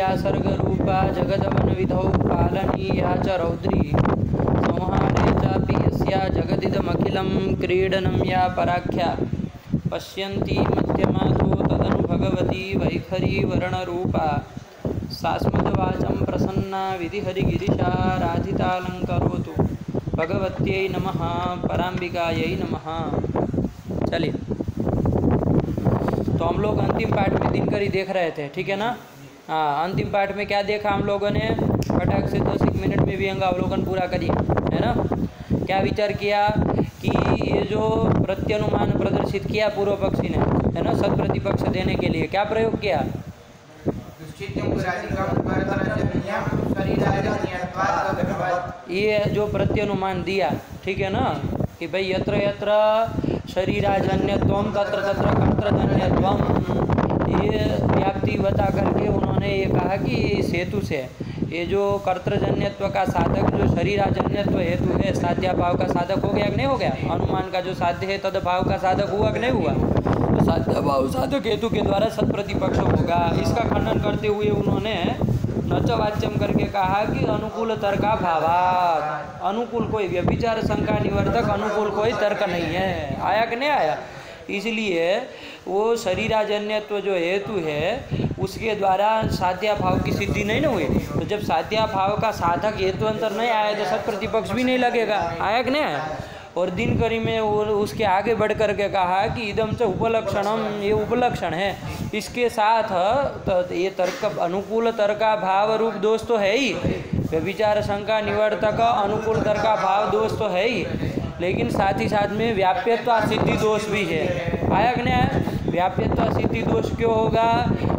व्यासर्ग रूपा जगदवन विधौ पालनीया च रौद्री संहारे चापि यस्या जगदिदमखिलं क्रीडनं या पराख्या पश्यन्ती मध्यमातो तदनु भगवती वैखरी वर्णरूपा सास्मदवाचं प्रसन्ना विधिहरिगिरिशा राधितालंकरोतु भगवत्यै नमः पराम्बिकायै नमः। चलिए, तो हम लोग अंतिम पाठ में दिनकर ही देख रहे थे, ठीक है ना। हाँ, अंतिम पाठ में क्या देखा हम लोगों ने, फटाक से 10 मिनट में भी अंगावलोकन पूरा करिए, है ना। क्या विचार किया कि ये जो प्रत्यनुमान प्रदर्शित किया पूर्व पक्षी ने, है ना, सत प्रतिपक्ष देने के लिए क्या प्रयोग किया, ये जो प्रत्यनुमान दिया, ठीक है ना, कि भाई यत्र यत्र शरीराजन्यत्वम तत्र तत्र कर्तृजन्यत्वम, ये व्याप्ति बता करके उन्होंने ये कहा कि इस हेतु से ये जो कर्तृजन्यत्व का साधक जो शरीराजन्यत्व हेतु है, साध्या भाव का साधक हो गया कि नहीं हो गया, अनुमान का जो साध्य है तद भाव का साधक हुआ कि नहीं हुआ, तो साध्या भाव साधक हेतु के द्वारा सत प्रतिपक्ष होगा। इसका खंडन करते हुए उन्होंने नच वाच्यम करके कहा कि अनुकूल तर्का भावात, अनुकूल कोई व्यभिचार शंका निवर्तक अनुकूल कोई तर्क नहीं है, आया कि नहीं आया। इसलिए वो शरीराजन्यत्व जो हेतु है उसके द्वारा साध्या भाव की सिद्धि नहीं ना हुई, तो जब साध्या भाव का साधक हेतु अंतर नहीं आया तो सत प्रतिपक्ष भी नहीं लगेगा, आया कि नहीं आया। और दिनकरी में उसके आगे बढ़ कर के कहा कि इदम च उपलक्षणम, ये उपलक्षण है, इसके साथ तो ये तर्क अनुकूल तर्का भाव रूप दोष तो है ही, व्यभिचार शंका निवर्तक अनुकूल तर्का भाव दोष तो है ही, लेकिन साथ ही साथ में व्याप्यत्व सिद्धि दोष भी है, आया कि नहीं आया। व्याप्यत्व सिद्धि दोष क्यों होगा,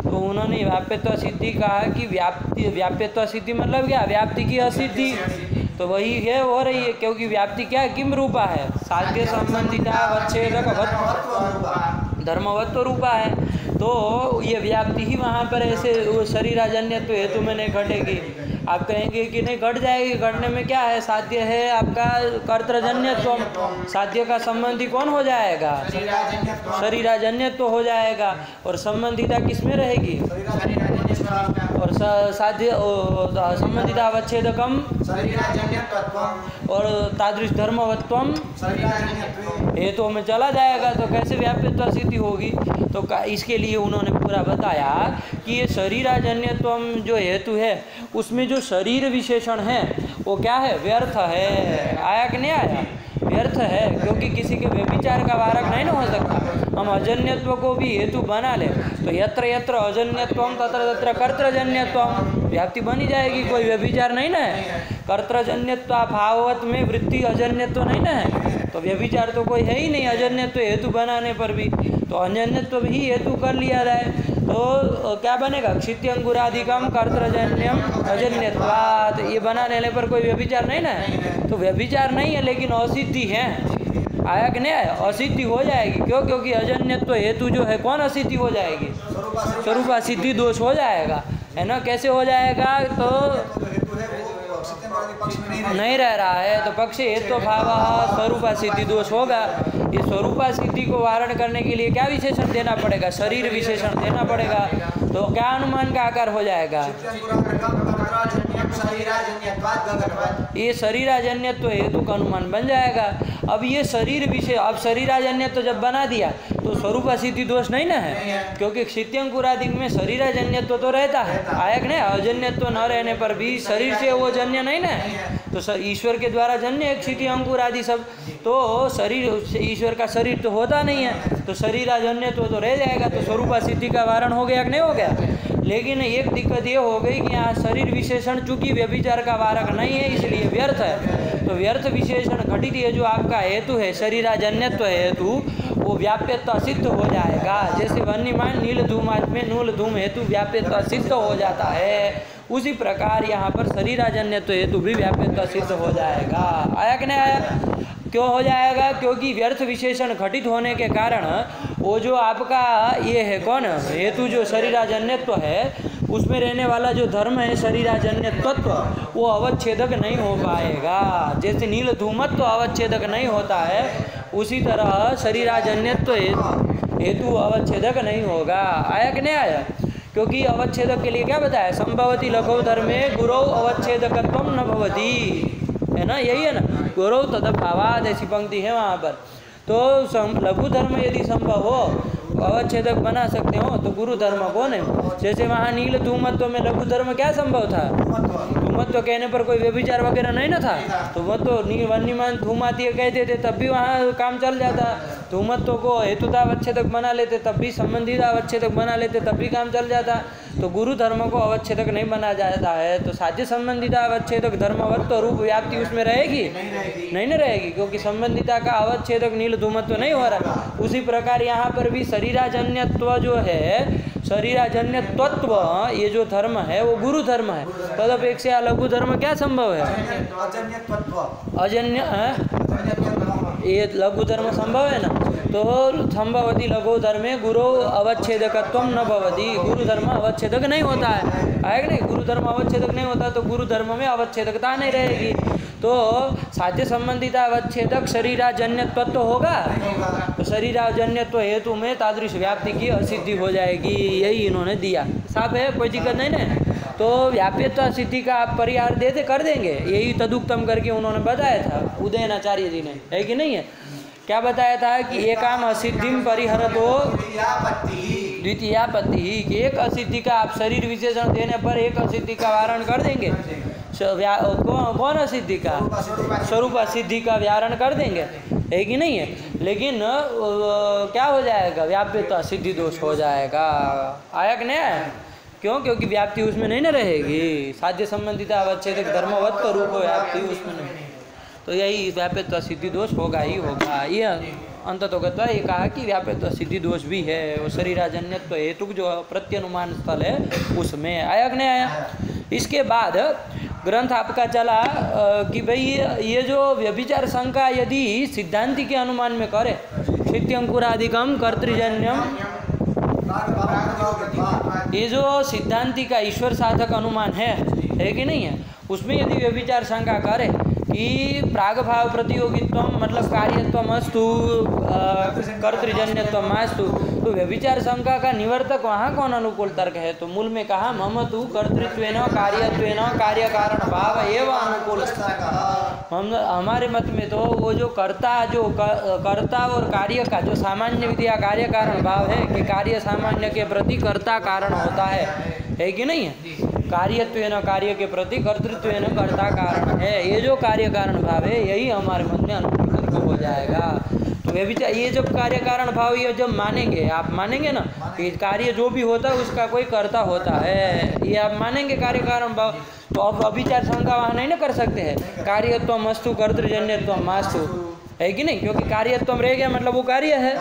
तो उन्होंने व्याप्यत्व सिद्धि कहा कि व्याप्यत्व सिद्धि मतलब क्या, व्याप्ति की असिद्धि, तो वही है हो रही है, क्योंकि व्याप्ति क्या किम रूपा है, साध्य संबंधिता अवच्छेदक धर्मवत्व रूपा है, तो ये व्याप्ति ही वहाँ पर ऐसे शरीराजन्यत्व हेतु में नहीं घटेगी। आप कहेंगे कि नहीं घट जाएगी, घटने में क्या है, साध्य है आपका कर्तृजन्यत्व, साध्य का संबंधी कौन हो जाएगा, शरीराजन्यत्व हो जाएगा, और संबंधिता किस में रहेगी, और साध्य संबंधिता अवच्छेदकम और तादृश धर्मवत्वम हेतु में चला जाएगा, तो कैसे व्याप्यत्व सिद्धि होगी। तो इसके लिए उन्होंने पूरा बताया कि ये शरीराजन्यत्वम जो हेतु है उसमें जो शरीर विशेषण है वो क्या है, व्यर्थ है, आया कि नहीं आया, व्यर्थ है, क्योंकि किसी के व्यभिचार का वारक नहीं ना हो सकता। हम अजन्यत्व को भी हेतु बना ले तो यत्र यत्र अजन्यत्वम तत्र तत्र कर्तृजन्यत्वम, व्याप्ति बनी जाएगी, कोई व्यभिचार नहीं ना है। कर्तृजन्यत्व भाववत में वृत्ति अजन्यत्व नहीं ना है, तो व्यभिचार तो कोई है ही नहीं अजन्यत्व हेतु बनाने पर भी, तो अजन्यत्व भी हेतु कर लिया जाए तो क्या बनेगा, क्षित्यंकुरादिकम कर्तृजन्यम अजन्यत्वात्, ये बना लेने पर कोई व्यभिचार नहीं ना है, तो व्यभिचार नहीं है लेकिन असिद्धि है, आया कि नहीं आया, असिद्धि हो जाएगी। क्यों, क्योंकि अजन्यत्व हेतु जो है कौन असिद्धि हो जाएगी, स्वरूपा सिद्धि दोष हो जाएगा, है ना। कैसे हो जाएगा, तो नहीं रह रहा है तो पक्ष हेतु भाव स्वरूपा सिद्धि दोष होगा। ये स्वरूपा सिद्धि को वारण करने के लिए क्या विशेषण देना पड़ेगा, शरीर विशेषण देना पड़ेगा, तो क्या अनुमान का आकार हो जाएगा, ये शरीराजन्यत्व हेतु का अनुमान बन जाएगा। अब ये शरीर विषय, अब शरीराजन्यत्व जब बना दिया तो स्वरूपा सिद्धि दोष नहीं ना है, क्योंकि क्षित्यंकुरादि में शरीराजन्यत्व तो रहता है, आया कि नहीं, अजन्यत्व न रहने पर भी शरीर से वो जन्य नहीं ना है, तो ईश्वर के द्वारा जन्य है क्षिति अंकुर आदि सब, तो शरीर ईश्वर का शरीर तो होता नहीं है, तो शरीराजन्यत्व तो रह जाएगा, तो स्वरूपा सिद्धि का वारण हो गया कि नहीं हो गया। लेकिन एक दिक्कत ये हो गई कि यहाँ शरीर विशेषण चूंकि व्यभिचार का वारक नहीं है इसलिए व्यर्थ है, तो व्यर्थ विशेषण घटित है जो आपका हेतु है शरीराजन्यत्व हेतु, वो व्याप्यत्व सिद्ध हो जाएगा। जैसे वन्यमान नील धूमात में नूल धूम हेतु व्याप्यत्व सिद्ध हो जाता है, उसी प्रकार यहाँ पर शरीराजन्यत्व हेतु भी व्याप्यत्व सिद्ध हो जाएगा, आया कि नहीं आया। क्यों हो जाएगा, क्योंकि व्यर्थ विशेषण घटित होने के कारण वो जो आपका ये है कौन हेतु जो शरीराजन्यत्व है उसमें रहने वाला जो धर्म है शरीराजन्यत्व वो अवच्छेदक नहीं हो पाएगा। जैसे नील धूमत्व अवच्छेदक नहीं होता है उसी तरह शरीराजन्यत्व हेतु अवच्छेदक नहीं होगा, आया कि नहीं आया। क्योंकि अवच्छेदक के लिए क्या बताया, संभवती लघु धर्मे गुरौ अवच्छेदकत्वम न भवति, है ना, यही है ना, गुरौ तदभावाद ऐसी पंक्ति है वहाँ पर। तो लघु धर्म यदि संभव हो, अवच्छेदक बना सकते हो, तो गुरु धर्म कौन है। जैसे वहाँ नील धूमत्व में लघु धर्म क्या संभव था, धूमत्व कहने पर कोई व्यभिचार वगैरह नहीं ना था, तो वो तो वन्यमान धूमातीय कहते थे तब भी वहाँ काम चल जाता। धूमत्व को हेतुता अवच्छेदक बना लेते तब भी, संबंधित अवच्छेदक बना लेते तब भी काम चल जाता। तो गुरु धर्म को अवच्छेदक नहीं बना जाता है, तो साध्य संबंधिता अवच्छेदक धर्मवत्व रूप व्याप्ति उसमें रहेगी नहीं न रहेगी, क्योंकि संबंधिता का अवच्छेदक नील धूमत्व नहीं हो रहा। उसी प्रकार यहाँ पर भी शरीराजन्यत्व जो है, शरीराजन्य तत्व ये जो धर्म है वो गुरु धर्म है, तदपेक्षा लघु धर्म क्या संभव है, अजन्य ये लघु धर्म संभव है ना। तो संभवती लघु धर्मे गुरु अवच्छेदकत्वम न भवति, गुरु धर्म अवच्छेदक नहीं होता है कि नहीं, गुरु धर्म अवच्छेदक नहीं होता तो गुरु धर्म में अवच्छेदकता नहीं रहेगी। तो साध्य संबंधिता अवच्छेदक शरीराजन्य तत्व होगा, तो शरीराजन्यत्व हेतु में तादृश व्याप्ति की असिद्धि हो जाएगी, यही इन्होंने दिया। साफ है, कोई दिक्कत नहीं ना। तो व्याप्यत्व सिद्धि का आप परिहार देते कर देंगे, यही तदुक्तम करके उन्होंने बताया था उदयनाचार्य जी ने, है कि नहीं है। क्या बताया था कि एकाम असिद्धिम परिहरतो द्वितीयापत्ति ही, कि एक असिद्धि का आप शरीर विशेषण देने पर एक असिद्धि का वारण कर देंगे। कौन असिद्धि का, स्वरूप असिद्धि का व्यारण कर देंगे, है कि नहीं है। लेकिन क्या हो जाएगा, व्याप्यत्व असिद्धि दोष हो जाएगा। आया कि नहीं आया, क्यों, क्योंकि व्याप्ति उसमें नहीं न रहेगी, साध्य संबंधिता अवच्छेदक धर्मवत्व रूप व्याप्ति उसमें नहीं, तो यही व्याप्यत्व सिद्धि दोष होगा ही होगा। ये अंततोगत्वा ये कहा कि व्याप्यत्व सिद्धि दोष भी है, वो शरीराजन्यत्व हेतु जो प्रत्यनुमान स्थल है उसमें। आया कि नहीं आया। इसके बाद ग्रंथ आपका चला कि भाई ये जो व्यभिचार शंका यदि सिद्धांति के अनुमान में करे, शित्यंकुरादिकम कर्तृजन्यम, ये जो सिद्धांति का ईश्वर साधक अनुमान है कि नहीं है, उसमें यदि व्यभिचार शंका करे कि प्राग भाव प्रतियोगित्व मतलब कार्यत्वम अस्तु कर्तृजन्यत्वम अस्तु, तो व्यभिचार शंका का निवर्तक वहाँ कौन अनुकूल तर्क है, तो मूल में कहा मम तु कर्तृत्वेन कार्यत्वेन कार्य कारण भाव एवं अनुकूल। हमारे मत में तो वो जो कर्ता और कार्य का जो सामान्य विधिया कार्य कारण भाव है कि कार्य सामान्य के प्रति कर्ता कारण होता है कि नहीं है। कार्यत्वेन कार्य के प्रति कर्तृत्वेन कर्ता कारण है, ये जो कार्य कारण भाव है यही हमारे मन में अनुकूल हो जाएगा। तो ये जब कार्य कारण भाव ये जब मानेंगे, आप मानेंगे ना कि कार्य जो भी होता है उसका कोई कर्ता होता है, ये आप मानेंगे कार्य कारण भाव, तो अब अभिचार शंका वहाँ नहीं ना कर सकते हैं। कार्यत्वम अस्तु कर्तृजन्यत्वम मास्तु, है कि नहीं, क्योंकि कार्यत्वम रह गया मतलब वो कार्य है,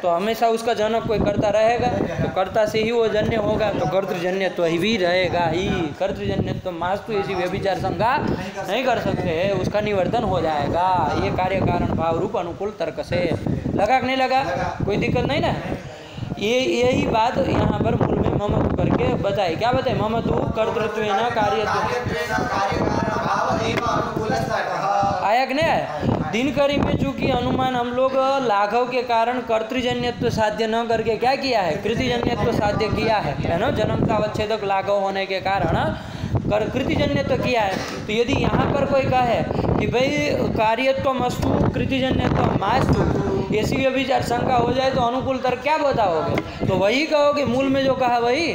तो हमेशा उसका जनक कोई कर्ता रहेगा, तो कर्ता से ही वो जन्य होगा, तो कर्तृजन्यत्व ही भी रहेगा ही। कर्तृजन्यत्व मास्तु ऐसी व्यभिचार शंका नहीं कर सकते हैं, उसका निवर्तन हो जाएगा ये कार्य कारण भाव रूप अनुकूल तर्क से। लगा कि नहीं लगा, कोई दिक्कत नहीं ना। ये यही बात यहाँ पर मूल में ममत्व करके बताए। क्या बताए, ममत्व कर्तृत्वेन कार्यत्व, आया कि नहीं आया। दिनकरी में चूंकि अनुमान हम लोग लाघव के कारण कर्तृजन्यत्व साध्य न करके क्या किया है, कृतिजन्यत्व साध्य किया है ना, जन्म का अवच्छेदक लाघव होने के कारण कृतिजन्यत्व किया है। तो यदि यहाँ पर कोई कहे कि भाई कार्यत्वम अस्तु कृतिजन्यत्व मास्तु, ऐसी व्यभिचार शंका हो जाए तो अनुकूल तर्क क्या बताओगे, तो वही कहोगे मूल में जो कहा वही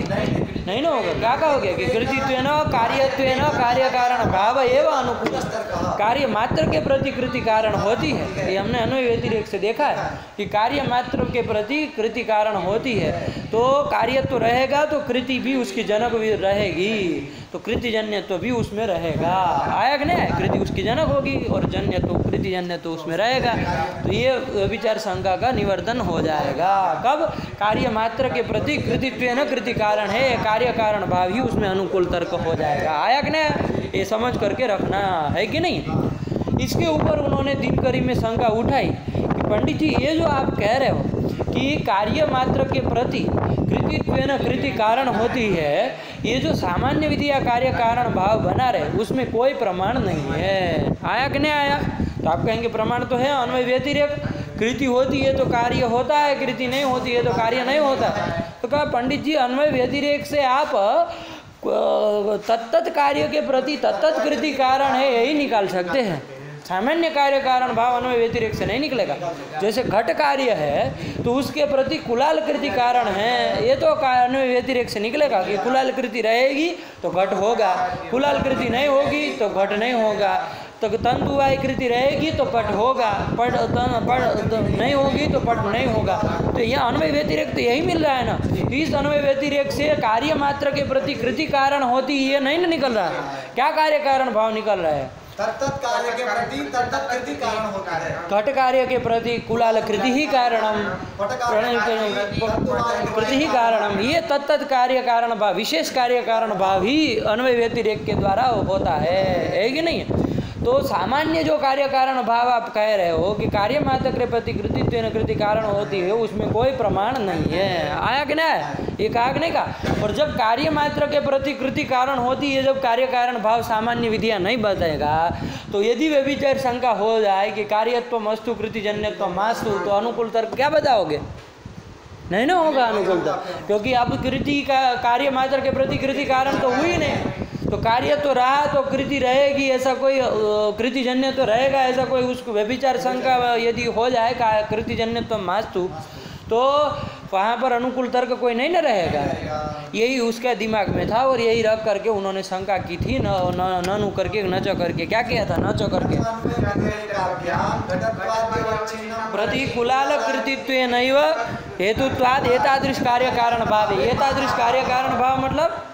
नहीं ना होगा। क्या कहोगे कि कृतित्वेन कार्यत्वेन कार्य कारण भाव एवं अनुकूल, कार्य मात्र के प्रति कृति कारण होती है, ये हमने अन्वय व्यतिरेक से देखा है कि कार्य मात्र के प्रति कृति कारण होती है, तो कार्यत्व रहेगा तो कृति भी उसकी जनक भी रहेगी, तो कृतिजन्यत्व भी उसमें रहेगा। आया कि नहीं, कृति उसकी जनक होगी और जन्यत्व कृतिजन्यत्व उसमें रहेगा, तो ये विचार शंका का निवर्तन हो जाएगा। कब, कार्य मात्र के प्रति कृतित्वेन कृति कारण है, कार्य कारण भाव ही उसमें अनुकूल तर्क हो जाएगा। आया कि नहीं, ये समझ करके रखना है कि नहीं। इसके ऊपर उन्होंने दिनकरी में शंका उठाई कि पंडित जी ये जो आप कह रहे हो कि कार्य मात्र के प्रति कृतित्वेन कृति कारण होती है, ये जो सामान्य विधि या कार्य कारण भाव बना रहे उसमें कोई प्रमाण नहीं है। आया कि नहीं आया, तो आप कहेंगे प्रमाण तो है, अन्वय व्यतिरेक, कृति होती है तो कार्य होता है, कृति नहीं होती है तो कार्य नहीं होता। तो कहा पंडित जी अन्वय व्यतिरेक से आप तत्त कार्य के प्रति तत्त कृति कारण है यही निकाल सकते हैं। सामान्य कार्य कारण भाव अन्वय व्यतिरेक से नहीं निकलेगा। जैसे घट कार्य है तो उसके प्रति कुलाल कृति कारण है, ये तो अन्वय व्यतिरेक से निकलेगा कि कुलाल कृति रहेगी तो घट होगा, कुलाल कृति नहीं होगी तो घट नहीं होगा। तो तंतुवाय कृति रहेगी तो पट होगा, पट नहीं होगी तो पट नहीं होगा। तो यह अन्वय व्यतिरेक तो यही मिल रहा है ना। इस अन्वय व्यतिरेक से कार्य मात्र के प्रति कृति कारण होती ये नहीं निकल रहा है। क्या कार्य कारण भाव निकल रहा है? तत्त कार्य के प्रति तत्त कृति कारण होता है। घट कार्य के प्रति कुलाल कृति ही कारणम, कृति ही कारणम। ये तत्त कार्य कारण भाव, विशेष कार्य कारण भाव ही अन्वय व्यतिरेक के द्वारा होता है कि नहीं? तो सामान्य जो कार्य कारण भाव आप कह रहे हो कि कार्य मात्र के प्रति कृति कारण होती है, उसमें कोई प्रमाण नहीं है। आया कि नहीं? ये कहा कि नहीं कहा? और जब कार्य मात्र के प्रति कृति कारण होती है, जब कार्य कारण भाव सामान्य विधियां नहीं बताएगा, तो यदि व्यभिचार शंका हो जाए कि कार्यत्व मस्तु कृति जन्यत्व मास्तु, तो अनुकूल तर्क क्या बताओगे? नहीं ना होगा अनुकूल तर्क, क्योंकि अब कृति का कार्य मात्र के प्रति कृति कारण तो हुई नहीं। तो कार्य तो रहा तो कृति रहेगी, ऐसा कोई कृति जन्य तो रहेगा, ऐसा कोई उसको व्यभिचार शंका यदि हो जाए कृति जन्य तो मास्तु, तो वहाँ पर अनुकूल तर्क कोई नहीं न रहेगा। यही उसके दिमाग में था और यही रख करके उन्होंने शंका की थी। न करके न च करके क्या किया था? न च करके प्रतिकुलाल कृतित्व नैव हेतुत्वाद एतादृश कार्य कारण भाव। एतादृश कार्य कारण भाव मतलब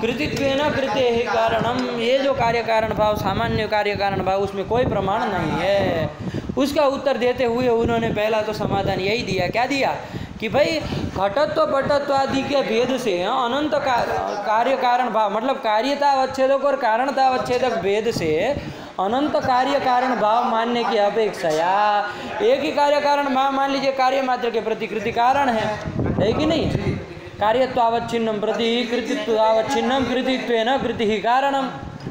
कृतित्वेन कृते ही कारणम। ये जो कार्य कारण भाव सामान्य कार्य कारण भाव, उसमें कोई प्रमाण नहीं है। उसका उत्तर देते हुए उन्होंने पहला तो समाधान यही दिया। क्या दिया? कि भाई घटत्व पटत्व आदि के भेद से अनंत कार्य कारण भाव, मतलब कार्यता अवच्छेदक और कारणता अवच्छेदक भेद से अनंत कार्य कारण भाव मानने की अपेक्षाया एक ही कार्य कारण भाव मान लीजिए, कार्य मात्र के प्रति कृति कारण है कि नहीं? कार्यत्वावच्छिन्नम प्रति कृतित्वावच्छिन्नम कृतित्वेन कृति ही कारणम।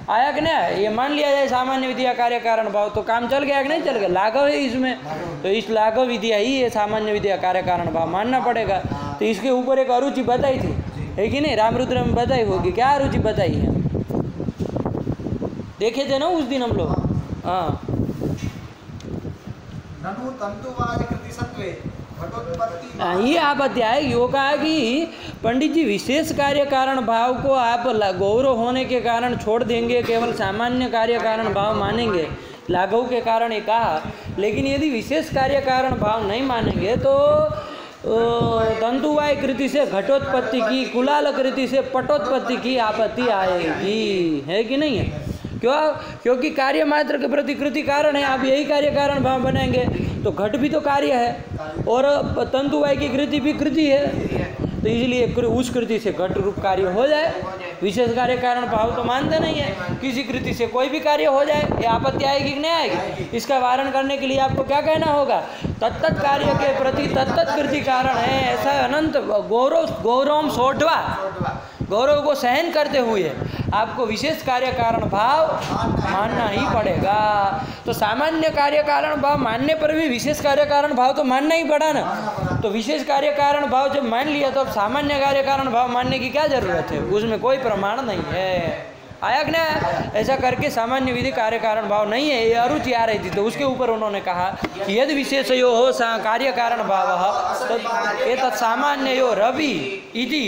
आया कि नहीं? ये मान लिया जाए सामान्य विधिया कार्य कारण भाव, तो काम चल गया कि नहीं चल गया? लाघव है इसमें, तो इस लाघव विधिया ही ये सामान्य विधिया कार्य कारण भाव मानना पड़ेगा। तो इसके ऊपर एक अरुचि बताई थी, है कि नहीं? रामरुद्र में बताई होगी। क्या अरुचि बताई है? देखे थे ना उस दिन हम लोग। हाँ, ये आप अध्याय यो कहा कि पंडित जी विशेष कार्य कारण भाव को आप गौरव होने के कारण छोड़ देंगे, केवल सामान्य कार्य कारण भाव मानेंगे, लाघव के कारण ये कहा। लेकिन यदि विशेष कार्य कारण भाव नहीं मानेंगे तो तंतुवाय कृति से घटोत्पत्ति की, कुलाल कृति से पटोत्पत्ति की आपत्ति आएगी, है कि नहीं है? क्यों? क्योंकि कार्य मात्र के प्रति कृति कारण है, आप यही कार्य कारण भाव बनाएंगे तो घट भी तो कार्य है और तंतुवाय की कृति भी कृति है, तो इसलिए उस कृति से घट रूप कार्य हो जाए। विशेष कार्य कारण भाव तो मानते नहीं है, किसी कृति से कोई भी कार्य हो जाए, ये आपत्ति आएगी कि नहीं आएगी? इसका वारण करने के लिए आपको क्या कहना होगा? तत्त कार्य के प्रति तत्त कृति कारण है, ऐसा अनंत गौरव सोढ़वा, गौरव को सहन करते हुए आपको विशेष कार्य कारण भाव मानना ही पड़ेगा। तो सामान्य कार्य कारण भाव मानने पर भी विशेष कार्य कारण भाव तो मानना ही पड़ा ना। तो विशेष कार्य कारण भाव जब मान लिया तो अब सामान्य कार्य कारण भाव मानने की क्या जरूरत है? उसमें कोई प्रमाण नहीं है। आया कि ना? ऐसा करके सामान्य विधि कार्य कारण भाव नहीं है, ये अरुचि आ रही थी। तो उसके ऊपर उन्होंने कहा कि यदि विशेषयो हो कार्य कारण भाव ये तत्सामान्यो रवि इति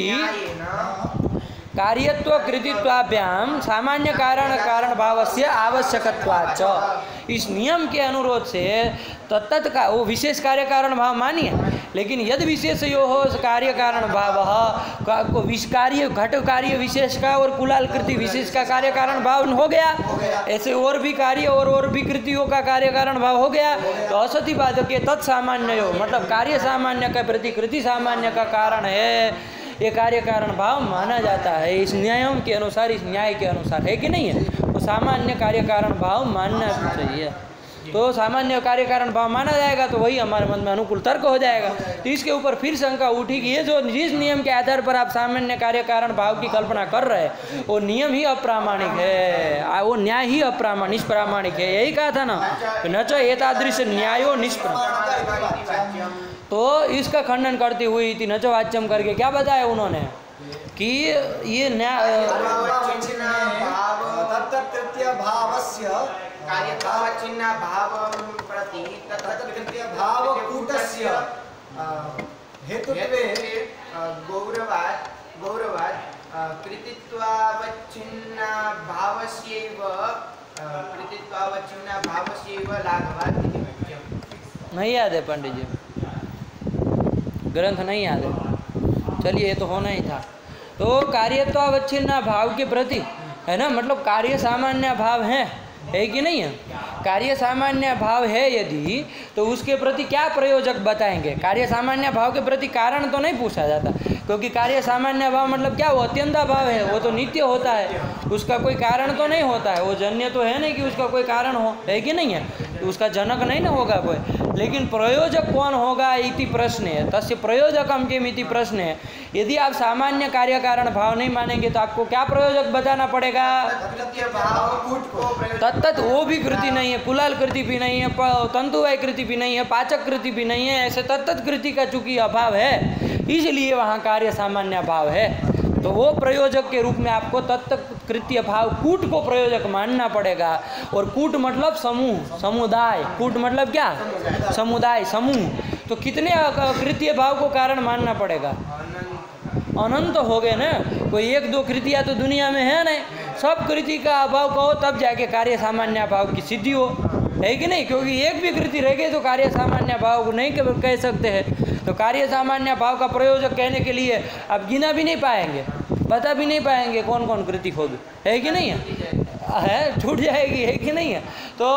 कार्यत्व कृतित्वाभ्याम सामान्य कारण भाव से आवश्यकत्वाच। इस नियम के अनुरोध से तत्त का वो विशेष कार्य कारण भाव मानिए, लेकिन यदि विशेष यो हो कार्य कारण भाव कार्य घट कार्य विशेष का और कुलाल कृति विशेष का कार्य कारण भाव हो गया, ऐसे और भी कार्य और भी कृतियों का कार्य कारण भाव हो गया, तो असति बाधक तत्सामान्य हो, मतलब कार्य सामान्य का प्रति कृति सामान्य का कारण है, ये कार्य कारण भाव माना जाता है। इस नियम के अनुसार, इस न्याय के अनुसार, है कि नहीं है? तो सामान्य कार्य कारण भाव मानना चाहिए। तो सामान्य कार्य कारण भाव माना जाएगा तो वही हमारे मन में अनुकूल तर्क हो जाएगा। तो इसके ऊपर फिर शंका उठी कि ये जो जिस नियम के आधार पर आप सामान्य कार्य कारण भाव की कल्पना कर रहे हैं वो नियम ही अप्रामाणिक है, वो न्याय ही निष्प्रामाणिक है। यही कहा था ना, न च एतादृश न्यायो निष्प्रामाणिक। तो इसका खंडन करती हुई थी नचवाच्यम करके क्या बताया उन्होंने कि ये तत्तत्कृत्य भावस्य कार्यतावच्छिन्न भावं प्रति तत्तत्कृत्य भावकूटस्य हेतुत्वे गौरवात् कृतित्वावच्छिन्न भावस्यैव लाघवात् इति वाक्यम्। नहीं याद है पंडित जी, ग्रंथ नहीं याद है। चलिए ये तो होना ही था। तो कार्यत्वावच्छिन्न भाव के प्रति है ना, मतलब कार्य सामान्य भाव है कि नहीं है? कार्य सामान्य भाव है यदि, तो उसके प्रति क्या प्रयोजक बताएंगे? कार्य सामान्य भाव के प्रति कारण तो नहीं पूछा जाता, क्योंकि कार्य सामान्य भाव मतलब क्या, वो अत्यंता भाव है, वो तो नित्य होता है, उसका कोई कारण तो नहीं होता है, वो जन्य तो है नहीं कि उसका कोई कारण हो, है कि नहीं है? उसका जनक नहीं ना होगा कोई, लेकिन प्रयोजक कौन होगा इति प्रश्न है। तस्य प्रयोजकम किम इति प्रश्न है। यदि आप सामान्य कार्य कारण भाव नहीं मानेंगे तो आपको क्या प्रयोजक बताना पड़ेगा? तत्त वो भी कृति नहीं है, कुलाल कृति भी नहीं है, तंतुवाय कृति भी नहीं है, पाचक कृति भी नहीं है, ऐसे तत्त कृति का चूंकि अभाव है, इसलिए वहाँ कार्य सामान्य भाव है। तो वो प्रयोजक के रूप में आपको तत्त कृत्य भाव कूट को प्रयोजक मानना पड़ेगा। और कूट मतलब समूह, समुदाय। कूट मतलब क्या? समुदाय, समूह। तो कितने कृत्य भाव को कारण मानना पड़ेगा? अनंत हो गए ना, कोई एक दो कृतियाँ तो दुनिया में है नहीं, सब कृति का अभाव कहो तब जाके कार्य सामान्य भाव की सिद्धि हो, है कि नहीं? क्योंकि एक भी कृति रह गई तो कार्य सामान्य भाव को नहीं कह सकते हैं। तो कार्य सामान्य भाव का प्रयोजक कहने के लिए आप गिना भी नहीं पाएंगे, बता भी नहीं पाएंगे कौन कौन कृति होगी, है कि नहीं है? छूट जाएगी, है कि नहीं है? तो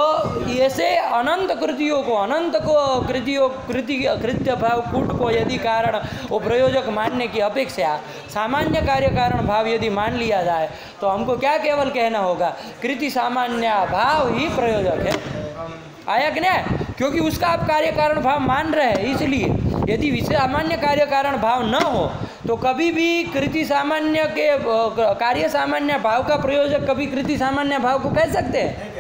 ऐसे अनंत कृतियों को, अनंत को कृत्य भाव कूट को यदि कारण वो प्रयोजक मानने की अपेक्षा सामान्य कार्य कारण भाव यदि मान लिया जाए तो हमको क्या केवल कहना होगा, कृति सामान्य भाव ही प्रयोजक है। आया कि नहीं? क्योंकि उसका आप कार्य कारण भाव मान रहे हैं, इसलिए यदि विषय सामान्य कार्य कारण भाव न हो तो कभी भी कृति सामान्य के कार्य सामान्य भाव का प्रयोजक कभी कृति सामान्य भाव को कह सकते हैं?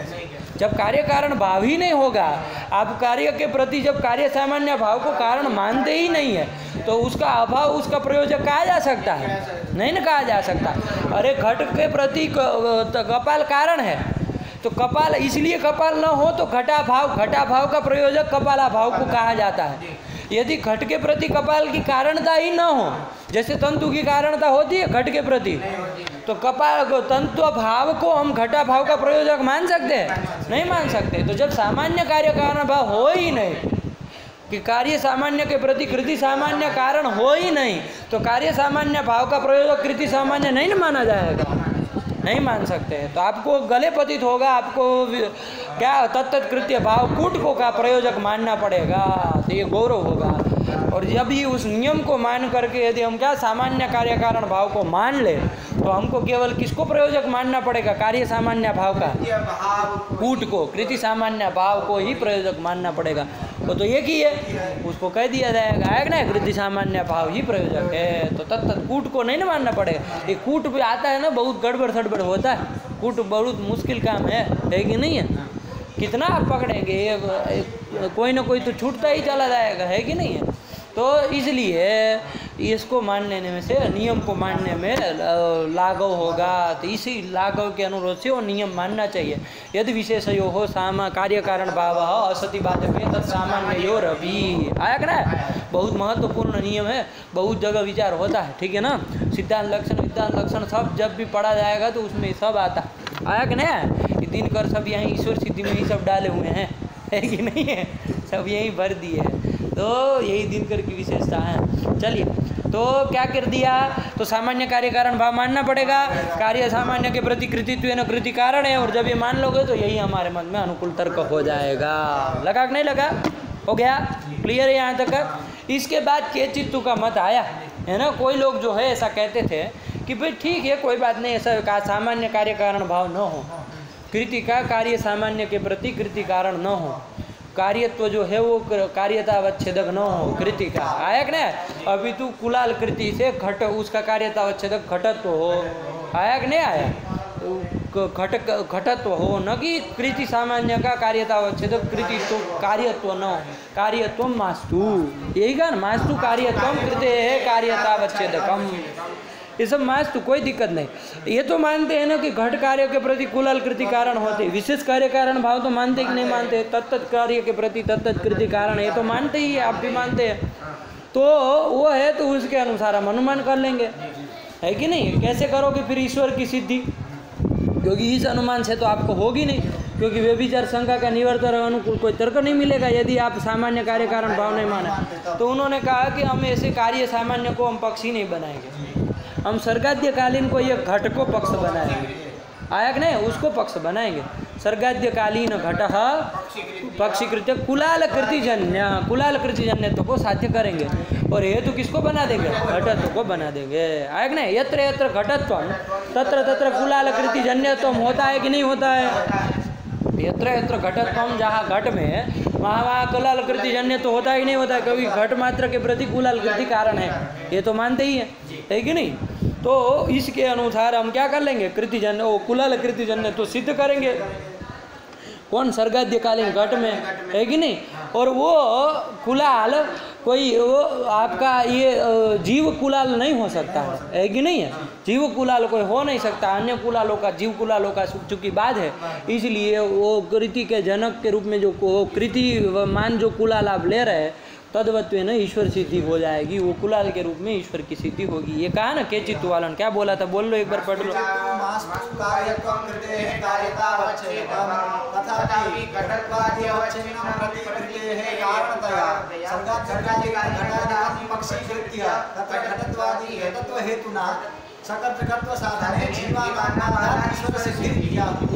जब कार्य कारण भाव ही नहीं होगा, आप कार्य के प्रति जब कार्य सामान्य भाव को कारण मानते ही नहीं है तो उसका अभाव उसका प्रयोजक कहा जा सकता है? नहीं ना कहा जा सकता। अरे घट के प्रति कपाल कारण है, तो कपाल इसलिए कपाल न हो तो घटा भाव का प्रयोजक कपाला भाव को कहा जाता है। यदि घट के प्रति कपाल की कारणता ही न हो, जैसे तंतु की कारणता होती है घट के प्रति, तो कपाल तंतु भाव को हम घटा भाव का प्रयोजक मान सकते हैं? नहीं मान सकते। तो जब सामान्य कार्य कारण भाव हो ही नहीं, कि कार्य सामान्य के प्रति कृति सामान्य कारण हो ही नहीं, तो कार्य सामान्य भाव का प्रयोजक कृति सामान्य नहीं ना माना जाएगा, नहीं मान सकते हैं। तो आपको गले पतित होगा, आपको क्या तत्त कृत्य भाव कूट को का प्रयोजक मानना पड़ेगा, तो ये गौरव होगा। और जब ही उस नियम को मान करके यदि हम क्या सामान्य कार्य कारण भाव को मान ले तो हमको केवल किसको प्रयोजक मानना पड़ेगा? कार्य सामान्य भाव का कूट को, कृति सामान्य भाव को ही प्रयोजक मानना पड़ेगा। वो तो एक ही है, उसको कह दिया जाएगा है ना, कृति सामान्य भाव ही प्रयोजक है, तो तत्त कूट को नहीं ना मानना पड़ेगा। ये कूट भी आता है ना, बहुत गड़बड़ सड़बड़ होता है, कूट बहुत मुश्किल काम है कि नहीं है? कितना आप पकड़ेंगे, कोई ना कोई तो छूटता ही चला जाएगा, है कि नहीं है? तो इसलिए इसको मान लेने में से नियम को मानने में लाघव होगा, तो इसी लाघव के अनुरोध से वो नियम मानना चाहिए। यदि विशेषयो हो सामा कार्य कारण भाव असति बाधके तत् सामान्य यो रवि। आया कि ना? बहुत महत्वपूर्ण नियम है, बहुत जगह विचार होता है, ठीक है ना? सिद्धांत लक्षण विद्धांत लक्षण सब जब भी पढ़ा जाएगा तो उसमें सब आता। आया कि नहीं? दिनकर सब यहीं ईश्वर सिद्धि में ही सब डाले हुए हैं, है कि नहीं है? सब यहीं भर दिए हैं, तो यही दिनकर की विशेषता है। चलिए, तो क्या कर दिया? तो सामान्य कार्य कारण भाव मानना पड़ेगा, कार्य सामान्य के प्रति कृतित्व न कृति कारण है, और जब ये मान लोगे तो यही हमारे मन में अनुकूल तर्क हो जाएगा। लगा कि नहीं लगा? हो गया? क्लियर है यहाँ तक? इसके बाद केचित्तु का मत आया है ना। कोई लोग जो है ऐसा कहते थे कि भाई ठीक है, कोई बात नहीं, ऐसा सामान्य कार्य कारण भाव न हो, कृति का कार्य सामान्य के प्रति कृति कारण न हो, कार्यत्व जो है वो कार्यतावच्छेदक न हो कृति का। आया कि नहीं? अभी तू कुलाल कृति से घट उसका कार्यतावच्छेदक घटत्व हो, आया कि नहीं आया? तो घटत्व हो, न कि कृति सामान्य का कार्यतावच्छेद कृति तो कार्यत्व न हो, कार्यत्व मास्तु, यही कहा ना, मास्तु कार्यत्व कृते है कार्यतावच्छेदकम, ये सब मास्तु, कोई दिक्कत नहीं। ये तो मानते हैं ना कि घट कार्य के प्रति कुलाल कृति कारण होते, विशेष कार्य कारण भाव तो मानते कि नहीं मानते, तत्त कार्य के प्रति तत्त कृति कारण, ये तो मानते ही है, आप भी मानते हैं। तो वो है तो उसके अनुसार हम अनुमान कर लेंगे, है कि नहीं। कैसे करोगे फिर ईश्वर की सिद्धि, क्योंकि इस अनुमान से तो आपको होगी नहीं, क्योंकि व्यभिचार शंका का निवर्तन अनुकूल कोई तर्क नहीं मिलेगा यदि आप सामान्य कार्य कारण भाव नहीं माने। तो उन्होंने कहा कि हम ऐसे कार्य सामान्य को हम पक्ष ही नहीं बनाएंगे, हम सर्गाद्यकालीन को ये घट को पक्ष बनाएंगे, आया कि नहीं, उसको पक्ष बनाएंगे। सर्गाद्यकालीन घट पक्षीकृत्य कुलाल कृतिजन्य, कुलाल कृतिजन्य को साध्य करेंगे, और हेतु किसको बना देंगे, घटत्व को बना देंगे, आया कि नहीं। यत्र यत्र घटत्व तत्र तत्र कुलाल कृतिजन्यत्व होता है कि नहीं होता है, यत्र यत्र घटत्व, जहाँ घट में वहाँ वहाँ कुलाल कृतिजन्य तो होता ही नहीं होता है, कभी घट मात्र के प्रति कुलाल कृति कारण है, ये तो मानते ही है कि नहीं। तो इसके अनुसार हम क्या कर लेंगे, कृतिजन्य, वो कुलाल कृतिजन्य तो सिद्ध करेंगे, कौन, सर्गाद्यकालीन घट में, है कि नहीं। और वो कुलाल कोई वो आपका ये जीव कुलाल नहीं हो सकता है कि नहीं है, जीव कुलाल कोई हो नहीं सकता, अन्य कुलालों का, जीव कुलालों का चूंकि बाद है, इसलिए वो कृति के जनक के रूप में जो कृति मान जो कुलाल आप ले रहे हैं तद्वत्व न ईश्वर सिद्धि हो जाएगी, वो कुलाल के रूप में ईश्वर की सिद्धि होगी। ये कहा ना केचित वालन, क्या बोला था, बोल लो एक बार, पढ़ लो।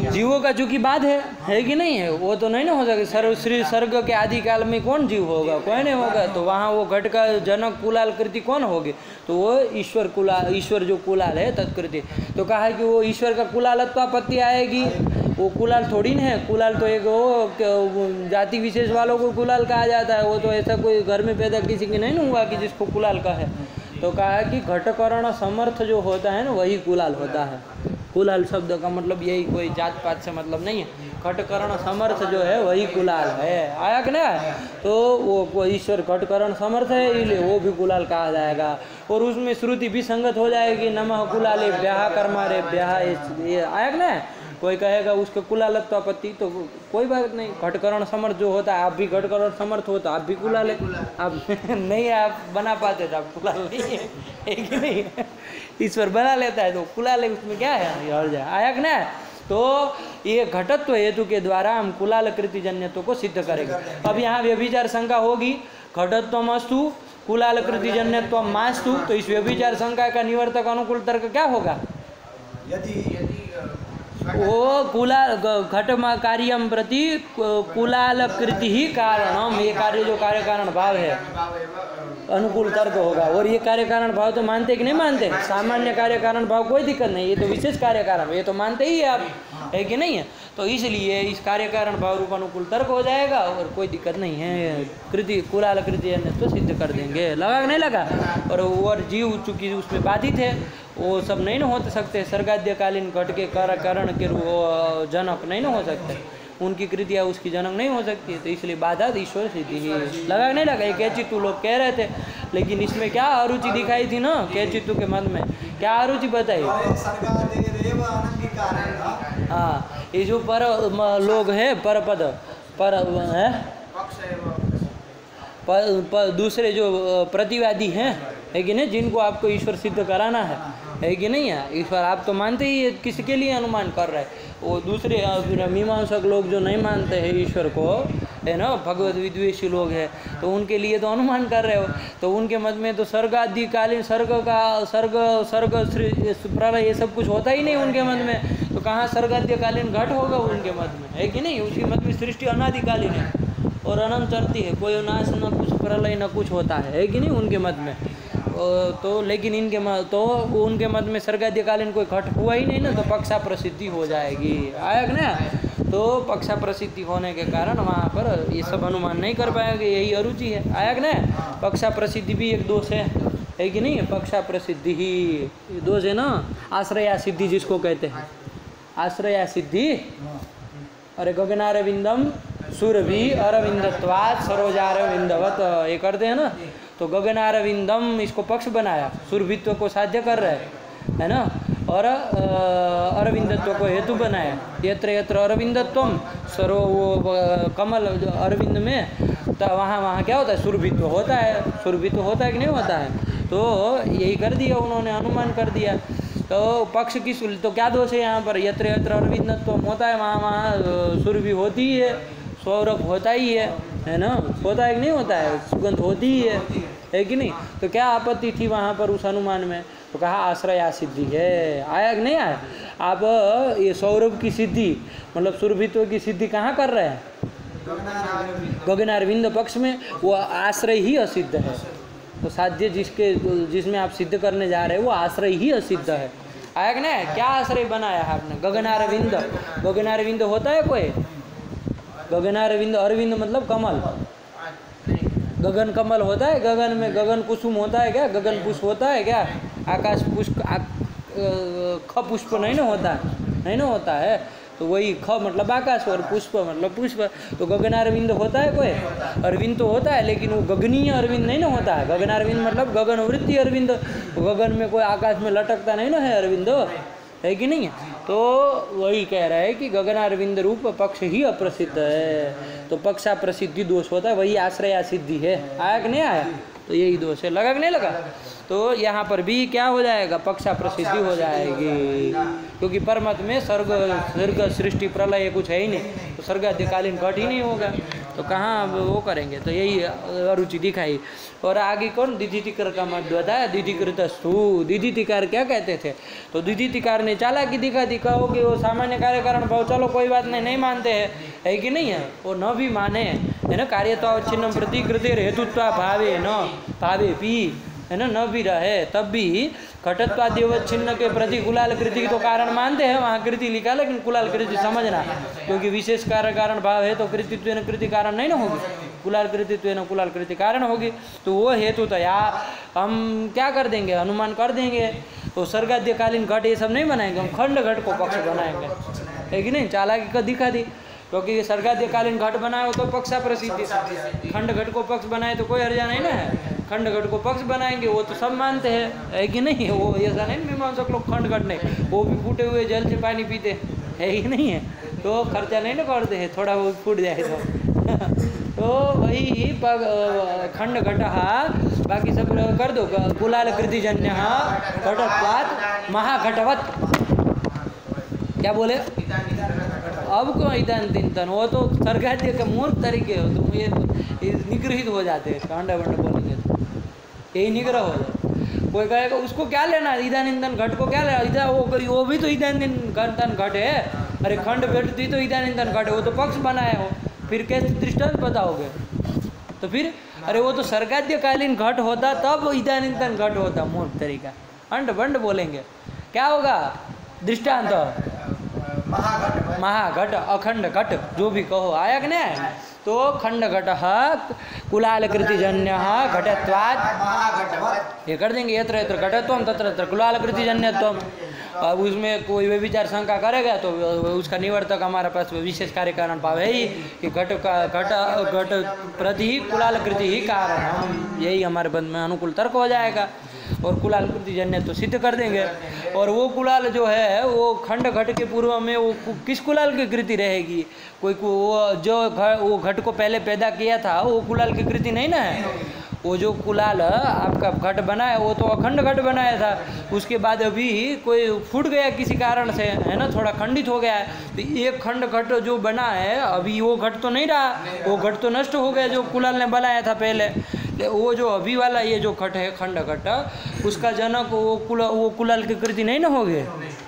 जीवों का चूंकि बाद है कि नहीं है, वो तो नहीं ना हो सके, श्री सर्ग के आदि काल में कौन जीव होगा, कोई नहीं होगा, तो वहाँ वो घट का जनक कुलाल कृति कौन होगी, तो वो ईश्वर कुलाल, ईश्वर जो कुलाल है तत्कृति। तो कहा है कि वो ईश्वर का कुलालत्वापत्ति आएगी, वो कुलाल थोड़ी ना है, कुलाल तो एक वो जाति विशेष वालों को कुलाल कहा जाता है, वो तो ऐसा कोई घर में पैदा किसी की नहीं हुआ कि जिसको कुलाल का है। तो कहा है कि घटकरण समर्थ जो होता है ना वही कुलाल होता है। कुलाल शब्द का मतलब यही, कोई जात पात से मतलब नहीं है, घटकरण समर्थ जो है वही कुलाल है, आया कि नहीं। तो वो ईश्वर घटकरण समर्थ है, इसलिए वो भी कुलाल कहा जाएगा, और उसमें श्रुति भी संगत हो जाएगी, नमः कुलाले ब्याह कर्मा रे ब्याह, ये आया कि नहीं। कोई कहेगा उसके कुलालत्वापत्ति, तो कोई बात नहीं, घटकरण समर्थ जो होता है, आप भी घटकरण समर्थ हो तो आप भी कुलाल है, आप नहीं आप बना पाते तो आप कुलाल नहीं है कि नहीं, ईश्वर बना लेता है तो कुलाल है, उसमें क्या है, और जाए, आया कि नहीं। तो ये घटत्व हेतु के द्वारा हम कुलाल कृति जन्यत्व को सिद्ध करेंगे। अब यहाँ व्यभिचार शंका होगी, घटत्वमस्तु कुलाल कृति जन्यत्व मास्तु, तो इस व्यभिचार शंका का निवर्तक अनुकूल तर्क क्या होगा, यदि वो कुलाल घट कार्यम प्रति कुलाल कृति ही कारणम, ये कार्य जो कार्य कारण भाव है अनुकूल तर्क होगा। और ये कार्य कारण भाव तो मानते कि नहीं मानते, सामान्य कार्य कारण भाव कोई दिक्कत नहीं, ये तो विशेष कार्य कारण, ये तो मानते ही है आप, है कि नहीं है। तो इसलिए इस कार्य कारण भाव रूप अनुकूल तर्क हो जाएगा और कोई दिक्कत नहीं है, कृति कुलाल कृति तो सिद्ध कर देंगे, लगा नहीं लगा। और जीव चूंकि उसमें बाधित है, वो सब नहीं ना हो सकते, सर्गाद्यकालीन घट के कारण के जनक नहीं ना हो सकते, उनकी कृतियाँ उसकी जनक नहीं हो सकती है, तो इसलिए बाधा ईश्वर सिद्धि ही, लगा नहीं लगा। कैचित्तु लोग कह रहे थे, लेकिन इसमें क्या अरुचि दिखाई थी ना कैचित्तु के मन में, क्या अरुचि बताई, हाँ ये जो पर लोग हैं परपद पर है पर दूसरे जो प्रतिवादी हैं, है कि नहीं, जिनको आपको ईश्वर सिद्ध कराना है कि नहीं है, ईश्वर आप तो मानते ही है, किसके लिए अनुमान कर रहे हैं, वो दूसरे मीमांसक लोग जो नहीं मानते हैं ईश्वर को, है ना, भगवत विद्वेषी लोग हैं, तो उनके लिए तो अनुमान कर रहे हो। तो उनके मत में तो स्वर्ग आदिकालीन स्वर्ग प्रलय ये सब कुछ होता ही नहीं उनके मत में, तो कहाँ स्वर्गाद्यकालीन घट होगा उनके मत में, है कि नहीं। उसके मत में सृष्टि अनादिकालीन है और अनंत चलती है, कोई नाश न कुछ प्रलय न कुछ होता है कि नहीं उनके मत में। तो लेकिन इनके मत तो उनके मत में स्वर्गाद्यकालीन कोई घट हुआ ही नहीं ना, तो पक्षा प्रसिद्धि हो जाएगी, आया कि ना। तो पक्षा प्रसिद्धि होने के कारण वहाँ पर ये सब अनुमान नहीं कर पाएंगे, यही अरुचि है, आया कि ना। पक्षा प्रसिद्धि भी एक दोष है कि नहीं, पक्षा प्रसिद्धि ही दोष है ना, आश्रया सिद्धि जिसको कहते हैं, आश्रया सिद्धि। अरे गगनारविंदम सुरभि अरविंदत्वात् सरोजारविंदवत, ये करते हैं ना। तो गगनारविंदम इसको पक्ष बनाया, सुरभित्व को साध्य कर रहा है ना, और अरविंदत्व को हेतु बनाया। यत्र यत्र अरविंदत्वम, सरो वो कमल अरविंद में, तो वहाँ क्या होता है, सुरभित्व होता है। सुरभित्व होता है कि नहीं होता है? तो यही कर दिया उन्होंने, अनुमान कर दिया। तो पक्ष की, तो क्या दोष है यहाँ पर? यत्र यत्र अरविंदत्वम होता है, वहाँ सुरभि होती ही है, सौरभ होता ही है ना, होता है कि नहीं होता है, सुगंध होती ही है कि नहीं? तो क्या आपत्ति थी वहाँ पर उस अनुमान में? तो कहा आश्रया सिद्धि है। आया कि नहीं आया? आप ये सौरभ की सिद्धि मतलब सुरभित्व की सिद्धि कहाँ कर रहे हैं? गगनारविंद पक्ष में। वो आश्रय ही असिद्ध है। तो साध्य जिसमें आप सिद्ध करने जा रहे हैं वो आश्रय ही असिद्ध है। आया कि नहीं? क्या आश्रय बनाया है आपने? गगनारविंद। गगनारविंद होता है कोई? गगनारविंद, अरविंद मतलब कमल। गगन कमल होता है? गगन में गगन कुसुम होता है क्या? गगन पुष्प होता है क्या? आकाश पुष्प, ख पुष्प नहीं ना होता, नहीं ना होता है। तो वही ख मतलब आकाश और पुष्प मतलब पुष्प। तो गगनारविंद होता है कोई? अरविंद तो होता है, लेकिन वो गगनीय अरविंद नहीं ना होता है। गगनारविंद मतलब गगन वृत्ति अरविंद। गगन में कोई आकाश में लटकता नहीं ना है अरविंद, है कि नहीं? तो वही कह रहा है कि गगनारविंद रूप पक्ष ही अप्रसिद्ध है। तो पक्षा प्रसिद्धि दोष होता है, वही आश्रया सिद्धि है। आया कि नहीं आया? तो यही दोष है। लगा कि नहीं लगा? तो यहाँ पर भी क्या हो जाएगा? पक्षा प्रसिद्धि हो जाएगी, क्योंकि परमत में स्वर्ग सृष्टि प्रलय कुछ है ही नहीं, तो स्वर्गाध्यकालीन घट ही नहीं होगा, तो कहाँ वो करेंगे? तो यही अरुचि दिखाई। और आगे कौन? दिदितिकार का मत बताया। दिदिकृतस्तु, दिदितिकार क्या कहते थे? तो दिदितिकार ने चालाकी दिखा दी। कहो कि वो सामान्य कार्य कारण भाव, चलो कोई बात नहीं, नहीं मानते हैं, है कि नहीं है? वो न भी माने, है ना, कार्यतावच्छिन्नम प्रतिकृति हेतुत्वा भावे न भावे पी, है ना, न भी रहे तब भी घटत्वाद्यवच्छिन्न के प्रति कुलाल कृति तो कारण मानते हैं। वहाँ कृति लिखा, लेकिन कुलाल कृति समझना, क्योंकि विशेष कार्य कारण भाव है तो कृतित्व कृति कारण नहीं ना होगी, कुलाल कृतित्व कुलाल कृति कारण होगी। तो वो हेतु तो या हम क्या कर देंगे? अनुमान कर देंगे। तो स्वर्गाध्यकालीन घट ये सब नहीं बनाएंगे, हम खंड घट को पक्ष बनाएंगे, है कि नहीं? चालाकी का दिखा दी, क्योंकि ये स्वर्गाध्यकालीन घट बनाए तो पक्षा प्रसिद्धि, खंड घट को पक्ष बनाए तो कोई हर्जा नहीं ना है। खंड घट को पक्ष बनाएंगे वो तो सब मानते हैं, है कि नहीं? वो ऐसा नहीं मीमांसक लोग खंड घट नहीं, वो भी फूटे हुए जल से पानी पीते, है ही नहीं है? तो खर्चा नहीं ना करते हैं, थोड़ा वो फूट जाए तो वही खंड घट, बाकी सब कर दो। कुलाल कृतिजन्य घटत्वात् महाघटवत, क्या बोले? अब क्यों इधन चिंतन? वो तो स्वर्गाध्य के मूर्ख तरीके हो, तुम ये निगृहित हो जाते हैं। कांडा वंड बोलेंगे तो यही निग्रह हो जाए। कोई कहेगा उसको क्या लेना, ईदान ईंधन घट को क्या लेना? इधर वो भी तो ईदान ईंधन घट है। अरे खंड घट थी तो ईदान ईंधन घट है, वो तो पक्ष बनाए हो, फिर कैसे दृष्टांत बताओगे? तो फिर अरे वो तो स्वर्गाध्यकालीन घट होता तब ईदान ईंधन घट होता। मूर्ख तरीका, अंड बंड बोलेंगे, क्या होगा? दृष्टांत महाघट, अखंड घट, जो भी कहो। आया कि नहीं? तो खंड घट कुलाल कृतिजन्य घटत्वात्, ये कर देंगे। यत्र यत्र घटत्वम तत्र तत्र कुलाल कृतिजन्यत्वम। अब उसमें कोई वे विचार शंका करेगा तो उसका निवर्तक हमारे पास विशेष कार्य कारण भाव है ही कि घट प्रति ही कुलाल कृति ही कारण, यही हमारे बंद में अनुकूल तर्क हो जाएगा और कुलाल कृति जन्य तो सिद्ध कर देंगे। और वो कुलाल जो है वो खंड घट के पूर्व में वो किस कुलाल की कृति रहेगी? कोई वो जो वो घट को पहले पैदा किया था वो कुलाल की कृति नहीं ना है। वो जो कुलाल आपका घट बना है वो तो अखंड घट बनाया था, उसके बाद अभी कोई फूट गया किसी कारण से, है ना, थोड़ा खंडित हो गया है, तो एक खंड घट जो बना है अभी वो घट तो नहीं रहा, वो घट तो नष्ट हो गया जो कुलाल ने बनाया था पहले। वो जो अभी वाला ये जो घट है खंड घट, उसका जनक वो कुलाल की कृति नहीं ना होगी,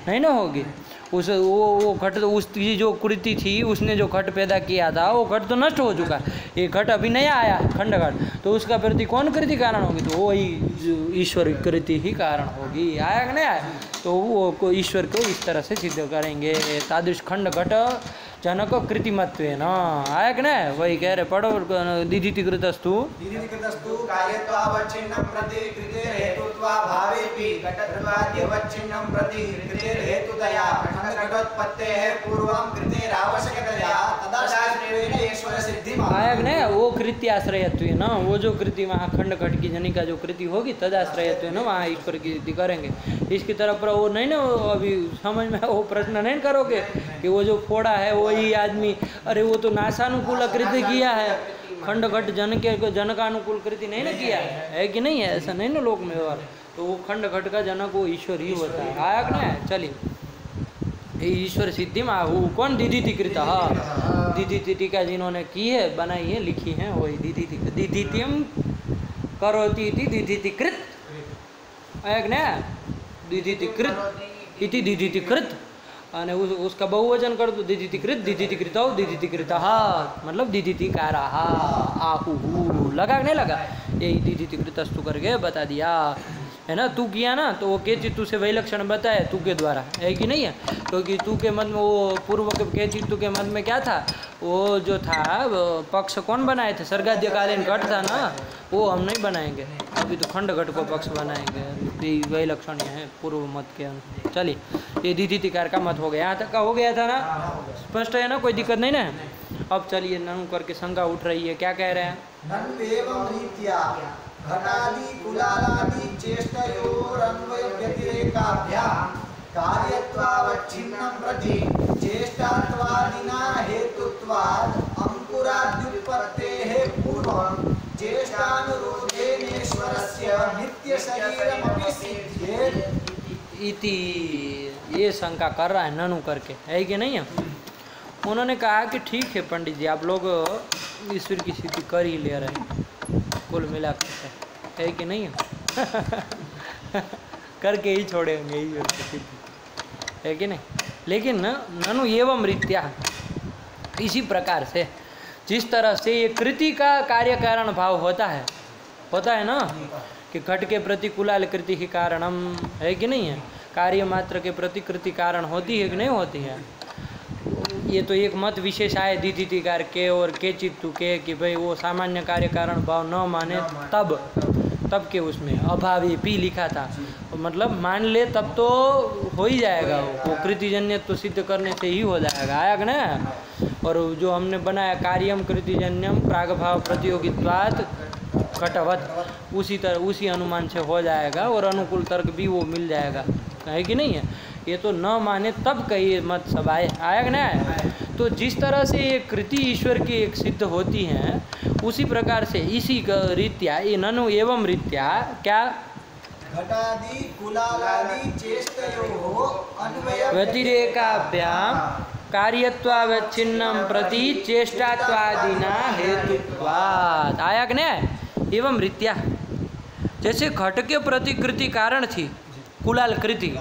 नहीं ना होगी। उस वो घट उसकी जो कृति थी उसने जो घट पैदा किया था वो घट तो नष्ट हो चुका, ये घट अभी नया आया खंड घट, तो उसका प्रति कौन कृति कारण होगी? तो वही ईश्वर कृति ही कारण होगी। आया कि नहीं आया? तो वो ईश्वर को इस तरह से सिद्ध करेंगे। तादृश खंड घट जनक कृतिमत्व न। आया कि नहीं? वही कह रहे, पढ़ो। दिदिति कृतस्तु कार्यत्वावच्छिन्नं प्रति कृतेर् हेतुत्वा भावेपि घटत्वाद्यवच्छिन्नं प्रति कृतेर् हेतुतया खंड घटोत्पत्तेः पूर्वं कृतेरावश्यकतया तदाश्रयेण ईश्वर सिद्धिम् आयक ने वो कृति आश्रयत्व है ना, वो जो कृति वहाँ खंड घट की जनिका जो कृति होगी तदाश्रयत्व है ना, वहाँ ईश्वर की कृति करेंगे। इसकी तरफ वो नहीं ना, वो अभी समझ में वो प्रश्न नहीं करोगे कि वो जो फोड़ा है वही आदमी, अरे वो तो नाशानुकूल कृति किया है, खंड घट जन के जनकानुकूल कृति नहीं ना किया है कि नहीं है, ऐसा नहीं ना लोक में व्यवहार। तो वो खंड घट का जनक वो ईश्वर ही होता है। आयक ना चलिए ईश्वर सिद्धि में वो कौन दीदी कृत, हाँ दीदी टीका जिन्होंने की है, बनाई है, लिखी है, वही दीदितिम करोति दीदी कृत। आयक ना दीदी कृत इति दीदी कृत, और उसका बहुवचन कर दो दीदी कृत मतलब दीदी कारा आहू लगा नहीं लगा, यही दीदी कृतस्तु करके बता दिया है ना। तू किया ना तो वो केचित्तु से वही लक्षण बताए तू के द्वारा, है कि नहीं है, क्योंकि तू के मत में वो पूर्व के केचित्तु के मत में क्या था, वो जो था पक्ष कौन बनाए थे, सर्गाद्यकालीन घट था ना, वो हम नहीं बनाएंगे, अभी तो खंड घट को पक्ष बनाएंगे, वही लक्षण है पूर्व मत के अनुसार। चलिए ये दीदितिकार का मत हो गया, यहाँ तक का हो गया था ना, स्पष्ट है ना, कोई दिक्कत नहीं ना। अब चलिए ननु करके शंका उठ रही है, क्या कह रहे हैं, नन्वेवं रीत्या घटादि कुलालादि चेष्टयोरन्वय व्यतिरेकाभ्यां कार्यत्वावच्छिन्नं प्रति चेष्टात्वादिना हेतुत्वात् अंकुराद्युत्पत्तेः पूर्वं चेष्टानुरोधेनेश्वरस्य नित्यशरीरमपि सिद्ध्येत् इति ये शंका कर रहा है ननु करके, है कि नहीं है। उन्होंने कहा कि ठीक है पंडित जी, आप लोग ईश्वर की स्थिति कर ही ले रहे हैं कुल मिला कर, है कि नहीं है करके ही छोड़ेंगे ईश्वर की स्थिति, है कि नहीं। लेकिन ननु एवं रीत्या, इसी प्रकार से जिस तरह से ये कृति का कार्य कारण भाव होता है ना, कि घट के प्रति कुलाल कृति ही कारणम, है कि नहीं है, कार्य मात्र के प्रति कृति कारण होती है कि नहीं होती है। ये तो एक मत विशेष आए दीदितिकार के और केचित्तु के कि भाई वो सामान्य कार्य कारण भाव न माने तब के उसमें अभावी पी लिखा था, मतलब मान ले तब तो हो ही जाएगा, वो कृतिजन्य तो सिद्ध करने से ही हो जाएगा, आया कि ना। और जो हमने बनाया कार्यम कृतिजन्यम प्रागभाव प्रतियोगित्वात् घटवत, उसी तरह उसी अनुमान से हो जाएगा और अनुकूल तर्क भी वो मिल जाएगा, है कि नहीं है। ये तो न माने तब कही मत सब आया कि नहीं। तो जिस तरह से ये कृति ईश्वर की एक सिद्ध होती हैं, उसी प्रकार से इसी रीत्या ये ननु एवं रीत्या क्या घटादि कुलालादि चेष्टयोः अन्वय व्यतिरेकाभ्याम कार्यत्वावच्छिन्नं प्रति चेष्टात्वादिना हेतुत्वात्, आया कि नहीं एवं रीत्या। जैसे घट के प्रति कृति कारण थी कुलाल कृति,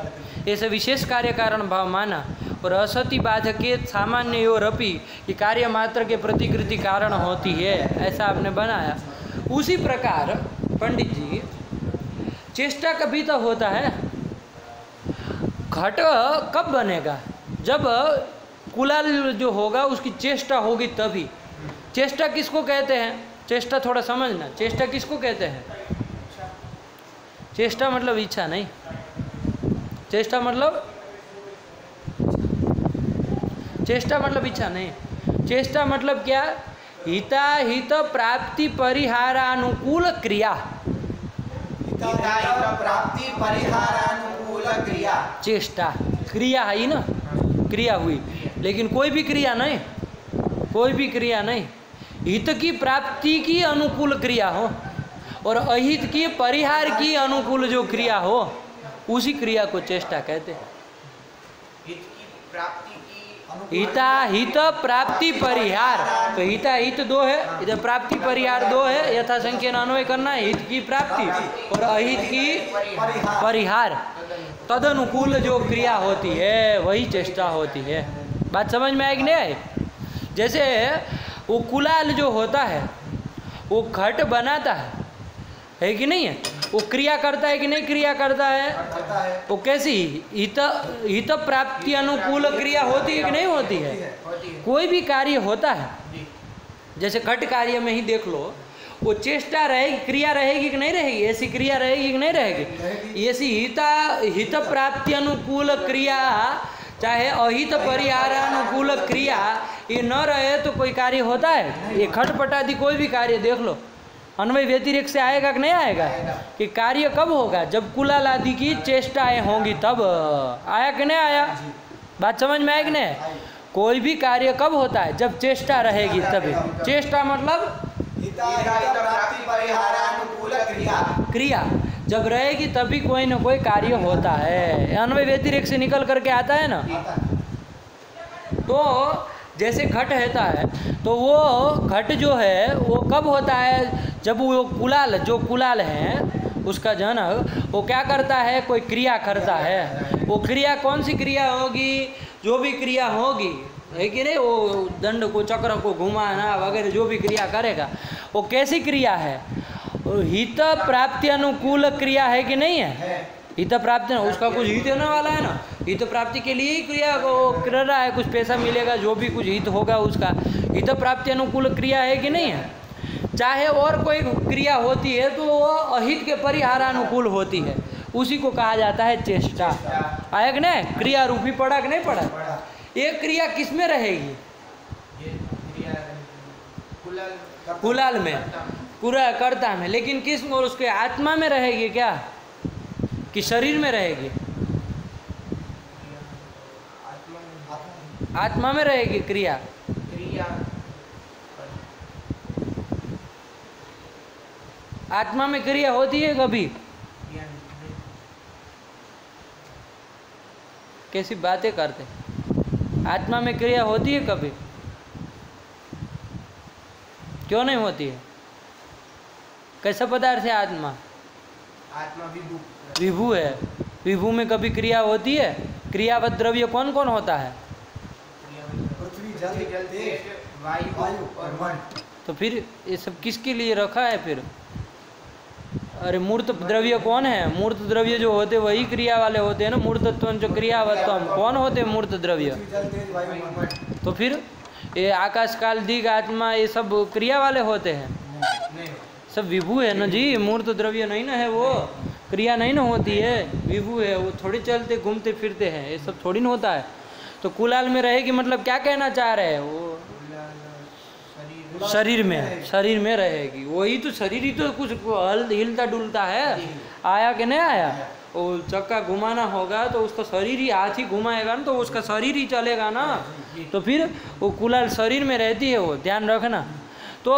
ऐसे विशेष कार्य कारण भाव माना, और असति बाधके सामान्य और अपि कि कार्य मात्र के प्रतिकृति कारण होती है, ऐसा आपने बनाया। उसी प्रकार पंडित जी चेष्टा कभी तो होता है, घट कब बनेगा, जब कुलाल जो होगा उसकी चेष्टा होगी तभी। चेष्टा किसको कहते हैं, चेष्टा थोड़ा समझना, चेष्टा किसको कहते हैं, चेष्टा मतलब इच्छा नहीं, चेष्टा मतलब इच्छा नहीं, चेष्टा मतलब क्या, हिताहित प्राप्ति परिहारानुकूल क्रिया, प्राप्ति परिहारानुकूल क्रिया, चेष्टा क्रिया है ना, क्रिया हुई, लेकिन कोई भी क्रिया नहीं, हित की प्राप्ति की अनुकूल क्रिया हो और अहित की परिहार की अनुकूल जो क्रिया हो, उसी क्रिया को चेष्टा कहते हैं। हित प्राप्ति परिहार, तो हित दो है, इधर प्राप्ति परिहार दो है, यथा संख्या अन्वय करना है, हित की प्राप्ति और अहित की परिहार, तदनुकूल जो क्रिया होती है वही चेष्टा होती है। बात समझ में आएगी नहीं आई। जैसे वो कुलाल जो होता है वो घट बनाता है कि नहीं है, वो क्रिया करता है कि नहीं क्रिया करता है, वो कैसी हित प्राप्ति अनुकूल क्रिया होती है कि नहीं होती है। कोई भी कार्य होता है, जैसे घट कार्य में ही देख लो, वो चेष्टा रहेगी, क्रिया रहेगी कि नहीं रहेगी, ऐसी क्रिया रहेगी कि नहीं रहेगी, ऐसी हित प्राप्ति अनुकूल क्रिया चाहे अहित परिहारानुकूल क्रिया ये न रहे तो कोई कार्य होता है? ये खटपट आदि कोई भी कार्य देख लो, अन्वय व्यतिरेक से आएगा कि नहीं आएगा? कि कार्य कब होगा? जब कुलाल आदि की चेष्टाएं होंगी तब। आया कि नहीं आया? बात समझ में आया कि नहीं? कोई भी कार्य कब होता है? जब चेष्टा रहेगी तभी। चेष्टा मतलब क्रिया जब रहेगी तभी कोई ना कोई कार्य होता है। अन्वय व्यतिरेक से निकल करके आता है ना। तो जैसे घट रहता है तो वो घट जो है वो कब होता है? जब वो कुलाल, जो कुलाल है उसका जनक, वो क्या करता है? कोई क्रिया करता है। वो क्रिया कौन सी क्रिया होगी? जो भी क्रिया होगी है कि नहीं, वो दंड को, चक्र को घुमाना वगैरह जो भी क्रिया करेगा वो कैसी क्रिया है? हित प्राप्ति अनुकूल क्रिया है कि नहीं है? हित प्राप्ति, उसका कुछ हित होने वाला है ना, हित प्राप्ति के लिए ही क्रिया को कर रहा है, कुछ पैसा मिलेगा, जो भी कुछ हित होगा उसका हित प्राप्ति अनुकूल क्रिया है कि नहीं है? चाहे और कोई क्रिया होती है तो वो अहित के परिहारानुकूल होती है, उसी को कहा जाता है चेष्टा। आया कि नहीं? क्रिया रूपी पड़ा कि नहीं पड़ा? ये क्रिया किस में रहेगी? कुलाल में, पूरा कर्ता में, लेकिन किस में? उसके आत्मा में रहेगी क्या कि शरीर में रहेगी? आत्मा में रहेगी क्रिया। आत्मा में क्रिया होती है कभी? कैसी बातें करते? आत्मा में क्रिया होती है कभी? क्यों नहीं होती है? कैसा पदार्थ है आत्मा? आत्मा विभू है। विभू में कभी क्रिया होती है? क्रियावत द्रव्य कौन कौन होता है? पृथ्वी, जल, तेज, वायु और मन। तो फिर ये सब किसके लिए रखा है फिर? अरे मूर्त द्रव्य कौन है? मूर्त द्रव्य जो होते वही क्रिया वाले होते हैं ना। मूर्तत्व जो क्रियावत्व कौन होते हैं? मूर्त द्रव्य। तो फिर ये आकाश काल दिग आत्मा ये सब क्रिया वाले होते हैं? सब विभू है ना जी, मूर्त द्रव्य नहीं ना है, वो क्रिया नहीं ना होती है, विभू है, वो थोड़ी चलते घूमते फिरते हैं, ये सब थोड़ी ना होता है। तो कुलाल में रहेगी मतलब क्या कहना चाह रहे हैं? वो शरीर में रहेगी, वही तो शरीर ही तो कुछ हिलता डुलता है। आया कि नहीं आया? वो चक्का घुमाना होगा तो उसका शरीर ही, हाथ ही घुमाएगा ना तो उसका शरीर ही चलेगा ना। तो फिर वो कुलाल शरीर में रहती है, वो ध्यान रखना। तो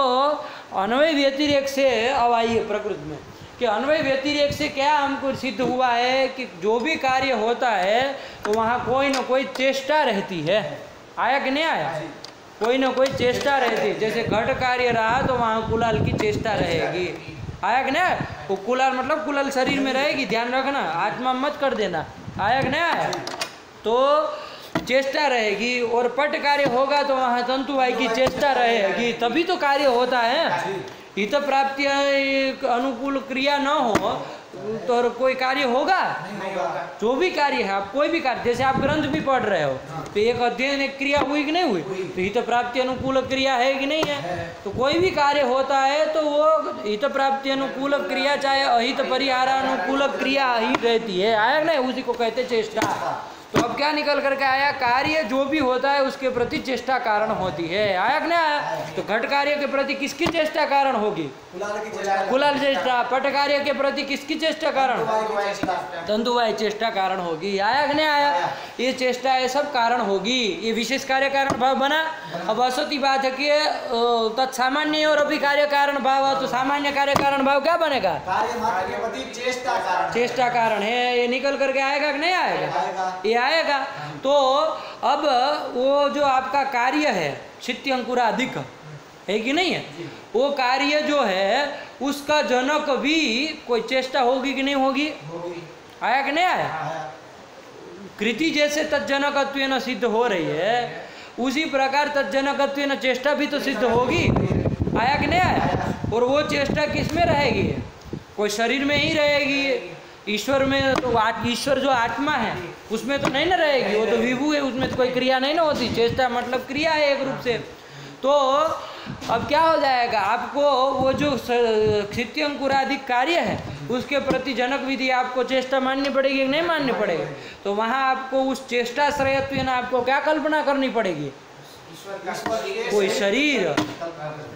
अन्वय व्यतिरेक से अब आइए प्रकृति में कि अन्वय व्यतिरेक से क्या हमको सिद्ध हुआ है कि जो भी कार्य होता है तो वहाँ कोई ना कोई चेष्टा रहती है। आया कि नहीं आया? कोई ना कोई चेष्टा रहती है। जैसे घट कार्य रहा तो वहाँ कुलाल की चेष्टा रहेगी। आया कि नहीं? वो कुलाल मतलब कुलाल शरीर में रहेगी, ध्यान रखना, आत्मा मत कर देना। आया कि नहीं आया? तो चेष्टा रहेगी। और पट कार्य होगा तो वहाँ तंतुवाय की चेष्टा रहेगी, तभी तो कार्य होता है। हित प्राप्ति अनुकूल क्रिया न हो तो कोई कार्य होगा? जो भी कार्य है, आप कोई भी कार्य, जैसे आप ग्रंथ भी पढ़ रहे हो तो एक अध्ययन, एक क्रिया हुई कि नहीं हुई? तो हित प्राप्ति अनुकूल क्रिया है कि नहीं है? तो कोई भी कार्य होता है तो वो हित प्राप्ति अनुकूल क्रिया, चाहे अहित परिहारानुकूल क्रिया ही रहती है। आया नहीं? उसी को कहते चेष्टा। तो अब क्या निकल करके आया? कार्य जो भी होता है उसके प्रति चेष्टा कारण होती है। आया कि नहीं आया? तो घट कार्य के प्रति किसकी चेष्टा कारण होगी? कुलाल चेष्टा। पट कार्य के प्रति किसकी चेष्टा कारण? तंतुवाय चेष्टा कारण होगी। आया कि नहीं आया? ये चेष्टा ये सब कारण होगी। ये विशेष कार्य कारण भाव बना। अब असती बात है कि तत्सामान्य और अभी कार्य कारण भाव, तो सामान्य कार्य कारण भाव क्या बनेगा? चेष्टा कारण है। ये निकल करके आएगा कि नहीं आएगा? ये आएगा। तो अब वो जो आपका कार्य है शित्य अंकुरादिक है कि नहीं है, वो कार्य जो है उसका जनक भी कोई चेष्टा होगी कि नहीं होगी? आया कि नहीं आया? कृति जैसे तज्जनकत्वेन सिद्ध हो रही है उसी प्रकार तज्जनकत्वेन चेष्टा भी तो सिद्ध होगी। आया कि नहीं आया? और वो चेष्टा किस में रहेगी? कोई शरीर में ही रहेगी। ईश्वर में तो ईश्वर जो आत्मा है उसमें तो नहीं ना रहेगी, वो तो विभू है, उसमें तो कोई क्रिया नहीं ना होती। चेष्टा मतलब क्रिया है एक रूप से। तो अब क्या हो जाएगा, आपको वो जो क्षिति अंकुरादि कार्य है उसके प्रति जनक विधि आपको चेष्टा माननी पड़ेगी कि नहीं माननी पड़ेगी? तो वहाँ आपको उस चेष्टाश्रयत्व ना आपको क्या कल्पना करनी पड़ेगी? कोई शरीर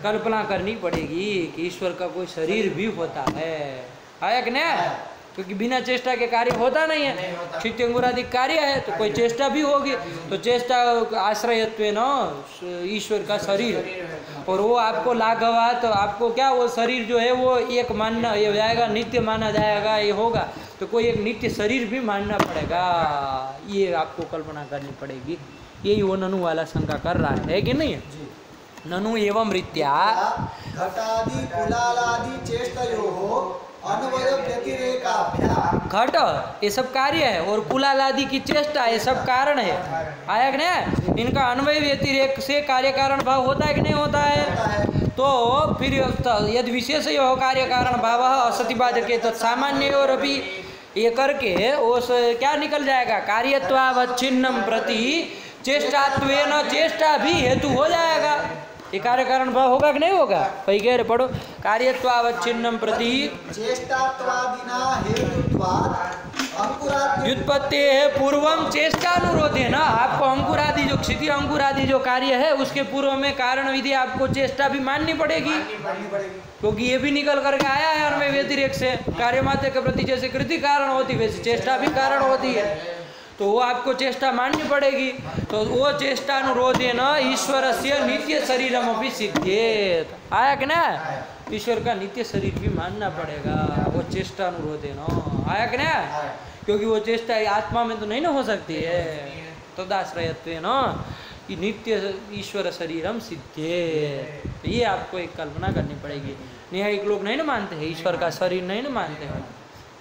कल्पना करनी पड़ेगी कि ईश्वर का कोई शरीर भी होता है। आया कि नहीं? क्योंकि बिना चेष्टा के कार्य होता नहीं है। क्षिति अंकुरादि कार्य है तो कोई चेष्टा भी होगी, तो चेष्टा आश्रयत्व न ईश्वर का शरीर, और वो आपको लाघवा, तो आपको क्या वो शरीर जो है वो एक मानना ये जाएगा, नित्य माना जाएगा, ये होगा तो कोई एक नित्य शरीर भी मानना पड़ेगा, ये आपको कल्पना करनी पड़ेगी। यही वो ननु वाला शंका कर रहा है कि नहीं? ननु एवं रीत्या घटादि कुलालादि चेष्टयोः अन्वय व्यतिरेकाभ्याम। घट ये सब कार्य है और कुलालादि की चेष्टा ये सब कारण है। आया कि नहीं? इनका अन्वय व्यतिरेक से कार्य कारण भाव होता है कि नहीं होता है? तो फिर यदि विशेष यो कार्य कारण भाव असतिबाधके तत्सामान्य और अभी ये करके उस क्या निकल जाएगा? कार्यत्वावच्छिन्नम प्रति चेष्टात्वेन चेष्टा भी हेतु हो जाएगा। ये कार्य कारण भाव होगा कि नहीं होगा? वही कह रहे, पढ़ो। कार्यत्वावच्छिन्नम प्रति चेष्टात्वादिना हेतुत्वात् अंकुरादि व्युत्पत्ति है पूर्वम चेष्टानुरोधे ना। आपको अंकुरादि जो क्षिति अंकुरादि जो कार्य है उसके पूर्व में कारण विधि आपको चेष्टा भी माननी पड़ेगी, क्योंकि ये भी निकल करके आया है अन्वय व्यतिरेक से। कार्य मात्र के प्रति जैसे कृति कारण होती वैसे चेष्टा भी कारण होती है, तो वो आपको चेष्टा माननी पड़ेगी। तो वो चेष्टानुरोधे न ईश्वर से नित्य शरीरम अपनी सिद्धेत। आया कि ना? ईश्वर का नित्य शरीर भी मानना पड़ेगा वो चेष्टानुरोधे न। आया कि ना? क्योंकि वो चेष्टा आत्मा में तो नहीं ना हो सकती है। तदाश्रयत्व न नित्य ईश्वर शरीरम सिद्धे। तो ये आपको एक कल्पना करनी पड़ेगी। न्यायिक लोग नहीं ना मानते हैं, ईश्वर का शरीर नहीं ना मानते हैं,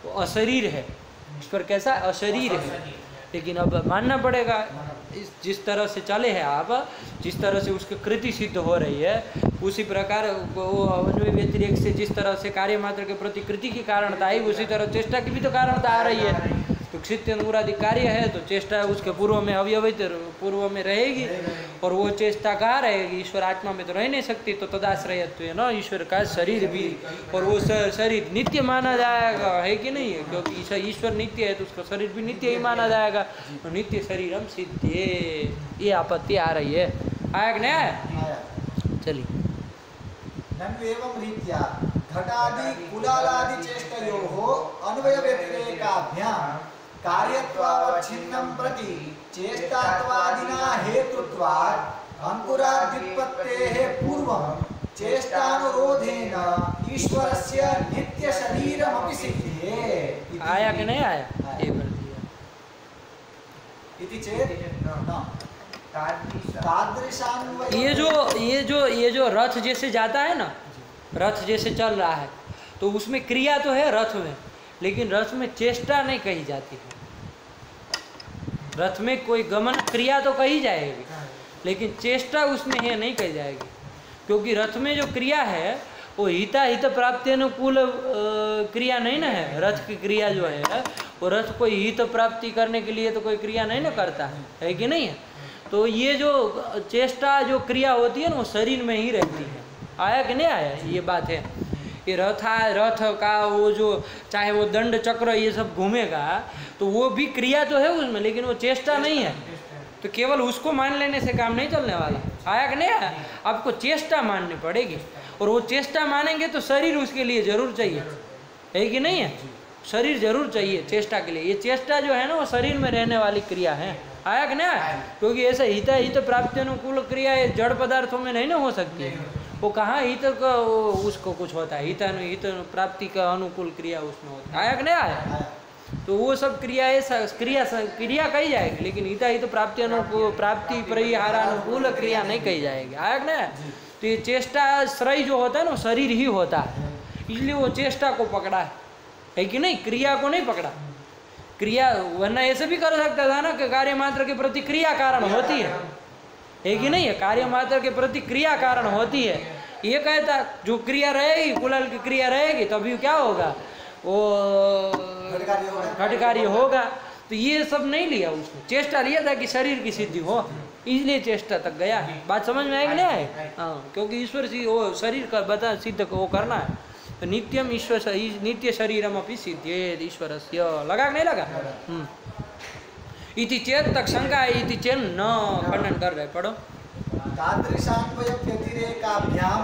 वो अशरीर है। ईश्वर कैसा? अशरीर है। लेकिन अब मानना पड़ेगा, जिस तरह से चले हैं आप, जिस तरह से उसकी कृति सिद्ध हो रही है उसी प्रकार वो अन्वय व्यतिरेक से जिस तरह से कार्य मात्र के प्रति कृति की कारणता आई उसी तरह चेष्टा की भी तो कारणता आ रही है। तो क्षिति अंकुरादि कार्य है तो चेष्टा उसके पूर्व में अव्यवहित पूर्व में रहेगी, और वो चेष्टा कहाँ रहेगी? ईश्वर आत्मा में तो रह नहीं सकती। तो तदाश्रयत्व न ईश्वर का शरीर भी, और वो शरीर नित्य माना जाएगा, है कि नहीं है? क्योंकि ईश्वर नित्य है तो उसका शरीर भी नित्य ही माना जाएगा। तो नित्य शरीरम सिद्धे, ये आपत्ति आ रही है। आया कि नहीं? चलिए। ननु एवं रीत्या घटादि कुलालादि चेष्टयोः अन्वय व्यतिरेकाभ्याम कार्यत्वावच्छिन्नं प्रति चेष्टात्वादिना हेतुत्वात् अंकुराद्युत्पत्तेः पूर्वं चेष्टानुरोधेन ईश्वरस्य नित्य शरीरमपि सिद्धे। आया कि नहीं आया? ये कर दिया। इति चेत् न तादृशान्वय। ये जो रथ जैसे जाता है ना, रथ जैसे चल रहा है तो उसमें क्रिया तो है रथ में, लेकिन रथ में चेष्टा नहीं कही जाती है। रथ में कोई गमन क्रिया तो कही जाएगी, लेकिन चेष्टा उसमें है नहीं कही जाएगी, क्योंकि रथ में जो क्रिया है वो हित प्राप्ति अनुकूल क्रिया नहीं ना है। रथ की क्रिया जो है वो रथ कोई हित प्राप्ति करने के लिए तो कोई क्रिया नहीं ना करता है कि नहीं है? तो ये जो चेष्टा जो क्रिया होती है ना वो शरीर में ही रहती है। आया कि नहीं आया? ये बात है। ये रथ का वो जो चाहे वो दंड चक्र ये सब घूमेगा तो वो भी क्रिया तो है उसमें, लेकिन वो चेष्टा नहीं है। तो केवल उसको मान लेने से काम नहीं चलने वाला। आया कि नहीं आया? आपको चेष्टा माननी पड़ेगी, और वो चेष्टा मानेंगे तो शरीर उसके लिए जरूर चाहिए, है कि नहीं है? शरीर जरूर चाहिए चेष्टा के लिए। ये चेष्टा जो है ना वो शरीर में रहने वाली क्रिया है। आया कि नहीं? क्योंकि ऐसा हित प्राप्ति अनुकूल क्रिया जड़ पदार्थों में नहीं ना हो सकती है। वो कहाँ हित का उसको कुछ होता है, हित प्राप्ति का अनुकूल क्रिया उसमें होता है। आया कि नहीं आया? तो वो सब क्रिया कही जाएगी, लेकिन हित प्राप्ति अनुकूल प्राप्ति परिहारानुकूल क्रिया नहीं कही जाएगी। आया कि नहीं? तो ये चेष्टा श्रय जो होता है ना शरीर ही होता है, इसलिए वो चेष्टा को पकड़ा है कि नहीं? क्रिया को नहीं पकड़ा। क्रिया वरना ऐसे भी कर सकता था ना कि कार्य मात्र के प्रति क्रिया कारण होती है कि नहीं है? कार्य मात्र के प्रति क्रिया कारण होती है। ये कहता जो क्रिया रहेगी, कुलाल की क्रिया रहेगी तभी क्या होगा? वो घटकार्य होगा। तो ये सब नहीं लिया उसने, चेष्टा लिया था कि शरीर की सिद्धि हो, इसलिए चेष्टा तक गया। बात समझ में आएगी नहीं? हाँ, क्योंकि ईश्वर से वो शरीर का बता सिद्ध वो करना है। तो नित्यम ईश्वर नित्य शरीरम अपनी सिद्धेद ईश्वरस्य, लगा कि नहीं लगा? इति चेत तक शंका है, इति चेत न खंडन कर रहे, पढ़ो। तादृशान्वय व्यतिरेकाभ्याम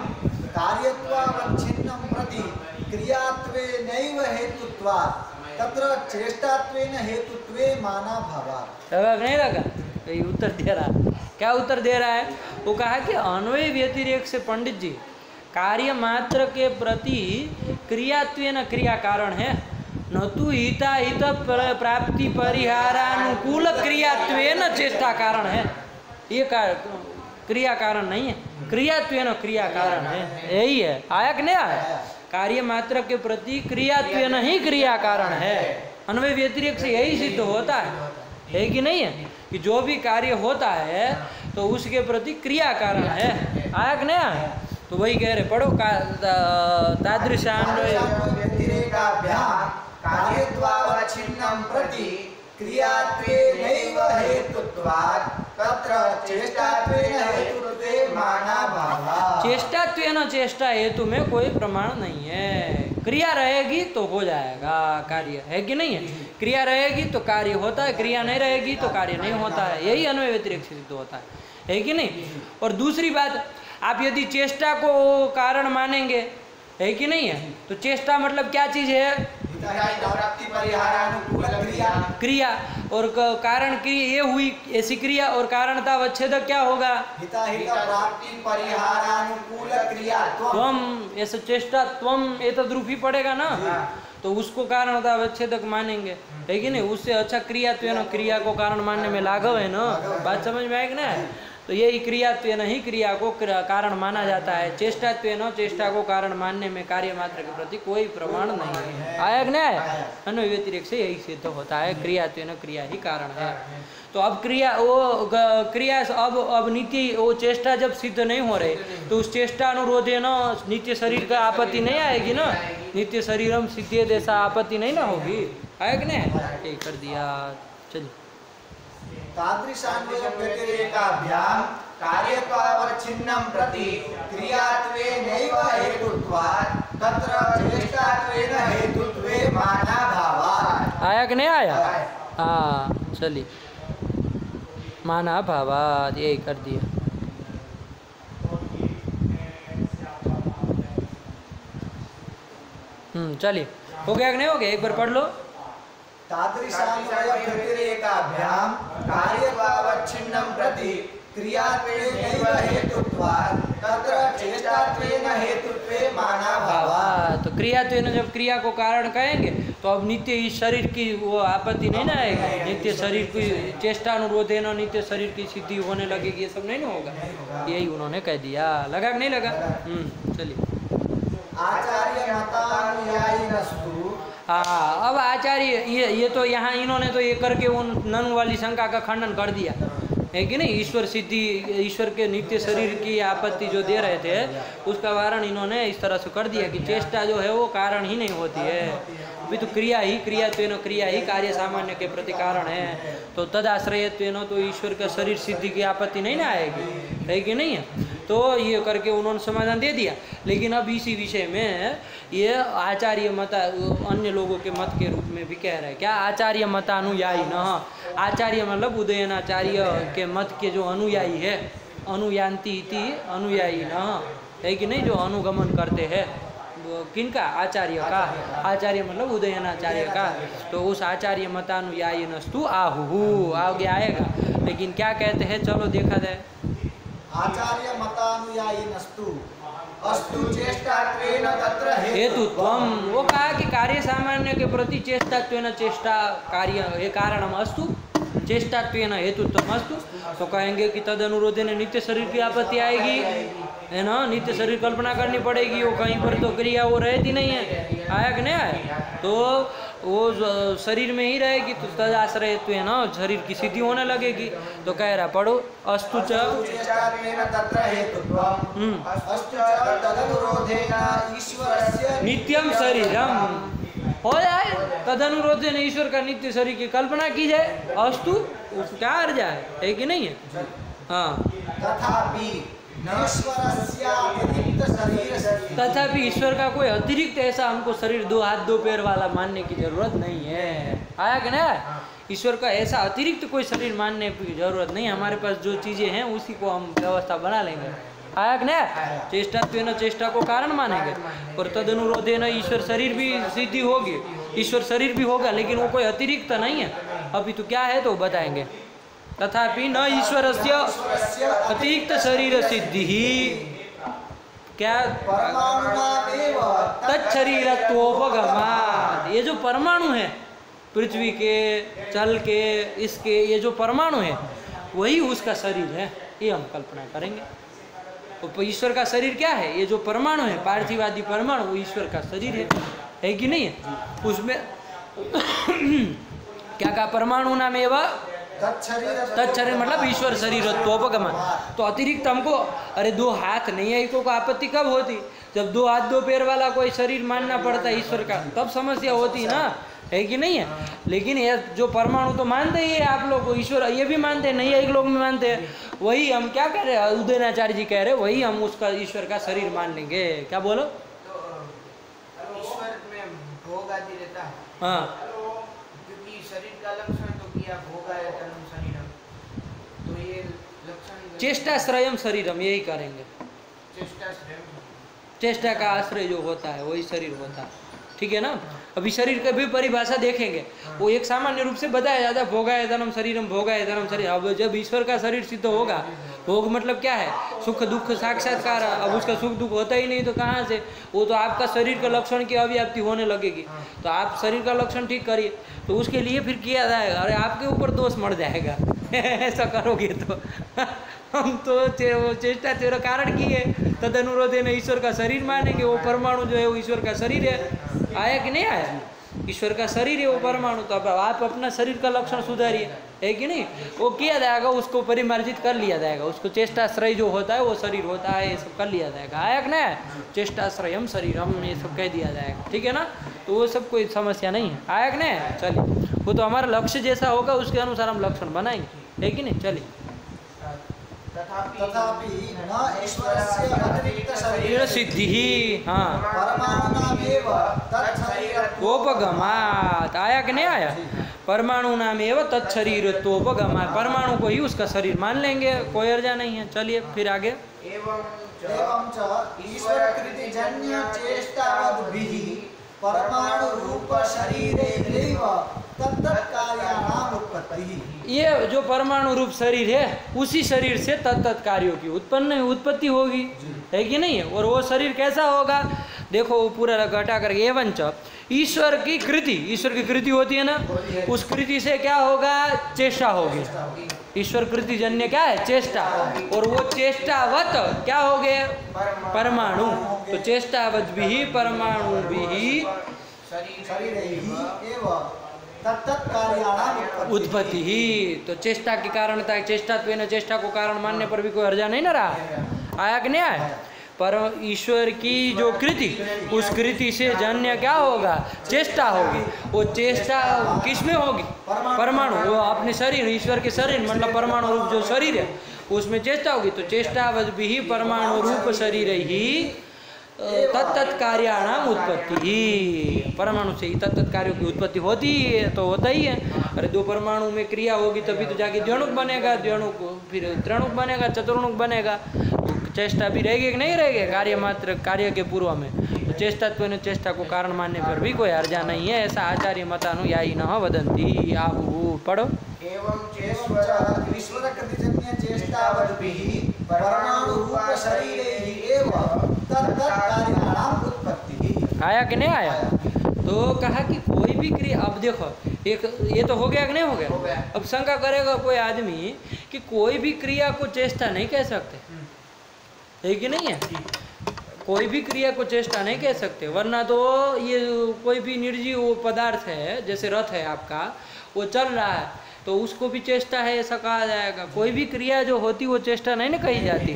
कार्यत्वावच्छिन्नं प्रति क्रियात्वेनैव हेतुत्वात् तत्र चेष्टात्वेन हेतुत्वे मानाभावात्। लगा नहीं लगा? यही उत्तर दे रहा है। क्या उत्तर दे रहा है? वो कहा कि अन्वय व्यतिरेक से पंडित जी कार्य मात्र के प्रति क्रियात्वेन क्रिया कारण है, न तो हिता हित प्राप्ति परिहारानुकूल क्रियात्वेन चेष्टा कारण है। ये क्रिया कारण नहीं है, क्रियात्वेन क्रिया कारण है। यही है, आया कि नहीं आया? कार्य मात्र के प्रति क्रियात्वेन ही क्रिया कारण है। अन्वय व्यतिरेक से यही सिद्ध होता है कि नहीं है? कि जो भी कार्य होता है तो उसके प्रति क्रिया कारण है। आया कि नहीं आया? तो वही कह रहे, पढ़ो। तादृशान्वय व्यतिरेकाभ्याम कार्यत्वावच्छिन्नं प्रति क्रियात्वेनैव हेतुत्वात् तत्र चेष्टात्वेन हेतुत्वे मानाभावात्। चेष्टात्वेन चेष्टा हेतु में कोई प्रमाण नहीं है। क्रिया रहेगी तो हो जाएगा कार्य, है कि नहीं है? क्रिया रहेगी तो कार्य होता है, क्रिया नहीं रहेगी तो कार्य नहीं होता है। यही अन्वय व्यतिरेक से सिद्ध होता है कि नहीं? और दूसरी बात, आप यदि चेष्टा को कारण मानेंगे, है कि नहीं है, तो चेष्टा मतलब क्या चीज है? क्रिया। और कारण की ये हुई ऐसी क्रिया, और कारणता अवच्छेदक क्या होगा? त्वम, ऐसा चेष्टा त्वम एतद्रूपी पड़ेगा ना, तो उसको कारणता अवच्छेदक मानेंगे, है कि नहीं? उससे अच्छा क्रियात्वेन क्रिया को कारण मानने में लाघव है ना। बात समझ में आएगी ना? तो यही क्रियात्वेन ही क्रिया को कारण माना जाता है। चेष्टात्वेन चेष्टा को कारण मानने में कार्य मात्र के प्रति कोई प्रमाण नहीं है। आया कि नहीं आया? अन्वय व्यतिरेक से यही सिद्ध होता है, क्रियात्वेन क्रिया ही कारण है। तो अब क्रिया अब नित्य वो चेष्टा जब सिद्ध नहीं हो रहे तो उस चेष्टा अनुरोधे न नित्य शरीर का आपत्ति नहीं आएगी ना। नित्य शरीरम सिद्धेद ऐसा आपत्ति नहीं ना होगी। आया कि नहीं? यही कर दिया। चलिए, तादृशान्वय व्यतिरेकाभ्याम कार्यत्वावच्छिन्नं प्रति क्रियात्वेनैव हेतुत्वात् तत्र चेष्टात्वेन हेतुत्वे मानाभावात्। आया कि नहीं आया? हाँ, चलिए, मानाभावात् यही कर दिया। चलिए, हो गया कि नहीं हो गया? एक बार पढ़ लो। तादृशान्वय व्यतिरेकाभ्याम कार्यत्वावच्छिन्नं प्रति क्रियात्वेनैव हेतुत्वात् तत्र चेष्टात्वेन हेतुत्वे मानाभावात्। तो क्रियात्वेन जब क्रिया को कारण कहेंगे तो अब नित्य इस शरीर की वो आपत्ति नहीं ना आएगी। नित्य शरीर की चेष्टा अनुरोध है ना, नित्य शरीर की सिद्धि होने लगेगी, ये सब नहीं ना होगा। यही उन्होंने कह दिया। लगा कि नहीं लगा? चलिए, आचार्य मतानुयायिनस्तु। हाँ, अब आचार्य ये तो यहाँ इन्होंने तो ये करके उन ननु वाली शंका का खंडन कर दिया, है कि नहीं? ईश्वर सिद्धि, ईश्वर के नित्य शरीर की आपत्ति जो दे रहे थे उसका वारण इन्होंने इस तरह से कर दिया कि चेष्टा जो है वो कारण ही नहीं होती है। अभी तो क्रिया ही क्रियात्वेन क्रिया ही कार्य सामान्य के प्रति कारण है। तो तदाश्रयत्वेन तो ईश्वर का शरीर सिद्धि की आपत्ति नहीं ना आएगी, है कि नहीं है? तो ये करके उन्होंने समाधान दे दिया। लेकिन अब इसी विषय में ये आचार्य मत अन्य लोगों के मत के रूप में भी कह रहे हैं। क्या? आचार्य मतानुयायी न। आचार्य मतलब उदयनाचार्य के मत के जो अनुयायी है, अनुयान्ति इति अनुयायी न, है कि नहीं? जो अनुगमन करते हैं किनका? आचार्य का। आचार्य मतलब उदयनाचार्य का। तो उस आचार्य मतानुयायी नस्तु आहु आगे आएगा। लेकिन क्या कहते हैं, चलो देखा जाए। आचार्य मतानुयायिनस्तु अस्तु चेष्टात्वेन तत्र हेतुत्वम। वो कहा कि कार्य सामान्य के प्रति चेष्टात्वेन चेष्टा कार्य कारणम अस्तु, चेष्टात्वेन हेतुत्वम अस्तु। तो कहेंगे कि तद अनुरोधे ने नित्य शरीर की आपत्ति आएगी, है ना? नित्य शरीर कल्पना करनी पड़ेगी। वो कहीं पर तो क्रिया वो रहती नहीं है। आया कि नहीं आया? तो वो शरीर में ही रहेगी तो तद आश्रयत्वेन शरीर की सिद्धि होने लगेगी। तो कह रहा, पढ़ो। अस्तु च नित्यम शरीरम हो जाए, तदनुरोधेन ईश्वर का नित्य शरीर की कल्पना की जाए, अस्तु, क्या अर्ज है कि नहीं है? हाँ, तथापि तथापि ईश्वर का कोई अतिरिक्त ऐसा हमको शरीर 2 हाथ 2 पैर वाला मानने की जरूरत नहीं है। आया कि नहीं? ईश्वर का ऐसा अतिरिक्त कोई शरीर मानने की जरूरत नहीं। हमारे पास जो चीजें हैं उसी को हम व्यवस्था बना लेंगे। आया कि नहीं? चेष्टा चेष्टा को कारण मानेंगे और तदनुरोधे न ईश्वर शरीर भी सिद्धि होगी, ईश्वर शरीर भी होगा, लेकिन वो कोई अतिरिक्त नहीं है। अभी तो क्या है तो बताएंगे। तथापि न ईश्वरस्य अतिरिक्त शरीर सिद्धि ही क्या तत्शरीरत्वोपगमात्। ये जो परमाणु है पृथ्वी के, जल के, इसके, ये जो परमाणु है वही उसका शरीर है, ये हम कल्पना करेंगे। तो ईश्वर का शरीर क्या है? ये जो परमाणु है, पार्थिवादी परमाणु, वो ईश्वर का शरीर है कि नहीं है? उसमें क्या कहा? परमाणु नाम एवं तत्शरीर मतलब ईश्वर शरीरत्वोपगम। तो अतिरिक्त हमको अरे 2 हाथ नहीं है, इसको आपत्ति कब होती? जब 2 हाथ 2 पैर वाला कोई शरीर मानना पड़ता है ईश्वर का, तब समस्या होती ना, है कि नहीं है? लेकिन ये जो परमाणु तो मानते ही है आप लोग, ईश्वर ये भी मानते हैं, नहीं एक लोग भी मानते हैं। वही हम क्या कह रहे हैं, उदयनाचार्य जी कह रहे हैं, वही हम उसका ईश्वर का शरीर मान लेंगे। क्या बोलो? ईश्वर में भोग आदि रहता है। हाँ, क्योंकि शरीर का लक्षण तो किया भोगायतनम शरीरम, तो ये लक्षण चेष्टाश्रयम शरीरम, यही करेंगे। चेष्टा का आश्रय जो होता है वही शरीर होता है, ठीक है ना? अभी शरीर की भी परिभाषा देखेंगे, वो एक सामान्य रूप से बताया जाता है, भोगायतनम शरीरम, भोगायतनम शरीर। अब जब ईश्वर का शरीर सिद्ध होगा, भोग मतलब क्या है? सुख दुख साक्षात्कार। अब उसका सुख दुख होता ही नहीं तो कहाँ से? वो तो आपका शरीर का लक्षण की अभिव्यक्ति होने लगेगी। तो आप शरीर का लक्षण ठीक करिए, तो उसके लिए फिर किया जाएगा। अरे आपके ऊपर दोष मर जाएगा ऐसा करोगे तो हम तो चेष्टा तेरा कारण किए, तद अनुरोधे ने ईश्वर का शरीर मानेंगे। वो परमाणु जो है वो ईश्वर का शरीर है। आया कि नहीं आया? ईश्वर का शरीर है वो परमाणु। तो अब आप अपना शरीर का लक्षण सुधारिए, है कि नहीं? वो किया जाएगा, उसको परिमार्जित कर लिया जाएगा। उसको चेष्टाश्रय जो होता है वो शरीर होता है, ये सब कर लिया जाएगा। आया कि नहीं? चेष्टाश्रयम शरीरम, ये सब कह दिया जाएगा, ठीक है ना? तो वो सब कोई समस्या नहीं है। आया कि नहीं? चलिए, वो तो हमारा लक्ष्य जैसा होगा उसके अनुसार हम लक्षण बनाएंगे, है कि नहीं? चलिए, तथापि न ईश्वरस्य अतिरिक्त शरीर सिद्धि ही, हाँ, परमाणुनामेव तत्शरीरत्वोपगमात्। आया कि नहीं आया? परमाणु नाम एवं तत्शरीरत्वोपगमात्, परमाणु को ही उसका शरीर मान लेंगे, कोई अर्जा नहीं है। चलिए फिर आगे। एवं च ईश्वरकृति जन्य चेष्टावद्भिः परमाणु रूप शरीरेणैव तत्तत्कार्याणाम् उत्पत्तिः। ये जो परमाणु रूप शरीर है उसी शरीर से तत्त कार्यों की उत्पत्ति होगी, है कि नहीं है? और वो शरीर कैसा होगा? देखो पूरा घटा करके, एवं च ईश्वर की कृति, ईश्वर की कृति होती है ना, उस कृति से क्या होगा? चेष्टा होगी। ईश्वर कृति जन्य क्या है? चेष्टा। और वो चेष्टावत क्या हो गए? परमाणु। तो चेष्टावत भी परमाणु भी उत्पत्ति ही। तो चेष्टा की कारणता, चेष्टा चेष्टा को कारण मानने पर भी कोई अर्जा नहीं ना रहा। आया कि नहीं आया? पर ईश्वर की जो कृति, उस कृति से जन्य क्या होगा? चेष्टा होगी। वो चेष्टा किस में होगी? परमाणु। वो अपने शरीर, ईश्वर के शरीर मतलब परमाणु रूप जो शरीर है उसमें चेष्टा होगी। तो चेष्टावद भी परमाणु रूप शरीर ही तत्त कार्याणाम उत्पत्ति ही। परमाणु से ही तत्त कार्यों की उत्पत्ति होती है, तो होता ही है। अरे 2 परमाणु में क्रिया होगी तभी तो जाके द्विअणुक बनेगा, द्विअणुक फिर त्रिअणुक बनेगा, चतुर्णुक बनेगा। तो चेष्टा भी रहेगी कि नहीं रहेगी? कार्य मात्र कार्य के पूर्व में। तो चेष्टात्व ने चेष्टा को कारण मानने पर भी कोई अर्जा नहीं है, ऐसा आचार्य मतानुयायी न वदंती। आहु पढ़ो। एवं ईश्वरकृतिजन्य चेष्टावद्भिः परमाणु रूप शरीरैः एव तत्तत्कार्याणाम् उत्पत्तिः। आया कि नहीं आया? तो कहा कि कोई भी क्रिया, अब देखो एक ये तो हो गया कि नहीं हो गया? अब शंका करेगा कोई आदमी कि कोई भी क्रिया को चेष्टा नहीं कह सकते, है कि नहीं है? कोई भी क्रिया को चेष्टा नहीं कह सकते, वरना तो ये कोई भी निर्जीव पदार्थ है, जैसे रथ है आपका, वो चल रहा है तो उसको भी चेष्टा है ऐसा कहा जाएगा। कोई भी क्रिया जो होती वो चेष्टा नहीं ना कही जाती।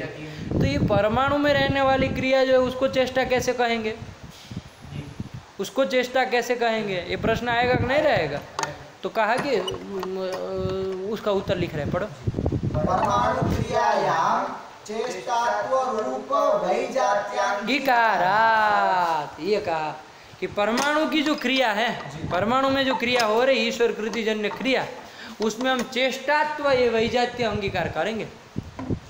तो ये परमाणु में रहने वाली क्रिया जो है उसको चेष्टा कैसे कहेंगे? उसको चेष्टा कैसे कहेंगे? ये प्रश्न आएगा कि नहीं रहेगा? तो कहा कि उसका उत्तर लिख रहे, पढ़ो। परमाणु क्रियायाम चेष्टात्व रूप वैजात्यांगिकारात्, ये कहा कि परमाणु की जो क्रिया है, परमाणु में जो क्रिया हो रही ईश्वर कृतिजन्य क्रिया, उसमें हम चेष्टात्व ये वैजात्य अंगीकार करेंगे।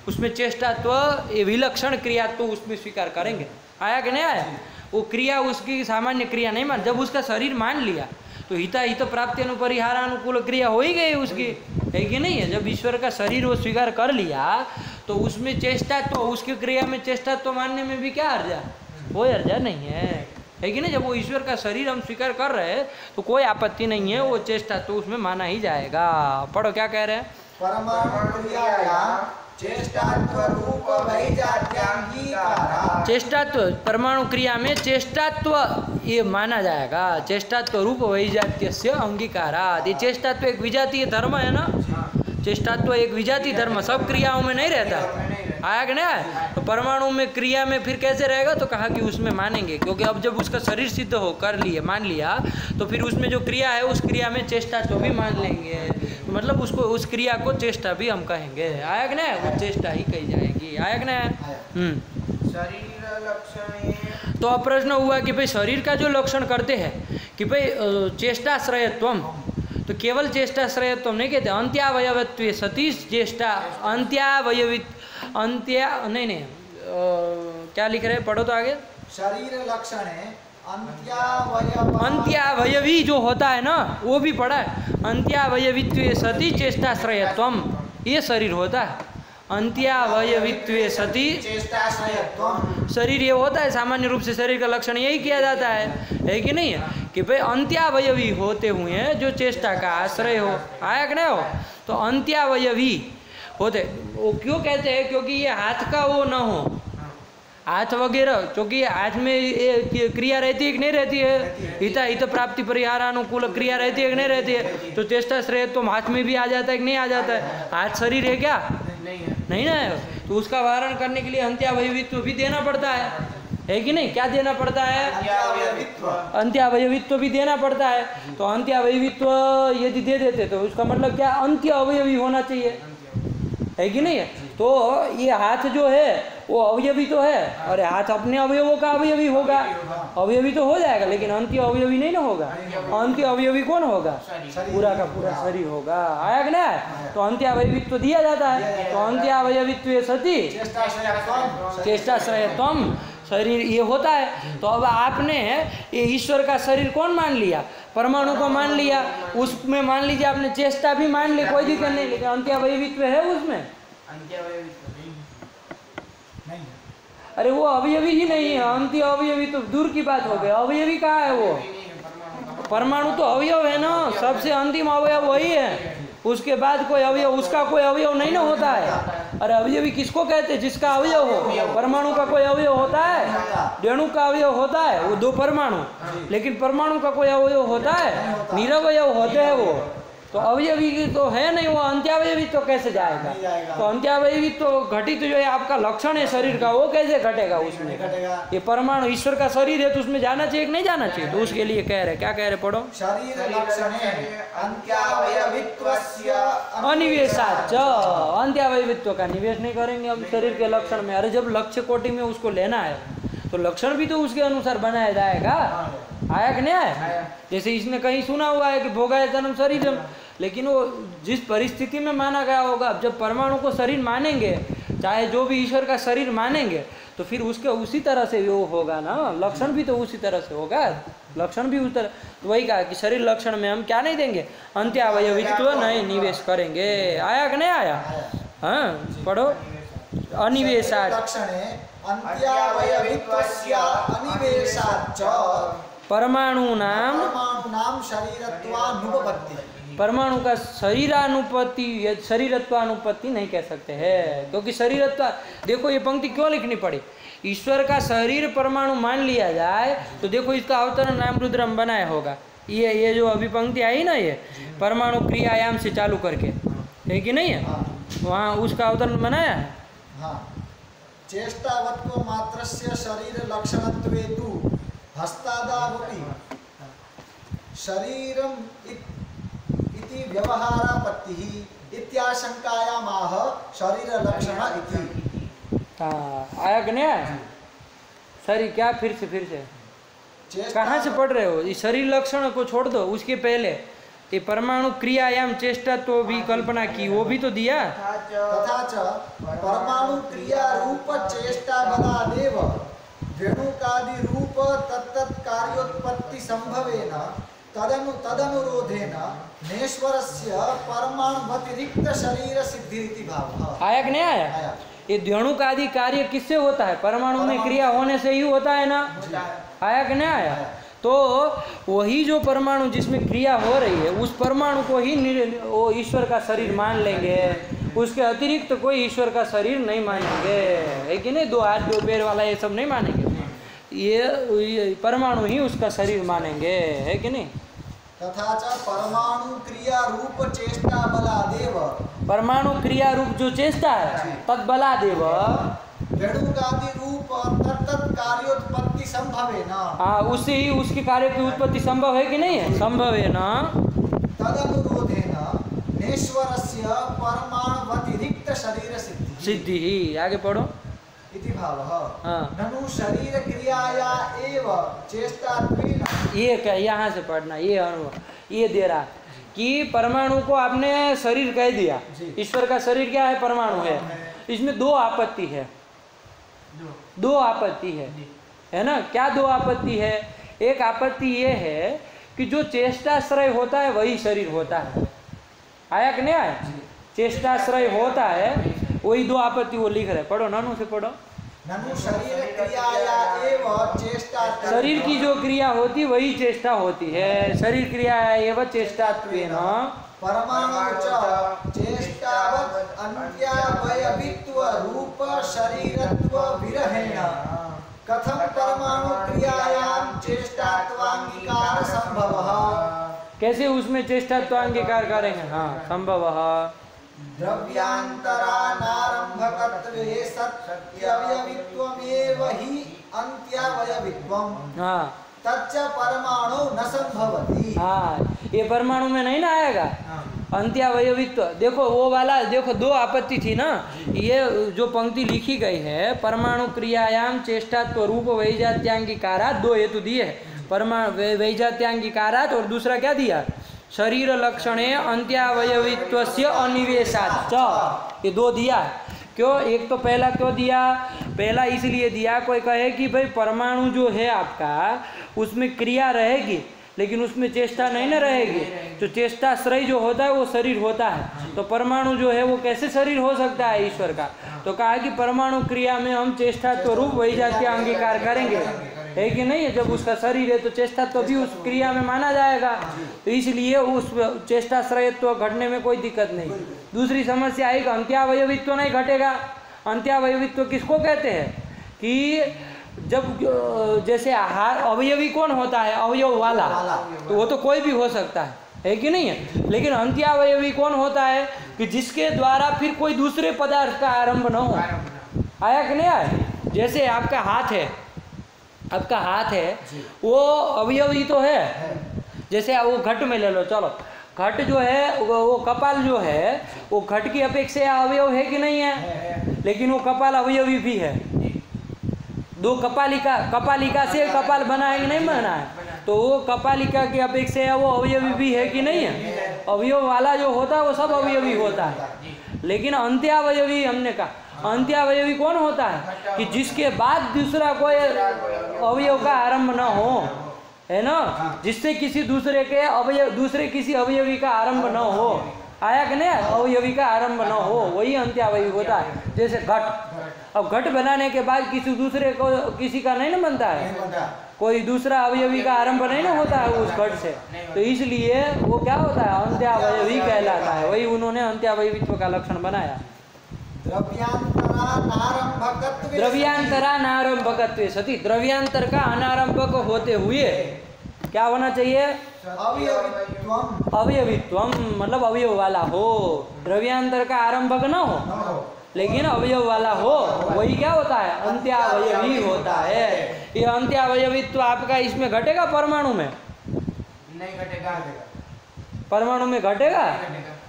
उसमें चेष्टात्व ये विलक्षण क्रिया तो उसमें स्वीकार करेंगे। आया कि नहीं आया? वो क्रिया उसकी सामान्य क्रिया नहीं मान, जब उसका शरीर मान लिया तो हिता हित प्राप्ति अनुपरिहारानुकूल क्रिया हो ही गई उसकी, है कि नहीं है? जब ईश्वर का शरीर वो स्वीकार कर लिया तो उसमें चेष्टात्व, उसकी क्रिया में चेष्टात्व मानने में भी क्या अर्जा? कोई अर्जा नहीं है कि नहीं? जब वो ईश्वर का शरीर हम स्वीकार कर रहे हैं तो कोई आपत्ति नहीं है, वो चेष्टात्व उसमें माना ही जाएगा। पढ़ो क्या कह रहे हैं? परमाणु क्रियायाम चेष्टात्व रूप वैजात्यांगिकारात्, चेष्टात्व परमाणु क्रिया में चेष्टात्व ये माना जाएगा। चेष्टात्व रूप वैजात्यस्य अंगीकारात्, ये चेष्टात्व एक विजातीय धर्म है ना? चेष्टात्व एक विजातीय धर्म सब क्रियाओं में नहीं रहता। आया कि नहीं? तो परमाणु में क्रिया में फिर कैसे रहेगा? तो कहा कि उसमें मानेंगे, क्योंकि अब जब उसका शरीर सिद्ध हो कर लिए मान लिया तो फिर उसमें जो क्रिया है उस क्रिया में चेष्टात्व भी मान लेंगे, मतलब उसको उस क्रिया को चेष्टा भी हम कहेंगे। आया कि नहीं? वो चेष्टा ही कही जाएगी। आया कि नहीं? शरीर लक्षण। तो अब प्रश्न हुआ कि भाई शरीर का जो लक्षण करते हैं कि भाई चेष्टाश्रयत्वम, तो केवल चेष्टाश्रयत्व नहीं कहते, अंत्यावयवत्वे सती चेष्टा अंत्यावयवित अंत्या नहीं क्या लिख रहे हैं? पढ़ो तो आगे। शरीर लक्षण अंत्यावयवी जो होता है ना वो भी पढ़ा है। अंत्यावयवित्वे सती चेष्टाश्रयत्वम, ये शरीर होता है। अंत्यावयवित्वे सती चेष्टाश्रयत्वम, शरीर ये होता है। सामान्य रूप से शरीर का लक्षण यही किया जाता है कि नहीं है? कि भाई अंत्यावयवी होते हुए जो चेष्टा का आश्रय हो। आया कि नहीं हो? तो अंत्यावयवी होते, वो क्यों कहते हैं? क्योंकि ये हाथ का वो न हो, हाथ वगैरह, क्योंकि हाथ में ये क्रिया रहती है कि नहीं रहती है? हिता हित प्राप्ति परिहारानुकूल क्रिया रहती है कि नहीं रहती है? तो चेष्टाश्रय तो हाथ में भी आ जाता है कि नहीं आ जाता है? हाथ शरीर है क्या? नहीं ना। तो उसका वारण करने के लिए अंत्यावयवित्व भी देना पड़ता है कि नहीं? क्या देना पड़ता है? अंत्यावयवित्व भी देना पड़ता है। तो अंत्यावयवित्व यदि दे देते तो उसका मतलब क्या? अंत्य अवयवी होना चाहिए, है कि नहीं? तो ये हाथ जो है वो अवयवी तो है, और हाथ अपने अवयवों का अवयवी होगा, अवयवी तो हो जाएगा, लेकिन अंत्य अवयवी नहीं ना होगा। अंत्य अवयवी कौन होगा? पूरा का पूरा शरीर होगा। आया कि नहीं? तो अंत्य अवयवित्व तो दिया जाता है। तो अंत्य अवयवित्व सती चेष्टाश्रयत्वम, शरीर ये होता है। तो अब आपने ये ईश्वर का शरीर कौन मान लिया? परमाणु को मान लिया। उसमें मान लीजिए आपने चेष्टा भी मान ली, कोई दिक्कत नहीं, लेकिन अंत्यावयवित्व है उसमें? अरे वो अवयवी ही नहीं है। अंत्य अवयवी तो दूर की बात हो गई, अवयवी कहाँ है वो? परमाणु तो अवयव है ना, सबसे अंतिम अवयव वही है। उसके बाद कोई अवयव, उसका कोई अवयव नहीं ना होता है। अरे अवयवी किसको कहते हैं? जिसका अवयव हो। परमाणु का कोई अवयव होता है? रेणु का अवयव होता है, वो दो परमाणु, लेकिन परमाणु का कोई अवयव होता है? निरवयव होते हैं वो। तो अवयवी तो है नहीं, वो अंत्यावयवी तो कैसे जाएगा? तो अंत्यावयवी तो घटित जो है आपका लक्षण है शरीर का, वो कैसे घटेगा उसमें? ये परमाणु ईश्वर का शरीर है तो उसमें जाना चाहिए कि नहीं जाना चाहिए? तो उसके लिए कह रहे, क्या कह रहे? पढ़ो। शरीर लक्षणे अंत्यावयवित्वस्य अनिवेशाच, अंत्यावयवित्व का निवेश नहीं करेंगे हम शरीर के लक्षण में। अरे जब लक्ष्य कोटि में उसको लेना है तो लक्षण भी तो उसके अनुसार बनाया जाएगा। आया कि नहीं आया? जैसे इसने कहीं सुना हुआ है कि भोगायतनम शरीरम, लेकिन वो जिस परिस्थिति में माना गया होगा, जब परमाणु को शरीर मानेंगे, चाहे जो भी ईश्वर का शरीर मानेंगे, तो फिर उसके उसी तरह से वो होगा ना, लक्षण भी तो उसी तरह से होगा, लक्षण भी उस तरह। तो वही कहा कि शरीर लक्षण में हम क्या नहीं देंगे? अंत्यावयवित्व नहीं निवेश करेंगे। आया कि नहीं आया? हाँ पढ़ो। अनिवेशाच अंत्यावयवित्वस्य अनिवेशाच परमाणुनाम शरीरत्वानुपपत्ति, परमाणु का शरीरानुपत्ति, शरीरत्वानुपत्ति नहीं कह सकते हैं, क्योंकि शरीरत्व, देखो ये पंक्ति क्यों लिखनी पड़ी? ईश्वर का शरीर परमाणु मान लिया जाए तो देखो इसका अवतरण नाम रुद्रम बनाया होगा। ये जो अभी पंक्ति आई ना, ये परमाणु क्रियायाम से चालू करके, है कि नहीं है? वहाँ उसका अवतरण बनाया है। हाँ, चेष्टावत्व मात्रस्य शरीर लक्षणत्वे तु हस्तादावपि शरीरम इति व्यवहारापत्तिः इत्याशंकायामाह शरीर लक्षण इति। आया कि नहीं आया? सॉरी क्या फिर से कहाँ से पढ़ रहे हो? इस शरीर लक्षण को छोड़ दो, उसके पहले ये परमाणु क्रियायाम चेष्टा तो भी कल्पना की, वो भी तो दिया। तथा च परमाणु क्रिया रूप चेष्टा बलादेव वेणुकादि रूप तत्तत् कार्योत्पत्ति संभवेन तदनुरोधेन नेश्वरस्य परमाणुवतिरिक्त शरीर सिद्धिरिति भावः। आया कि नहीं आया? ये द्वणुक आदि कार्य किससे होता है? परमाणु में क्रिया होने से ही होता है ना? आया कि नहीं आया? तो वही जो परमाणु जिसमें क्रिया हो रही है उस परमाणु को ही वो ईश्वर का शरीर मान लेंगे, उसके अतिरिक्त तो कोई ईश्वर का शरीर नहीं मानेंगे, है कि नहीं? 2 हाथ 2 पैर वाला ये सब नहीं मानेंगे, ये परमाणु ही उसका शरीर मानेंगे, है कि नहीं? तथा च परमाणु क्रिया रूप चेष्टा बलादेव, परमाणु क्रिया रूप जो चेष्टा है तद बलादेव वेणुकादि रूप तत्तत् कार्योत्पत्ति संभवेन, उससे ही उसके कार्य की उत्पत्ति संभव है कि नहीं है? संभव है ना? तदनुरोधेन नेश्वरस्य परमाणुवतिरिक्त शरीर सिद्धि ही। आगे पढ़ो। इति भावः। ननु शरीर क्रियाया एव चेष्टात्वेन। ये क्या यहाँ से पढ़ना, ये अनुभव ये दे रहा कि परमाणु को आपने शरीर कह दिया, ईश्वर का शरीर क्या है? परमाणु है। इसमें 2 आपत्ति है, 2 आपत्ति है ना? क्या 2 आपत्ति है? एक आपत्ति ये है कि जो चेष्टाश्रय होता है वही शरीर होता है। आया कि नहीं आया? चेष्टाश्रय होता है वही 2 आपत्ति वो लिख रहे। पढ़ो, नानू से पढ़ो। ननु शरीर क्रियाया एव चेष्टा, शरीर की जो क्रिया होती वही चेष्टा होती है। शरीर क्रिया एवं चेष्टात्वेन परमाणु च चेष्टावत् अन्त्यावयवित्व रूप शरीरत्व विरहेण कथम परमाणु क्रियायां चेष्टात्वांगीकार संभवः। कैसे उसमें चेष्टात्वांगीकार करेंगे? हाँ, संभवः द्रव्यांतरानारंभकत्वे सत्यवयवित्वमेव हि अन्त्यावयवित्वम्। हाँ, तच्च परमाणु न संभवति। हाँ, ये परमाणु में नहीं ना आएगा अंत्यावयवित्व। देखो वो वाला, देखो 2 आपत्ति थी ना, ये जो पंक्ति लिखी गई है परमाणु क्रियायाम चेष्टात्व रूप वैजात्यांगीकारात्, 2 हेतु दिए हैं, परमाणु वैजात्यांगीकारात् और दूसरा क्या दिया? शरीर लक्षणे अंत्यावयवित्वस्य अनिवेशात् च, ये 2 दिया। क्यों? एक तो पहला क्यों दिया? पहला इसलिए दिया, कोई कहे कि भाई परमाणु जो है आपका उसमें क्रिया रहेगी लेकिन उसमें चेष्टा नहीं ना रहेगी, तो चेष्टाश्रय जो होता है वो शरीर होता है, तो परमाणु जो है वो कैसे शरीर हो सकता है ईश्वर का? तो कहा कि परमाणु क्रिया में हम चेष्टा तो रूप वही जाति अंगीकार करेंगे, है कि नहीं? जब उसका शरीर है तो चेष्टा तो भी उस क्रिया में माना जाएगा, तो इसलिए उस चेष्टाश्रयत्व घटने में कोई दिक्कत नहीं। दूसरी समस्या आई कि अंत्यावयवित्व नहीं घटेगा। अंत्यावयवित्व किसको कहते हैं? कि जब जैसे अवयवी कौन होता है? अवयव वाला, तो वो तो कोई भी हो सकता है कि नहीं है? लेकिन अंत्यावयवी कौन होता है? कि जिसके द्वारा फिर कोई दूसरे पदार्थ का आरंभ न हो। आया कि नहीं आया? जैसे आपका हाथ है, आपका हाथ है वो अवयवी तो है। जैसे वो घट में ले लो, चलो घट जो है वो कपाल जो है वो घट की अपेक्षा अवयव है कि नहीं है? लेकिन वो कपाल अवयवी भी है। 2 कपालिका से कपाल बना है कि नहीं बना है? तो वो कपालिका की अपेक्षा वो अवयवी भी है कि नहीं है? अवयव वाला जो होता है वो सब अवयवी होता है। लेकिन अंत्यावयवी हमने कहा, अंत्यावयवी कौन होता है? कि जिसके बाद दूसरा कोई अवयव का आरंभ न हो, है ना? जिससे किसी दूसरे किसी अवयवी का आरंभ न हो। आया कि नहीं? अवयवी का आरंभ न हो, वही अंत्यावयवी होता है। जैसे घट, अब घट बनाने के बाद किसी का नहीं ना बनता है, कोई दूसरा अवयवी का आरंभ नहीं ना होता है उस घट से, तो इसलिए वो क्या होता है? अंत्यावयवी कहलाता है। वही उन्होंने अंत्यावयवित्व का लक्षण बनाया। द्रव्यांतरानारंभकत्वे सती, द्रव्यांतर का अनारंभक होते हुए क्या होना चाहिए? अवयवित्वम, मतलब अवयव वाला हो, द्रव्यांतर का आरंभक न हो। लेकिन अवयव वाला हो, वही क्या होता है? अंत्यावयवी होता है। ये अंत्यावयवित्व आपका इसमें घटेगा परमाणु में? नहीं घटेगा। परमाणु में घटेगा,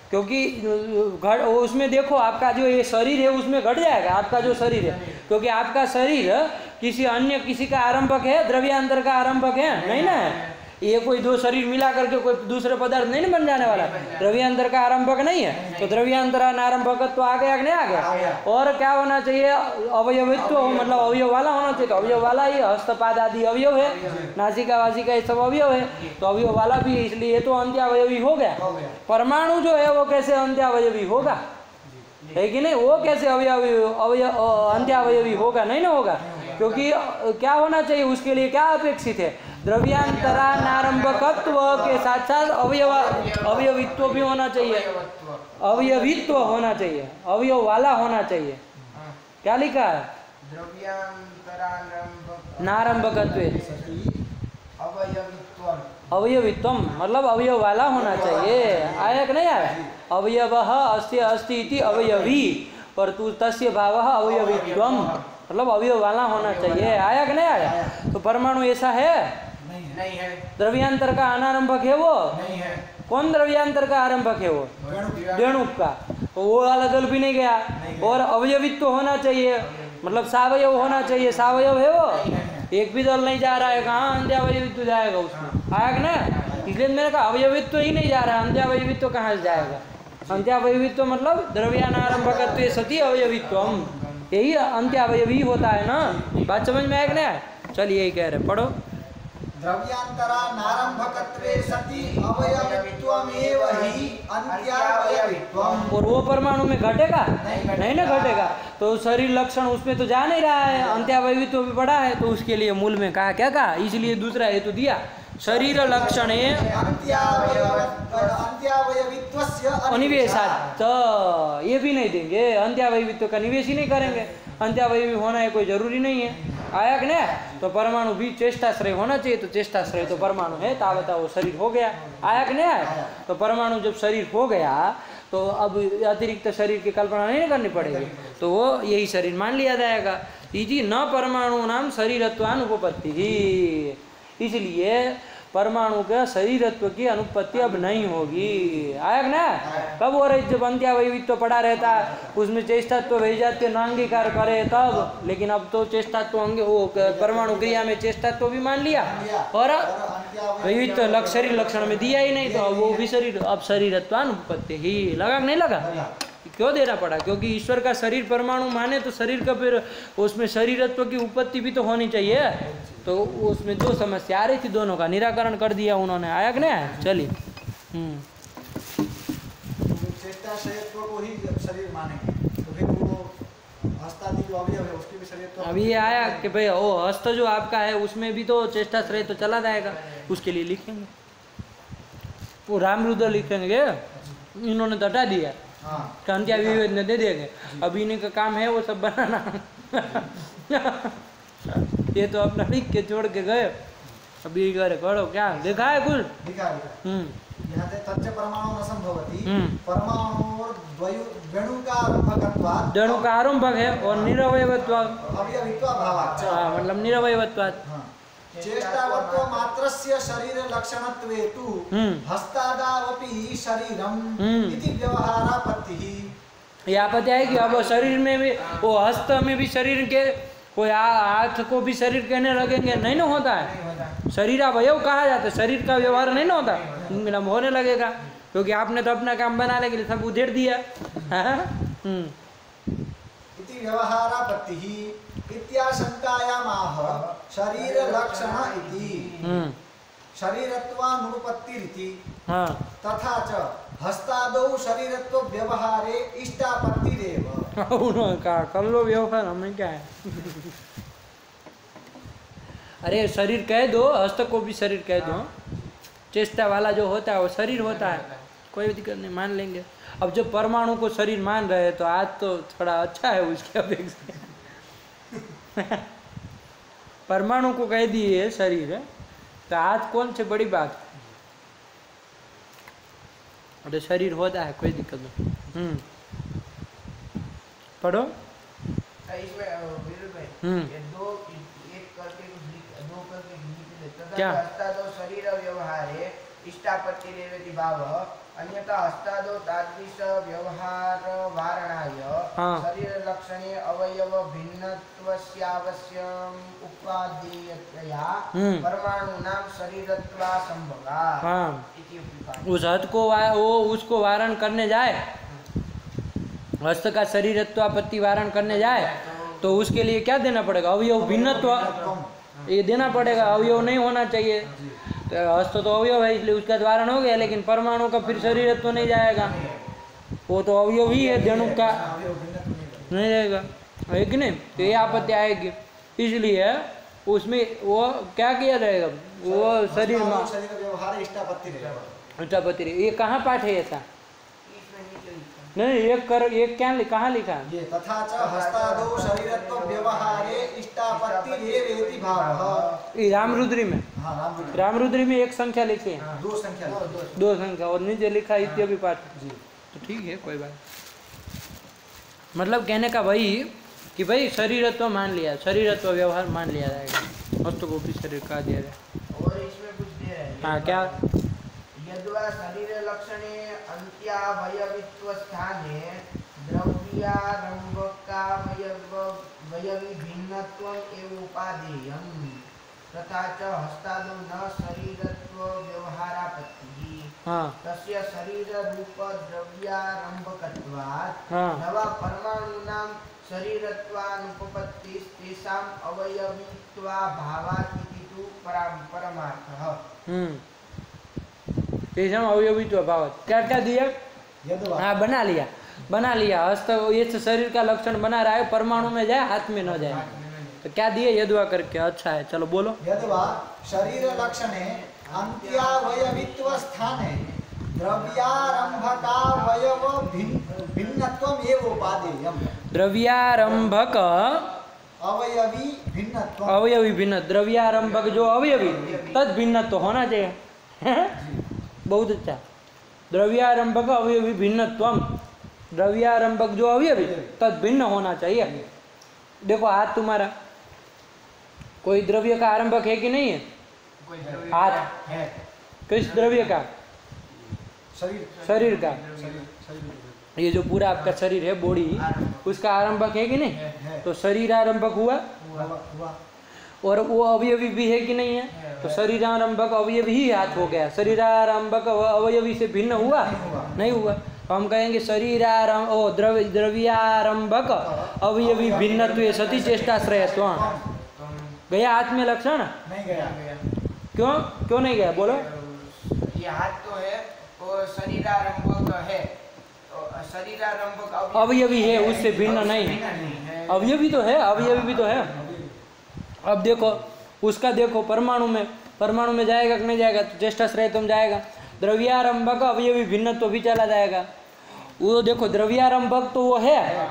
क्योंकि उसमें देखो आपका जो ये शरीर है उसमें घट जाएगा आपका जो शरीर है, क्योंकि आपका शरीर किसी का आरंभक है, द्रव्यांतर का आरंभक है नहीं ना है। ये कोई दो शरीर मिला करके कोई दूसरे पदार्थ नहीं बन जाने वाला, द्रव्यांतर का आरंभक नहीं है। तो द्रव्यांतर आरंभकत्व आ गया कि नहीं आ गया? और क्या होना चाहिए? अवयवित्व, मतलब अवयव वाला होना चाहिए। तो अवयव वाला ही हस्तपाद आदि अवयव है, नासिका वासिका ये सब अवयव है, तो अवयव वाला भी, इसलिए ये तो अंत्यावयवी हो गया। परमाणु जो है वो कैसे अंत्यावयवी होगा, है कि नहीं? वो कैसे अंत्यावयवी होगा? नहीं ना होगा, क्योंकि क्या होना चाहिए उसके लिए? क्या अपेक्षित है? द्रव्यांतरानारंभकत्व के साथ साथ अवयवित्व भी होना चाहिए, अवयवित्व होना चाहिए, अवयव वाला होना चाहिए। क्या लिखा है? नारंभकत्व अवयवित्वम, मतलब अवयव वाला होना चाहिए। आया कि नहीं आया? अवयवः अस्य अस्ति इति अवयवी पर तु तस्य भावः अवयवित्वम, मतलब अवयव वाला होना चाहिए। आया कि नहीं आया? तो परमाणु ऐसा है? नहीं है। द्रव्यांतर का अनारंभक है वो? नहीं है। कौन द्रव्यांतर का आरंभक है वो? रेणुक का। तो वो वाला दल भी नहीं गया। और अवयवित्व होना चाहिए, मतलब सावयव होना चाहिए। सावयव है वो? एक भी दल नहीं जा रहा है। कहाँ अंत्यावयवित्व जाएगा उसमें? आया कि ना? इसलिए मैंने कहा अवयवित्व ही नहीं जा रहा है, अंत्यावयवित्व कहाँ से जाएगा? अंत्यावयवित्व मतलब द्रव्यानारंभकत्वे सति अवयवित्वम, यही अंत्यावयवी होता है ना। बात समझ में आया कि नहीं? चलिए यही कह रहे, पढ़ो। द्रव्यांतरानारंभकत्वे सति अवयवित्वमेव हि अंत्यावयवित्वम्। और वो परमाणु में घटेगा? नहीं ना घटेगा। तो शरीर लक्षण उसमें तो जा नहीं रहा है, अंत्यावयवित्व भी बड़ा है, तो उसके लिए मूल में कहा क्या कहा? इसलिए दूसरा हेतु दिया, शरीर लक्षण अनिवेशात। तो ये भी नहीं देंगे, अंत्यावयवित्व का निवेश ही नहीं करेंगे, अंत्यावयवी होना है कोई जरूरी नहीं है। आया कि नहीं? तो परमाणु भी चेष्टाश्रय होना चाहिए, तो चेष्टाश्रय तो परमाणु है, तावता वो शरीर हो गया। आया कि नहीं आया? तो परमाणु जब शरीर हो गया तो अब अतिरिक्त शरीर की कल्पना नहीं करनी पड़ेगी, तो वो यही शरीर मान लिया जाएगा। इति न परमाणु नाम शरीरत्वानुपपत्ति ही, इसलिए परमाणु का शरीरत्व की अनुपत्ति अब नहीं होगी। आया कि ना? कब हो रही? जब अंत्यावयवित्व पड़ा रहता उसमें चेष्टात्व वैजात्य नांगीकार करे तब, लेकिन अब तो चेष्टात्व अंग वो परमाणु क्रिया में चेष्टात्व भी मान लिया और वैवित्व शरीर लक्षण में दिया ही नहीं, तो वो भी शरीर, अब शरीरत्वानुपत्ति ही लगा कि नहीं लगा? क्यों देना पड़ा? क्योंकि ईश्वर का शरीर परमाणु माने तो शरीर का फिर उसमें शरीरत्व की उत्पत्ति भी तो होनी चाहिए। तो उसमें जो समस्या आ रही थी दोनों का निराकरण कर दिया उन्होंने। आया कि नहीं? चलिए चेष्टाश्रयत्व को ही शरीर मानेंगे, तो फिर वो हस्तादि जो अवयव है उसके भी शरीर। अभी आया कि भाई वो हस्त जो आपका है उसमें भी तो चेष्टाश्रय तो चला जाएगा, उसके लिए लिखेंगे वो रामरुद्र लिखेंगे, इन्होंने तो हटा दिया। अंत्या विवेचन दे देंगे, अभी इन्हीं का काम है वो सब बनाना। ये तो अपना लिख के छोड़ के गए, अभी करे करो क्या देखा है कुछ? यहाँ से तच्च परमाणु न संभवति, परमाणु वेणु का आरंभकत्वात्, वेणु का आरंभक है और निरवयवत्वात्, अवयवित्वाभावात्, मतलब निरवयवत्वात्। चेष्टावत्व मात्रस्य शरीर लक्षणत्वेतु हस्तादावपि शरीरम इति व्यवहारापत्तिः। ये आपत्ति है कि अब शरीर में भी वो हस्त में भी शरीर के, कोई हाथ को भी शरीर कहने लगेंगे, नहीं ना होता है। शरीर अवयव कहा जाता है, शरीर का व्यवहार नहीं ना होता, मतलब होने लगेगा, क्योंकि आपने तो अपना काम बनाने के लिए सब उधेड़ दिया। इति व्यवहारापत्तिः इत्याशंकायामाह शरीर लक्षण इति शरीरत्वानुपपत्तिरिति तथा च हस्तादौ शरीरत्व व्यवहारे इष्टापत्तिरेव। कर लो व्यवहार, हमें क्या है? अरे शरीर कह दो, हस्त को भी शरीर कह दो, चेष्टा वाला जो होता है वो शरीर होता है, कोई दिक्कत नहीं, मान लेंगे। अब जब परमाणु को शरीर मान रहे तो आज तो थोड़ा अच्छा है उसके अपेक्षा। परमाणु को कह दिए शरीर है तो आज कौन से बड़ी बात? अरे शरीर होता है, कोई दिक्कत नहीं। पढ़ो। इसमें वीरू भाई, ये दो एक करके दो करके लिख क्या? हस्तादो शरीर व्यवहारे इष्टापत्ति रेवेति भाव अन्यथा हस्तादो तादृश व्यवहार वारणाय हाँ। शरीर लक्षणे अवयव भिन्नत्वस्यावश्यम उपादेयतया परमाणुनां शरीरत्वा संभवा। हाँ। इति उपिपाद्य। उस हद को वो उसको वारण करने जाए, हस्त का शरीरत्वापत्ति वारण करने जाए तो उसके लिए क्या देना पड़ेगा? अवयव भिन्नत्व, ये देना पड़ेगा। अवयव नहीं होना चाहिए, तो हस्त तो अवयव है इसलिए उसका वारण हो गया, लेकिन परमाणु का फिर शरीरत्व नहीं जाएगा, वो तो अवयव ही है, धेनु का नहीं जाएगा, है कि नहीं? तो ये आपत्ति आएगी। इसलिए उसमें वो क्या किया जाएगा? वो शरीर में व्यवहार इष्टापत्ति रहेगा। इष्टापत्ति। ये कहाँ पाठ है ऐसा? नहीं, एक क्या कहाँ लिखा? ये तथा च हस्तादो शरीरत्व व्यवहारे इष्टापत्ति रेवेति भावः। ये रामरुद्री में, हाँ, रामरुद्री में एक संख्या लिखी है, दो संख्या दो संख्या, और नीचे लिखा इत्यादि पाठ जी। तो ठीक है, कोई बात। मतलब कहने का वही कि भाई शरीरत्व मान लिया, शरीरत्व व्यवहार मान लिया जाएगा, वस्तु को भी शरीर का दिया जाए। और इसमें कुछ दे रहे हैं। हाँ, क्या? यद्वा शरीर लक्षणे अंत्यावयवित्व स्थाने द्रव्यारंभकावयवी भिन्नत्वम् एव उपादेयम् तथा च हस्तादो न शरीरत्व व्यवहारापत्तिः हाँ। तस्य शरीर रूप द्रव्यारंभकत्वात् हाँ। नवा परमाणूनां शरीरत्वानुपपत्तिः तेषाम् अवयवित्वाभावात् इति तु परमार्थः। तेषाम् अवयवित्व भाव। क्या क्या दिया? हाँ, बना लिया। हस्त ये शरीर का लक्षण बना रहा है, परमाणु में जाए, हाथ में न जाए, तो क्या दिए? यद्वा करके। अच्छा है, चलो बोलो। यद्वा शरीर लक्षणे अंत्यावयवित्व स्थाने द्रव्यारंभकावयव भिन्नत्वम् एव उपादेयम्। द्रव्यारंभक अवयवी भिन्नत्व, अवयवी भिन्न, द्रव्यारंभक जो अवयवी तद भिन्नत्व होना चाहिए। बहुत अच्छा। द्रव्यारंभक अवयवी भिन्नत्वम, द्रव्यारंभक जो अवयवी तद भिन्न होना चाहिए। देखो हाथ तुम्हारा, कोई द्रव्य का आरंभक है कि नहीं है? हाथ है। किस द्रव्य का? शरीर का। ये जो पूरा आपका शरीर है, बॉडी, उसका आरंभक है कि नहीं? तो शरीर आरंभक हुआ, और वो अवयवी भी है कि नहीं है? तो शरीरारंभक अवयवी ही हाथ हो गया। शरीरारंभक अवयवी से भिन्न हुआ? नहीं हुआ। तो हम कहेंगे द्रव्यारंभक अवयवी भिन्नत्वे सती चेष्टाश्रयत्व। गया हाथ में लक्षण? नहीं गया। क्यों नहीं गया? बोलो। ये हाथ तो है, वो शरीरारंभक है, शरीरारंभक अवयवी है, उससे भिन्न नहीं है। अवयवी तो है, अवयवी भी तो है। अब देखो उसका, देखो परमाणु में जाएगा कि नहीं जाएगा? तो चेष्टाश्रय तुम जाएगा। द्रव्यारंभक अवयवी भिन्न तो भी चला जाएगा। वो देखो द्रव्यारंभक तो वो है,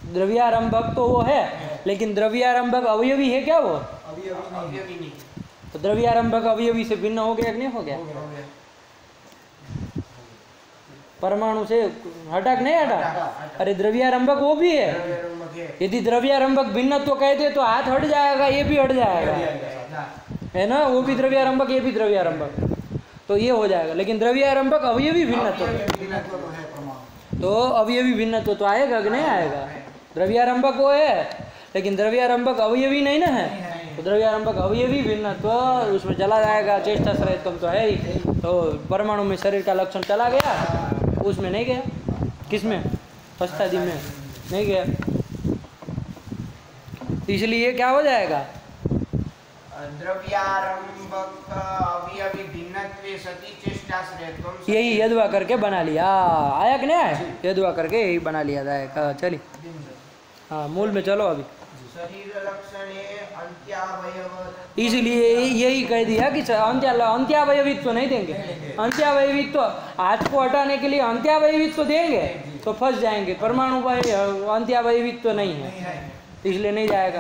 द्रव्यारंभक तो वो है, लेकिन द्रव्यारंभक अवयवी है क्या? वो अवयवी नहीं। तो द्रव्यारंभक अवयवी से भिन्न हो गया कि नहीं हो गया? परमाणु से हटा कि नहीं हटा? अरे द्रव्यारंभक वो भी है। यदि द्रव्यारंभक भिन्न तो कहते तो हाथ हट जाएगा, ये भी हट जाएगा, है ना? वो भी द्रव्यारंभक, ये भी द्रव्यारंभक, तो ये हो जाएगा। लेकिन द्रव्यारंभक अवयवी भिन्न तो अवयवी भिन्न तो आएगा कि नहीं आएगा? द्रव्यारंभक वो है, लेकिन द्रव्यारंभक अवयवी नहीं ना है, तो द्रव्यारंभक अवयवी भिन्न तो उसमें चला जाएगा। चेष्टाश्रय तुम तो है ही, तो परमाणु में शरीर का लक्षण चला गया, उसमें नहीं गया। किसमें? हस्तादि में नहीं गया। इसलिए क्या हो जाएगा? द्रव्यारंभक अवयवी भिन्नत्वे सती चेष्टाश्रयत्वम्। यही यद्वा करके बना लिया। आया कि नहीं आया? यद्वा करके यही बना लिया जाएगा। चलिए, हाँ, मूल में चलो अभी। शरीर लक्षणे अंत्यावयव, इसलिए यही कह दिया कि अंत्यावयवित्व नहीं देंगे। अंत्यावयवित्व हाथ को हटाने के लिए अंत्यावयवित्व देंगे तो फंस जाएंगे। परमाणु अंत्यावयवित्व नहीं है, इसलिए नहीं जाएगा,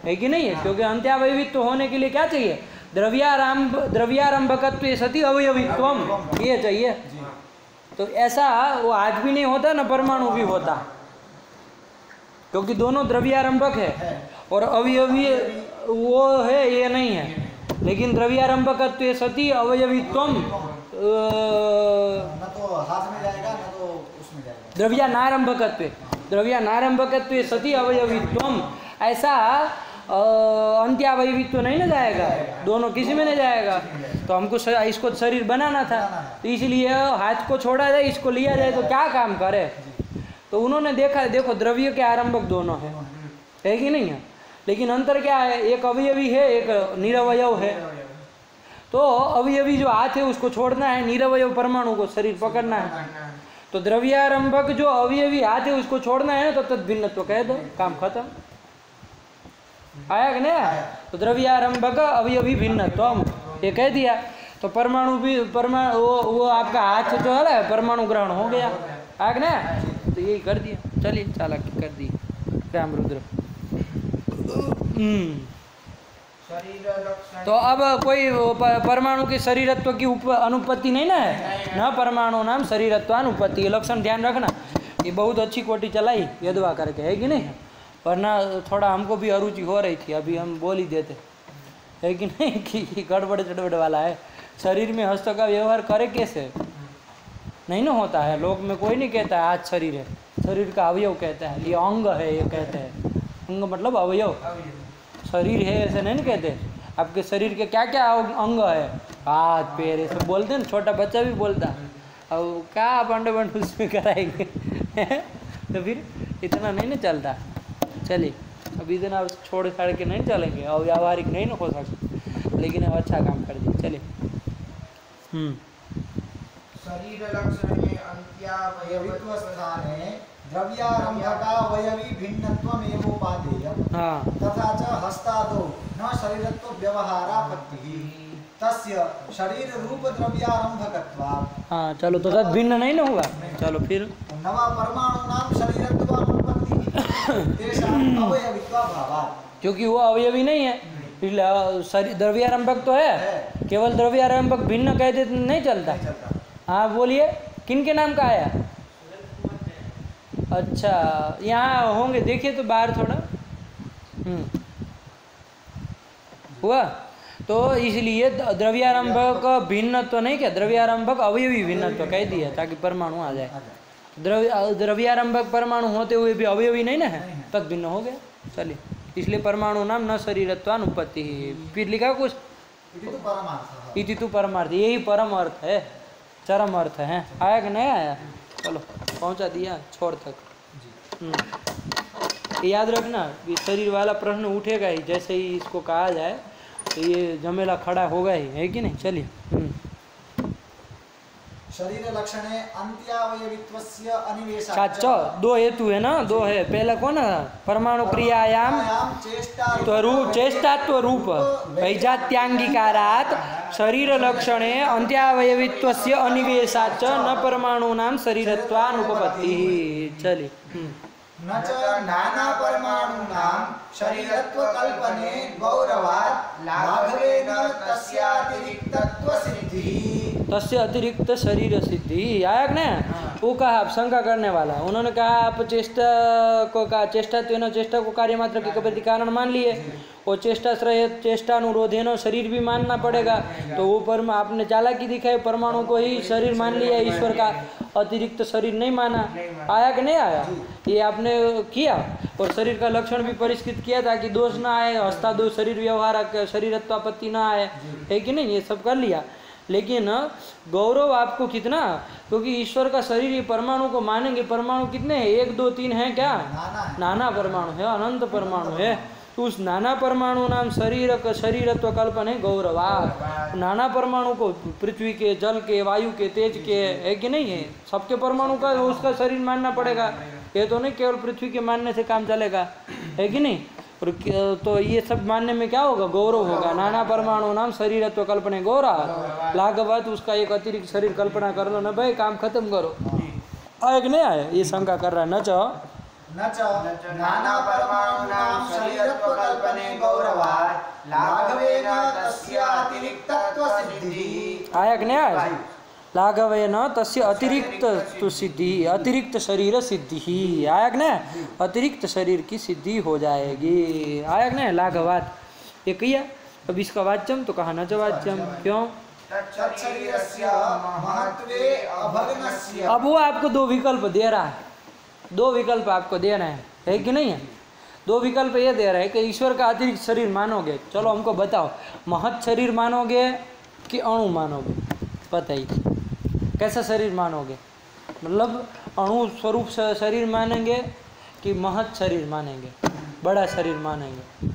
है कि नहीं है? क्योंकि अंत्यावयवित्व होने के लिए क्या चाहिए? द्रव्यारंभकत्व सती अवयवित्वम, ये चाहिए। तो ऐसा वो आज भी नहीं होता ना, परमाणु भी होता। क्योंकि दोनों द्रव्यारंभक है और अवयवी वो है, ये नहीं है। लेकिन द्रव्यारंभकत्व सती अवयवित्वम न तो हाथ में जाएगा न तो उसमें जाएगा। द्रव्यानारंभकत्व सती अवयवित्वम, ऐसा अंत्यावयवित्व नहीं ना जाएगा, दोनों किसी में नहीं जाएगा। तो हमको इसको शरीर बनाना था, तो इसलिए हाथ को छोड़ा जाए, इसको लिया जाए तो क्या काम करे। तो उन्होंने देखा, देखो द्रव्य के आरंभक दोनों है कि नहीं है, लेकिन अंतर क्या है, एक अवयवी है एक निरवयव है। तो अवयवी जो हाथ है उसको छोड़ना है, निरवयव परमाणु को शरीर पकड़ना है। तो द्रव्यारंभक जो अवयवी हाथ है उसको छोड़ना है, तो तद्भिन्नत्व कह दो, काम खत्म। आया कि नहीं आया? तो द्रव्यारंभक अवयवी भिन्नत्व ये कह दिया। तो परमाणु भी वो आपका हाथ जो है ना परमाणु ग्रहण हो गया। आया कि नहीं? तो यही कर दिया। चलिए चालाकी कर दी राम रुद्र। तो अब कोई परमाणु के शरीरत्व की अनुपत्ति नहीं ना है, न परमाणु नाम शरीरत्वानुपत्ति। लक्षण ध्यान रखना, ये बहुत अच्छी कोटि चलाई यदवा करके, है कि नहीं? वरना थोड़ा हमको भी अरुचि हो रही थी, अभी हम बोल ही देते, है कि नहीं, कि गड़बड़ चड़बड़ वाला है। शरीर में हस्त का व्यवहार करे कैसे, नहीं ना होता है। लोक में कोई नहीं कहता है आज शरीर है, शरीर का अवयव कहता है, ये अंग है, ये कहते हैं। अंग मतलब अवयव, शरीर है ऐसे नहीं कहते। आपके शरीर के क्या क्या अंग है, हाथ पैर, ये सब बोलते हैं। छोटा बच्चा भी बोलता है, अब क्या बंड उसमें कराएंगे तो फिर इतना नहीं ना चलता। चलिए अब इतना छोड़ छाड़ के नहीं चलेंगे, और व्यावहारिक नहीं ना हो सकता, लेकिन अब अच्छा काम कर दिया। चलिए शरीर लक्षण में अंत्यावयवित्व स्थाने द्रव्यारंभकावयवी भिन्नत्वमेवोपादेयम् तथा च हस्तादौ न शरीरत्व व्यवहारापत्तिः तस्य शरीर रूप द्रव्यारंभकत्वात्। हाँ चलो, तो तद भिन्न नहीं ना हुआ। चलो फिर नवा परमाणुनां शरीरत्वानुपत्तिः तेषाम् अवयवित्वाभावात्, क्योंकि वो अवयवी नहीं है, फिर द्रव्यारंभक तो है, केवल द्रव्यारंभक भिन्न कह दे नहीं चलता। हाँ बोलिए, किन के नाम का आया? अच्छा यहाँ होंगे, देखिए तो बाहर थोड़ा हुआ। तो इसलिए द्रव्यारंभक भिन्न तो नहीं क्या, द्रव्यारंभक अवयवी भिन्नत्व कह दिया ताकि परमाणु आ जाए। द्रव्यारंभक परमाणु होते हुए भी अवयवी नहीं ना है, तद भिन्न हो गया। चलिए, इसलिए परमाणु नाम न शरीरत्वानुपत्ति। फिर लिखा कुछ इति तु परमार्थ, यही परम अर्थ है, चरम अर्थ है। आया कि नहीं आया? चलो पहुंचा दिया छोर तक। याद रखना, ये शरीर वाला प्रश्न उठेगा ही, जैसे ही इसको कहा जाए तो ये झमेला खड़ा होगा ही, है कि नहीं? चलिए शरीर लक्षणे अंत्यावयवित्वस्य अनिवेशाच्च। अच्छा, दो हेतु है ना, दो है। पहला कौन है? परमाणु क्रियायाम चेष्टात्व रूप वैजात्यांगीकारात् शरीर लक्षणे अंत्यावयवित्वस्य अनिवेशाच्च न परमाणूनां शरीरत्वानुपपत्तिः। चलिए न च नाना परमाणूनां शरीरत्वकल्पने गौरवात् लाघवेन तस्यातिरिक्तत्व सिद्धिः। तस्य अतिरिक्त शरीर सिद्धि। आया कि नहीं? वो कहा आप शंका करने वाला, उन्होंने कहा आप चेष्टा को कहा चेष्टा तो चेष्टा को कार्य मात्र के प्रति कारण मान लिए, वो चेष्टाश्रय चेष्टानुरोधेन शरीर भी मानना पड़ेगा। तो वो परम आपने चालाकी दिखाई, परमाणु को ही शरीर मान लिया, ईश्वर का अतिरिक्त शरीर नहीं माना। आया कि नहीं आया? ये आपने किया, और शरीर का लक्षण भी परिष्कृत किया ताकि दोष ना आए, हस्ता दोष शरीर व्यवहार शरीरत्वापत्ति ना आए, है कि नहीं? ये सब कर लिया। लेकिन गौरव आपको कितना, क्योंकि ईश्वर का शरीर ये परमाणु को मानेंगे। परमाणु कितने हैं? 1 2 3 हैं क्या? नाना परमाणु है, अनंत परमाणु है। तो उस नाना परमाणु नाम शरीरत्व कल्पना है गौरवा। नाना परमाणु को पृथ्वी के, जल के, वायु के, तेज के, है कि नहीं है? सबके परमाणु का उसका शरीर मानना पड़ेगा। ये तो नहीं केवल पृथ्वी के मानने से काम चलेगा, है कि नहीं? तो ये सब मानने में क्या होगा? गौरव होगा। नाना परमाणु नाम शरीरत्व कल्पना गौरव लाघवत, उसका एक अतिरिक्त शरीर कल्पना कर लो ना भाई, काम खत्म करो। आया कि नहीं आया? ये शंका कर रहा है। न च नाना परमाणूनां शरीरत्वकल्पने गौरवात् लाघवेन तस्यातिरिक्तत्व सिद्धिः। आया कि नहीं आया? लाघवेन तस्य अतिरिक्त तो सिद्धि, अतिरिक्त शरीर सिद्धि ही आयक ने, अतिरिक्त शरीर की सिद्धि हो जाएगी। आयक ने लाघवात ये किया। अब इसका वाच्यम तो कहा न च वाच्यम, क्यों? तत्शरीरस्य महत्वे अभग्नस्य। अब वो आपको दो विकल्प दे रहा है, दो विकल्प आपको दे रहे हैं, है कि नहीं है? दो विकल्प ये दे रहे हैं कि ईश्वर का अतिरिक्त शरीर मानोगे, चलो हमको बताओ, महत् शरीर मानोगे कि अणु मानोगे? बताइए कैसा शरीर मानोगे? मतलब अणु स्वरूप शरीर मानेंगे कि महत् शरीर मानेंगे, बड़ा शरीर मानेंगे?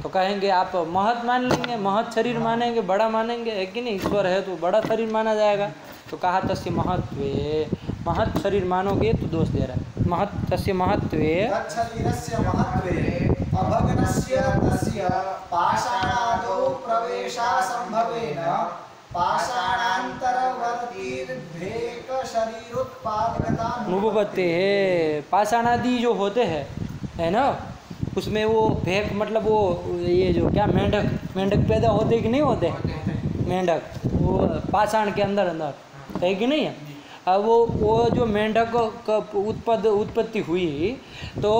तो कहेंगे आप महत् मान लेंगे, महत् शरीर मानेंगे, बड़ा मानेंगे, है कि नहीं? ईश्वर है तो बड़ा शरीर माना जाएगा। तो कहा तस्य महत्वे, महत् शरीर मानोगे तो दोष दे रहा है। महत् तस्य महत्वे तत्शरीरस्य महत्वे अभग्नस्य तस्य पाषाणादौ प्रवेशासंभवेन नुपत्ते है। पाषाणादि जो होते हैं है ना, उसमें वो भेक मतलब वो ये जो क्या मेंढक, मेंढक पैदा होते कि नहीं होते? मेंढक वो पाषाण के अंदर अंदर है कि नहीं है? अब वो जो मेंढक का उत्पत्ति हुई तो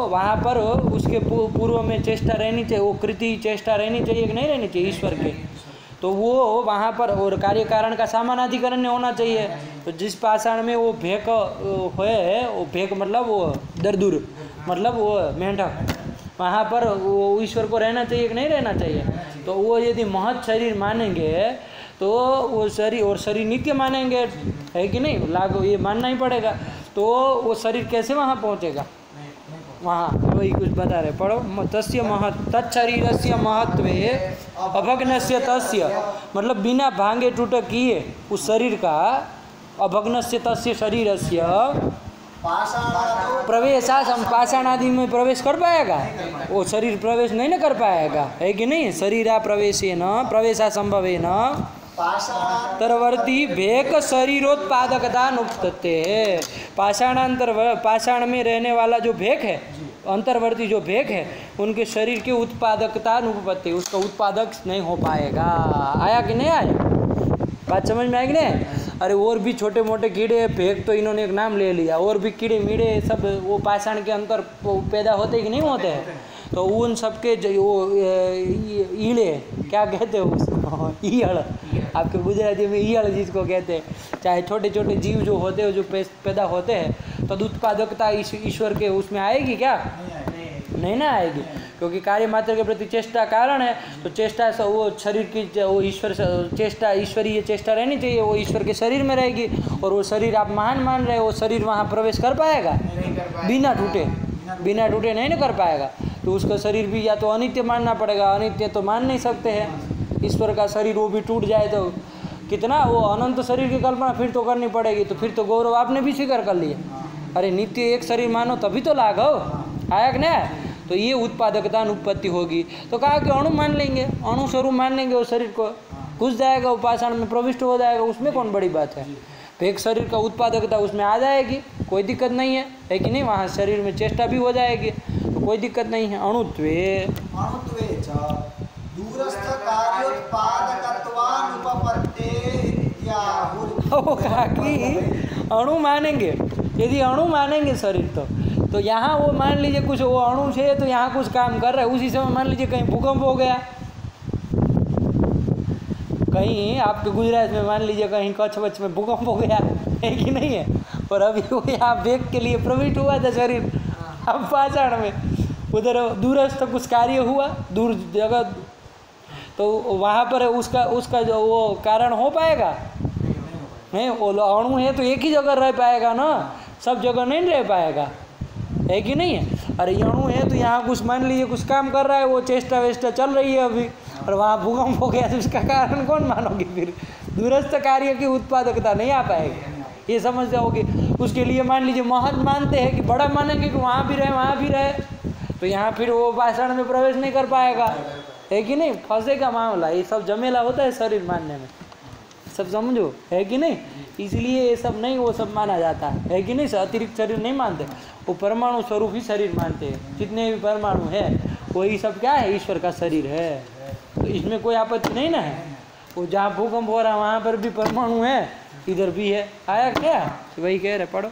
वहाँ पर उसके पूर्व में चेष्टा रहनी चाहिए, वो कृति चेष्टा रहनी चाहिए कि नहीं रहनी चाहिए ईश्वर के? तो वो वहाँ पर और कार्य कारण का समानाधिकरण होना चाहिए। तो जिस पाषाण में वो भेक है, वो भेक मतलब वो दरदूर मतलब वो मेंढक, वहाँ पर वो ईश्वर को रहना चाहिए कि नहीं रहना चाहिए? तो वो यदि महत् शरीर मानेंगे तो वो शरीर, और शरीर नित्य मानेंगे, है कि नहीं? लागू ये मानना ही पड़ेगा। तो वो शरीर कैसे वहाँ पहुँचेगा? वहाँ वही कुछ बता रहे, पढ़ो। तस्य महत् तत्शरीरस्य महत्वे अभग्नस्य तस्य, मतलब बिना भांगे टूटे किए उस शरीर का, अभग्नस्य तस्य शरीरस्य प्रवेशा पाषाण आदि में प्रवेश कर पाएगा? वो शरीर प्रवेश नहीं ना कर पाएगा, है कि नहीं? शरीरा प्रवेशेन प्रवेशा संभवेन तरवर्ती भेक शरीरोत्पादकता नुपत्ते। पाषाण में रहने वाला जो भेक है, अंतर्वर्ती जो भेक है, उनके शरीर की उत्पादकता नुपत्ति, उसका उत्पादक नहीं हो पाएगा। आया कि नहीं आया? बात समझ में आएगी नहीं? अरे और भी छोटे मोटे कीड़े, भेक तो इन्होंने एक नाम ले लिया, और भी कीड़े मीड़े सब वो पाषाण के अंतर पैदा होते कि नहीं होते हैं? तो उन सबके वो ईड़े क्या कहते हैं उसको? ईयड़, आपके गुजराती में ईयड़ जिसको कहते हैं, चाहे छोटे छोटे जीव जो होते हैं जो पैदा होते हैं, तो उत्पादकता ईश्वर के उसमें आएगी क्या? नहीं ना आएगी, क्योंकि कार्य मात्र के प्रति चेष्टा कारण है। तो चेष्टा से वो शरीर की वो ईश्वर चेष्टा, ईश्वरीय चेष्टा रहनी चाहिए, वो ईश्वर के शरीर में रहेगी। और वो शरीर आप महान मान रहे हो, वो शरीर वहाँ प्रवेश कर पाएगा? बिना टूटे, बिना टूटे नहीं ना कर पाएगा। तो उसका शरीर भी या तो अनित्य मानना पड़ेगा, अनित्य तो मान नहीं सकते हैं। ईश्वर का शरीर वो भी टूट जाए तो कितना वो अनंत शरीर की कल्पना फिर तो करनी पड़ेगी। तो फिर तो गौरव आपने भी स्वीकार कर लिया। अरे नित्य एक शरीर मानो तभी तो लाभ हो, आया कि नहीं? तो ये उत्पादकता अनुत्पत्ति होगी। तो कहा कि अणु मान लेंगे, अणु स्वरूप मान लेंगे, वो शरीर को घुस जाएगा, वो पाषाण में प्रविष्ट हो जाएगा, उसमें कौन बड़ी बात है? एक शरीर का उत्पादकता उसमें आ जाएगी, कोई दिक्कत नहीं है कि नहीं? वहाँ शरीर में चेष्टा भी हो जाएगी, तो कोई दिक्कत नहीं है। अणुत्वे दूरस्थ कहा कि अणु मानेंगे, यदि अणु मानेंगे शरीर तो यहाँ वो मान लीजिए कुछ वो अणु है तो यहाँ कुछ काम कर रहा है, उसी समय मान लीजिए कहीं भूकंप हो गया, कहीं आपके गुजरात में मान लीजिए कहीं कच्छ वच्छ में भूकंप हो गया, है कि नहीं है? और अभी वो यहाँ वेग के लिए प्रविष्ट हुआ था शरीर, अब पाषाण में उधर दूरस्थ कुछ कार्य हुआ दूर जगह, तो वहाँ पर उसका जो वो कारण हो पाएगा नहीं? वो अणु है तो एक ही जगह रह पाएगा ना, सब जगह नहीं रह पाएगा, है कि नहीं है? अरे अणु है तो यहाँ कुछ मान लीजिए कुछ काम कर रहा है, वो चेष्टा वेष्टा चल रही है अभी, और वहाँ भूकंप हो गया तो उसका कारण कौन मानोगे? फिर दूरस्थ कार्य की उत्पादकता नहीं आ पाएगी, ये समझ जाओगे। उसके लिए मान लीजिए महत् मानते हैं कि बड़ा मानेंगे कि वहाँ भी रहे वहाँ भी रहे, तो यहाँ फिर वो पाषाण में प्रवेश नहीं कर पाएगा, है कि नहीं? फंसेगा मामला। ये सब जमेला होता है शरीर मानने में, सब समझो, है कि नहीं? इसलिए ये सब नहीं वो सब माना जाता है कि नहीं? अतिरिक्त शरीर नहीं मानते, वो परमाणु स्वरूप ही शरीर मानते हैं। जितने भी परमाणु है वही सब क्या है? ईश्वर का शरीर है। तो इसमें कोई आपत्ति नहीं ना है। वो जहाँ भूकंप हो रहा है वहाँ पर भी परमाणु है, इधर भी है, आया क्या? वही कह रहे, पढ़ो।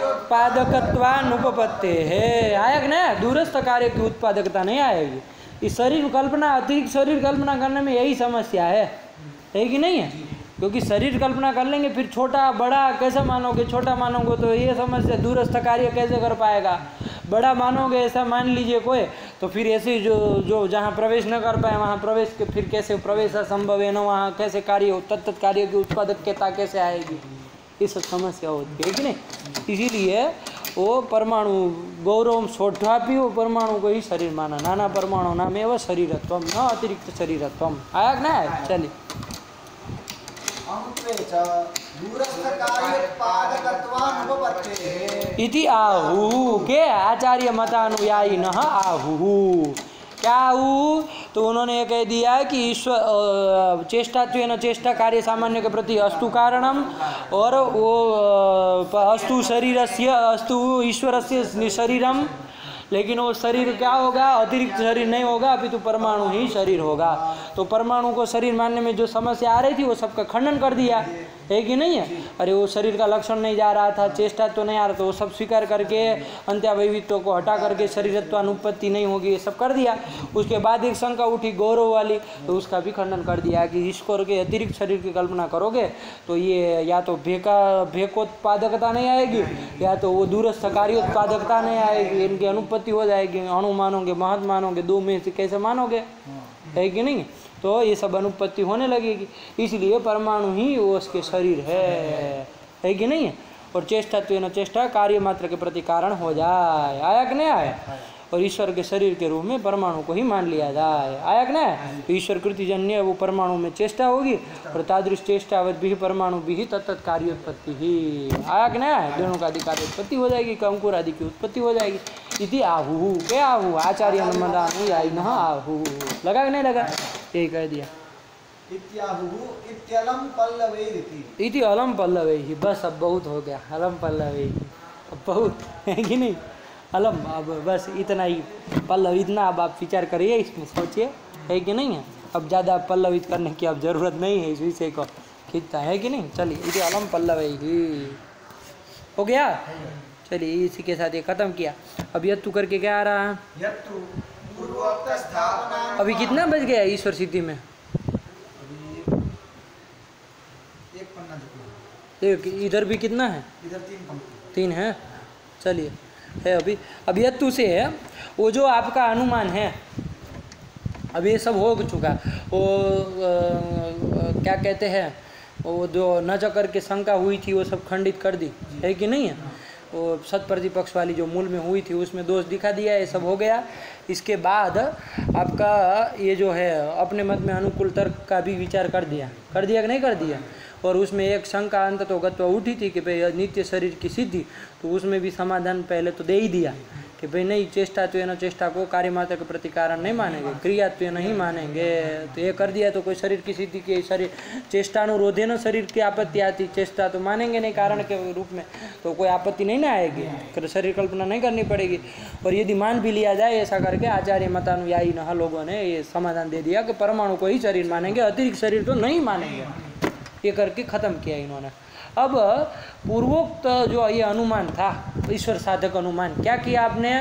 उत्पादकत्वानुपपत्ते है, आया ना? दूरस्थ कार्य की उत्पादकता नहीं आएगी। इस शरीर कल्पना, अतिरिक्त शरीर कल्पना करने में यही समस्या है कि नहीं है? क्योंकि शरीर कल्पना कर लेंगे, फिर छोटा बड़ा कैसे मानोगे? छोटा मानोगे तो ये समस्या, दूरस्थ कार्य कैसे कर पाएगा? बड़ा मानोगे, ऐसा मान लीजिए कोई, तो फिर ऐसे जो जहाँ प्रवेश न कर पाए वहाँ प्रवेश के, फिर कैसे प्रवेश असंभव है ना, वहाँ कैसे कार्य तत्त कार्य की उत्पादकता कैसे आएगी? ये सब समस्या होती है कि नहीं? इसीलिए वो परमाणु गौरव सोढ़ापी वो परमाणु को ही शरीर माना। नाना परमाणु नाम एवं शरीरत्वम न अतिरिक्त शरीरत्वम, आया कि ना? चलिए, इति आहु के आचार्य मतानुयायी न आहु। क्या आहु? तो उन्होंने ये कह दिया कि ईश्वर चेष्टात्वेन चेष्टा कार्य सामान्य के प्रति अस्तु कारणम, और वो अस्तु शरीरस्य अस्तु ईश्वरस्य शरीरम, लेकिन वो शरीर क्या होगा? अतिरिक्त शरीर नहीं होगा, अभी तो परमाणु ही शरीर होगा। तो परमाणु को शरीर मानने में जो समस्या आ रही थी वो सबका खंडन कर दिया है कि नहीं है? अरे वो शरीर का लक्षण नहीं जा रहा था, चेष्टा तो नहीं आ रहा, तो वो सब स्वीकार करके अंत्यावयवित्व को हटा करके शरीरत्वानुपत्ति नहीं होगी, ये सब कर दिया। उसके बाद एक शंका उठी गौरव वाली, तो उसका भी खंडन कर दिया कि ईश्वर के अतिरिक्त शरीर की कल्पना करोगे तो ये या तो भेकोत्पादकता नहीं आएगी, या तो वो दूरस्थ कार्योत्पादकता नहीं आएगी, इनकी अनुपत्ति हो जाएगी। अणु मानोगे, महत मानोगे, दो में से कैसे मानोगे? है कि नहीं? तो ये सब अनुपत्ति होने लगेगी। इसलिए परमाणु ही वो उसके शरीर है कि नहीं है? और चेष्टा तो न चेष्टा कार्य मात्र के प्रति कारण हो जाए, आया कि नहीं आया? और ईश्वर के शरीर के रूप में परमाणु को ही मान लिया जाए, आया कि नहीं? तो ईश्वर कृतिजन्य वो परमाणु में चेष्टा होगी, और तादृश चेष्टावत भी परमाणु भी तत्त कार्योत्पत्ति ही, आया कि नहीं? दोनों का आदि कार्योत्पत्ति हो जाएगी, अंकुर आदि की उत्पत्ति हो जाएगी। इति आहु, क्या आहु? आचार्य मतानुयायी न आहु। लगा कि नहीं लगा? यही कह दिया। इति अलम पल्लवैहि, बस अब बहुत हो गया। अलम पल्लवैहि अब बहुत है कि नहीं? अलम, अब बस इतना ही पल्लव, इतना अब आप विचार करिए, इसमें सोचिए, है कि नहीं है? अब ज़्यादा पल्लवित करने की अब जरूरत नहीं है, इस विषय को खींचता है कि नहीं? चलिए, इति अलम पल्लवैहि हो गया। चलिए, इसी के साथ ये खत्म किया। अब यत्तु करके क्या आ रहा है? अभी कितना बज गया ईश्वर सिद्धि में? इधर भी कितना है? इधर 3 है। चलिए, है अब यत्तु से है वो जो आपका अनुमान है, अब ये सब हो चुका। वो क्या कहते हैं, वो जो न चकर के शंका हुई थी वो सब खंडित कर दी, है कि नहीं है? वो सत प्रतिपक्ष वाली जो मूल में हुई थी उसमें दोष दिखा दिया, ये सब हो गया। इसके बाद आपका ये जो है अपने मत में अनुकूल तर्क का भी विचार कर दिया कि नहीं कर दिया? और उसमें एक शंका अंततोगत्वा उठी थी कि भाई नित्य शरीर की सिद्धि, तो उसमें भी समाधान पहले तो दे ही दिया कि भाई नहीं, चेष्टा तो न चेष्टा को कार्य मात्र के प्रति कारण नहीं मानेंगे, क्रिया तो नहीं मानेंगे। तो ये कर दिया तो कोई शरीर की सिद्धि के शरीर चेष्टानुरोधे न शरीर की आपत्ति आती, चेष्टा तो मानेंगे नहीं कारण के रूप में, तो कोई आपत्ति नहीं ना आएगी, शरीर कल्पना नहीं करनी पड़ेगी। और यदि मान भी लिया जाए ऐसा करके आचार्य मतानुयायी न लोगों ने ये समाधान दे दिया कि परमाणु को ही शरीर मानेंगे, अतिरिक्त शरीर तो नहीं मानेंगे। ये करके ख़त्म किया इन्होंने। अब पूर्वोक्त जो ये अनुमान था, ईश्वर साधक अनुमान, क्या किया आपने?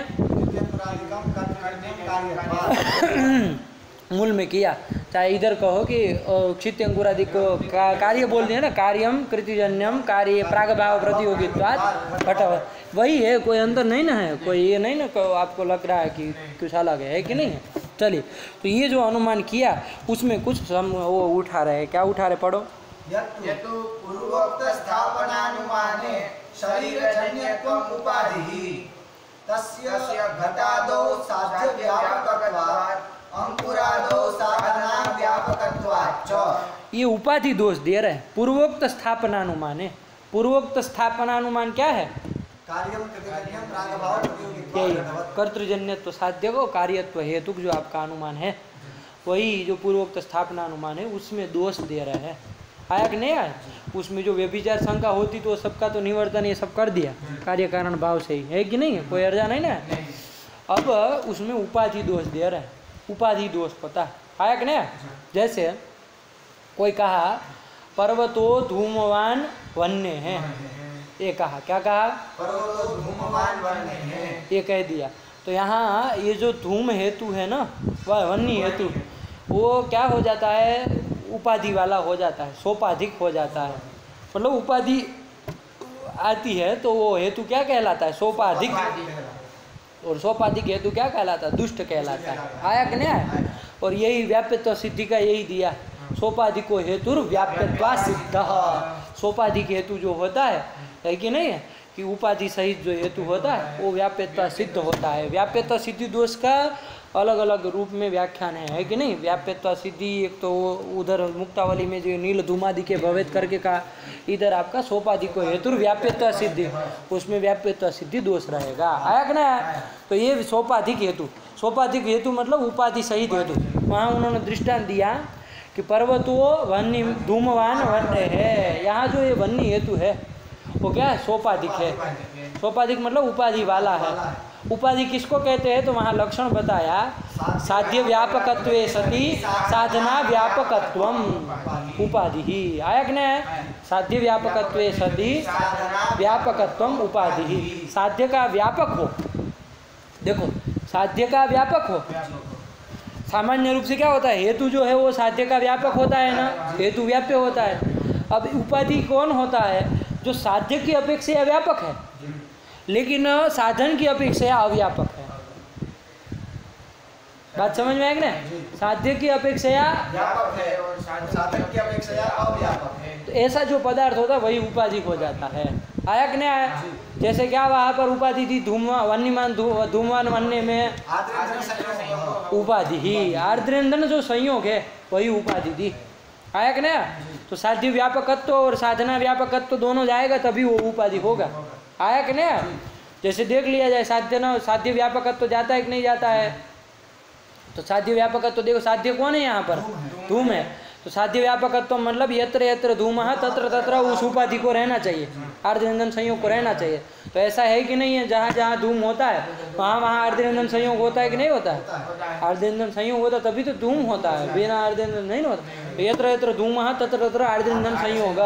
मूल में किया, चाहे इधर कहो कि क्षित्यंकुरादि को कार्य बोल दिया ना, कार्यम कृतिजन्यम कार्य प्रागभाव प्रतियोगित्वात् घटवत्, वही है, कोई अंतर नहीं ना है, कोई ये नहीं ना आपको लग रहा है कि कुछ अलग है कि नहीं है? चलिए, तो ये जो अनुमान किया उसमें कुछ हम वो उठा रहे, क्या उठा रहे? पढ़ो। यतु पूर्वोक्त स्थापनानुमाने शरीरजन्यत्वम् उपाधिः तस्य घटादौ साध्य व्यापकत्वात् अंकुरादौ साधना व्यापकत्वात् च। ये उपाधि दोष दे रहे हैं। पूर्वोक्त स्थापनानुमाने, पूर्वोक्त स्थापनानुमान क्या है? कर्तृजन्यत्व साध्य को कार्यत्व हेतु जो आपका अनुमान है, वही जो पूर्वोक्त स्थापना अनुमान है उसमें दोष दे रहा है। आया कि नहीं आया? उसमें जो व्यभिचार शंका होती तो सबका तो निवर्तन ये सब कर दिया कार्य कारण भाव से ही, है कि नहीं है? कोई अर्जा नहीं ना। अब उसमें उपाधि दोष दे रहा है, उपाधि दोष पता आया कि नहीं? जैसे कोई कहा पर्वतो धूमवान वन्य है, ये कहा, क्या कहा? पर्वतो धूमवान वन्य है, ये कह दिया। तो यहाँ ये जो धूम हेतु है ना, वह वन्य हेतु, वो क्या हो जाता है? उपाधि वाला हो जाता है, सोपाधिक हो जाता है। मतलब उपाधि आती है तो वो हेतु क्या कहलाता है? सोपाधिक। और सोपाधिक हेतु क्या कहलाता है? दुष्ट कहलाता है। आया कि नहीं आया? और यही व्याप्यत्व सिद्धि का यही दिया, सोपाधिको हेतुर व्याप्यत्वा सिद्ध। सोपाधिक हेतु जो होता है कि नहीं है, कि उपाधि सहित जो हेतु होता है वो व्याप्यत्व सिद्ध होता है। व्याप्यत्व सिद्धि दोष का अलग अलग रूप में व्याख्यान है कि नहीं? व्याप्यत्व सिद्धि एक तो उधर मुक्तावली में जो नील धूमादि के भवेत करके कहा, इधर आपका सोपाधि को हेतु व्याप्यत्व सिद्धि, उसमें व्याप्यत्व सिद्धि दोष रहेगा। आया कि नहीं? तो ये सोपाधिक हेतु, सोपाधिक हेतु मतलब उपाधि सहित हेतु। वहाँ उन्होंने दृष्टांत दिया कि पर्वतो वन्य धूमवान वन्य है। यहाँ जो ये वन्य हेतु है वो क्या है? सोपाधिक है। सोपाधिक मतलब उपाधि वाला है। उपाधि किसको कहते हैं? तो वहाँ लक्षण बताया, साध्य व्यापकत्वे सति साधना व्यापकत्वम उपाधि ही। आया कि नहीं? साध्य व्यापकत्वे सति व्यापकत्वम उपाधि ही। साध्य का व्यापक हो, देखो साध्य का व्यापक हो। सामान्य रूप से क्या होता है? हेतु जो है वो साध्य का व्यापक होता है ना, हेतु व्याप्य होता है। अब उपाधि कौन होता है? जो साध्य की अपेक्षा व्यापक है लेकिन साधन की अपेक्षा अव्यापक है। बात समझ में आएगी ना? साध्य की अपेक्षा व्यापक है और साधन की अपेक्षा अव्यापक है। तो ऐसा जो पदार्थ होता है वही उपाधि हो जाता है। आया कि नहीं आया? जैसे क्या वहाँ पर उपाधि थी? वन्यमान धूमवान वन्य में उपाधि ही, आर्द्रेंद्र जो संयोग है वही उपाधि थी। आया कि नहीं? तो साध्य व्यापकत्व और साधना व्यापकत्व दोनों जाएगा तभी वो उपाधि होगा। आया कि नहीं? जैसे देख लिया जाए साध्य व्यापकत्व जाता है कि नहीं जाता है? तो साध्य व्यापकत्व देखो, साध्य कौन है यहाँ पर? धूम है। तो साध्य व्यापकत्व मतलब यत्र यत्र धूमः तत्र तत्र उस उपाधि को रहना चाहिए, आर्द्रंदन संयोग को रहना चाहिए। तो ऐसा है कि नहीं है? जहाँ जहाँ धूम होता है वहाँ वहाँ आर्द्रंदन संयोग होता है कि नहीं होता है? आर्द्रंदन संयोग होता तभी तो धूम होता है, बिना आर्द्रंदन नहीं होता। यत्र यत्र धूमः तत्र तत्र आर्द्रंदन संयोग,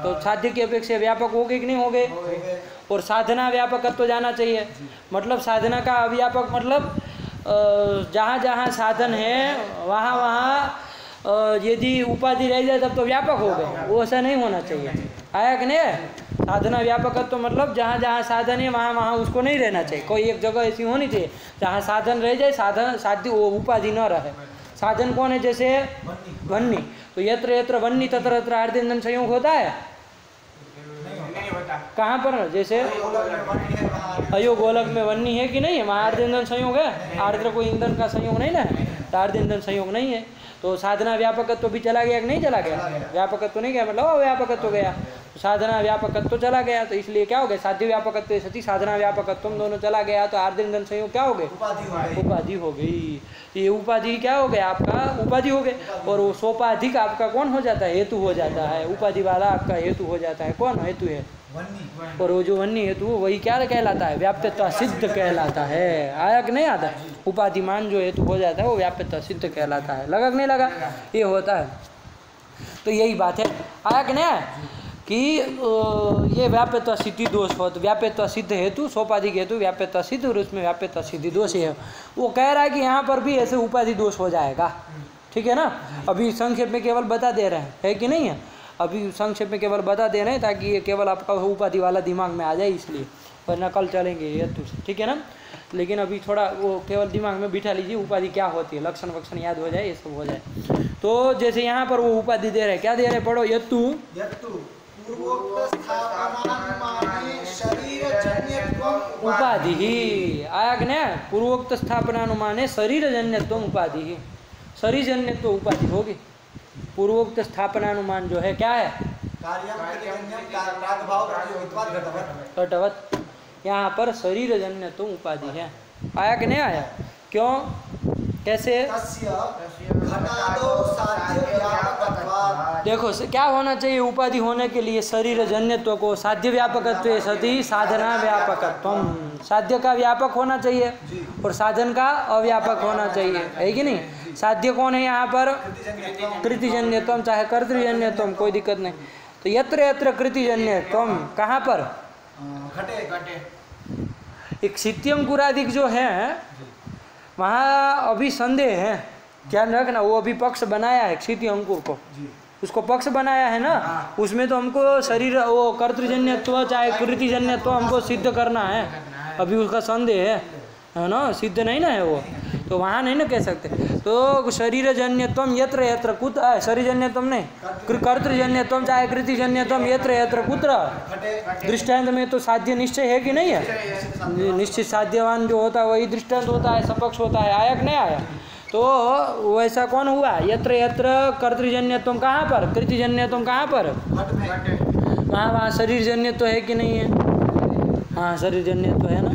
तो साध्य की अपेक्षा व्यापक हो गए कि नहीं हो गए? और साधना व्यापकत्व जाना चाहिए, मतलब साधना का अव्यापक मतलब जहाँ जहाँ साधन है वहाँ वहाँ यदि उपाधि रह जाए तब तो व्यापक हो गए, वो ऐसा नहीं होना चाहिए। आया कि नहीं? साधना व्यापकत्व तो मतलब जहाँ जहाँ साधन है वहाँ वहाँ उसको नहीं रहना चाहिए। कोई एक जगह ऐसी होनी चाहिए जहाँ साधन रह जाए, साधन साध्य वो उपाधि न रहे। साधन कौन है? जैसे वन्य, तो यत्र यत्र वन्य तत्र तत्र आर्द्रंदन संयोग होता है? कहाँ पर? जैसे अयोगोलक में वन्य है कि नहीं है? वहाँ आर्द्रंदन संयोग है। आर्द्र को ईंधन का संयोग नहीं ना है, तो आर्द्रंदन संयोग नहीं है। तो साधना व्यापकत्व भी चला गया कि नहीं चला गया? व्यापकत्व नहीं गया मतलब अव्यापकत्व गया। तो साधना व्यापकत्व चला गया, तो इसलिए क्या हो गया? साध्य व्यापकत्व सती साधना व्यापकत्व दोनों चला गया, तो आर्द्रंदन संयोग क्या हो गए? उपाधि हो गई। ये उपाधि क्या हो गया? आपका उपाधि हो गए। और वो सोपाधिक आपका कौन हो जाता है? हेतु हो जाता है। उपाधि वाला आपका हेतु हो जाता है। कौन हेतु है? और वो जो वन्य हेतु वही क्या कहलाता है? व्याप्यत्व सिद्ध कहलाता है। आया कि नहीं आता? उपाधिमान जो हेतु हो जाता है वो व्याप्यत्व सिद्ध कहलाता है। लगा कि नहीं लगा? ये होता है। तो यही बात है। आया कि नहीं? कि ये व्याप्यत्व सिद्धि दोष हो, तो व्याप्यत्व सिद्ध हेतु सोपाधिक हेतु व्याप्यत्व सिद्ध, और उसमें व्याप्यत्व सिद्धि दोष है। वो कह रहा है कि यहाँ पर भी ऐसे उपाधि दोष हो जाएगा। ठीक है ना? अभी संक्षेप में केवल बता दे रहे हैं, है कि नहीं है? अभी संक्षेप में केवल बता दे रहे हैं ताकि ये केवल आपका उपाधि वाला दिमाग में आ जाए, इसलिए। वरना कल चलेंगे हेतु से, ठीक है ना? लेकिन अभी थोड़ा वो केवल दिमाग में बिठा लीजिए, उपाधि क्या होती है, लक्षण वक्षण याद हो जाए, ये सब हो जाए। तो जैसे यहाँ पर वो उपाधि दे रहे हैं, क्या दे रहे हैं? पढ़ो। यत्तु उपाधि ही। आया कि नहीं? पूर्वोक्त स्थापनानुमाने शरीर जन्यत्व उपाधि ही। शरीर जन्यत्व उपाधि होगी। पूर्वोक्त स्थापनानुमान जो है क्या है? घटवत। यहाँ पर शरीर जन्यत्व उपाधि है। आया कि नहीं आया? क्यों? कैसे? देखो क्या होना चाहिए उपाधि होने के लिए? शरीर जन्यत्व को साध्य व्यापकत्व सती साधना व्यापकत्व। साध्य का व्यापक होना चाहिए और साधन का अव्यापक होना चाहिए, है कि नहीं? साध्य कौन है यहाँ पर? कृतिजन्यत्वम, चाहे कर्तृजन्यत्वम, कोई दिक्कत नहीं। तो यत्र यत्र कृतिजन्यत्वम कहाँ पर? घटे घटे एक शित्यंकुरादिक जो है वहाँ अभी संदेह है, ध्यान रखना। वो अभी पक्ष बनाया है क्षिति अंकुर को, उसको पक्ष बनाया है ना, उसमें तो हमको शरीर वो कर्तृजन्यत्व चाहे कृतिजन्यत्व हमको सिद्ध करना है, अभी उसका संदेह है ना, सिद्ध नहीं ना है वो, तो वहाँ नहीं ना कह सकते। तो शरीरजन्यत्वम यत्र यत्र कुत्र, शरीरजन्यत्वम नहीं, कर्तृजन्यत्वम चाहे कृतिजन्यत्वम यत्र यत्र कुत्र, दृष्टांत में तो साध्य निश्चय है कि नहीं है? निश्चित साध्यवान जो होता है वही दृष्टांत होता है, सपक्ष होता है, आया कि नहीं आया? तो वैसा कौन हुआ? यत्र यत्र कर्तृजन्यत्वम कहाँ पर, कृतिजन्यत्वम कहाँ पर? वहाँ शरीरजन्यत्व है कि नहीं है? हाँ शरीरजन्यत्व है ना,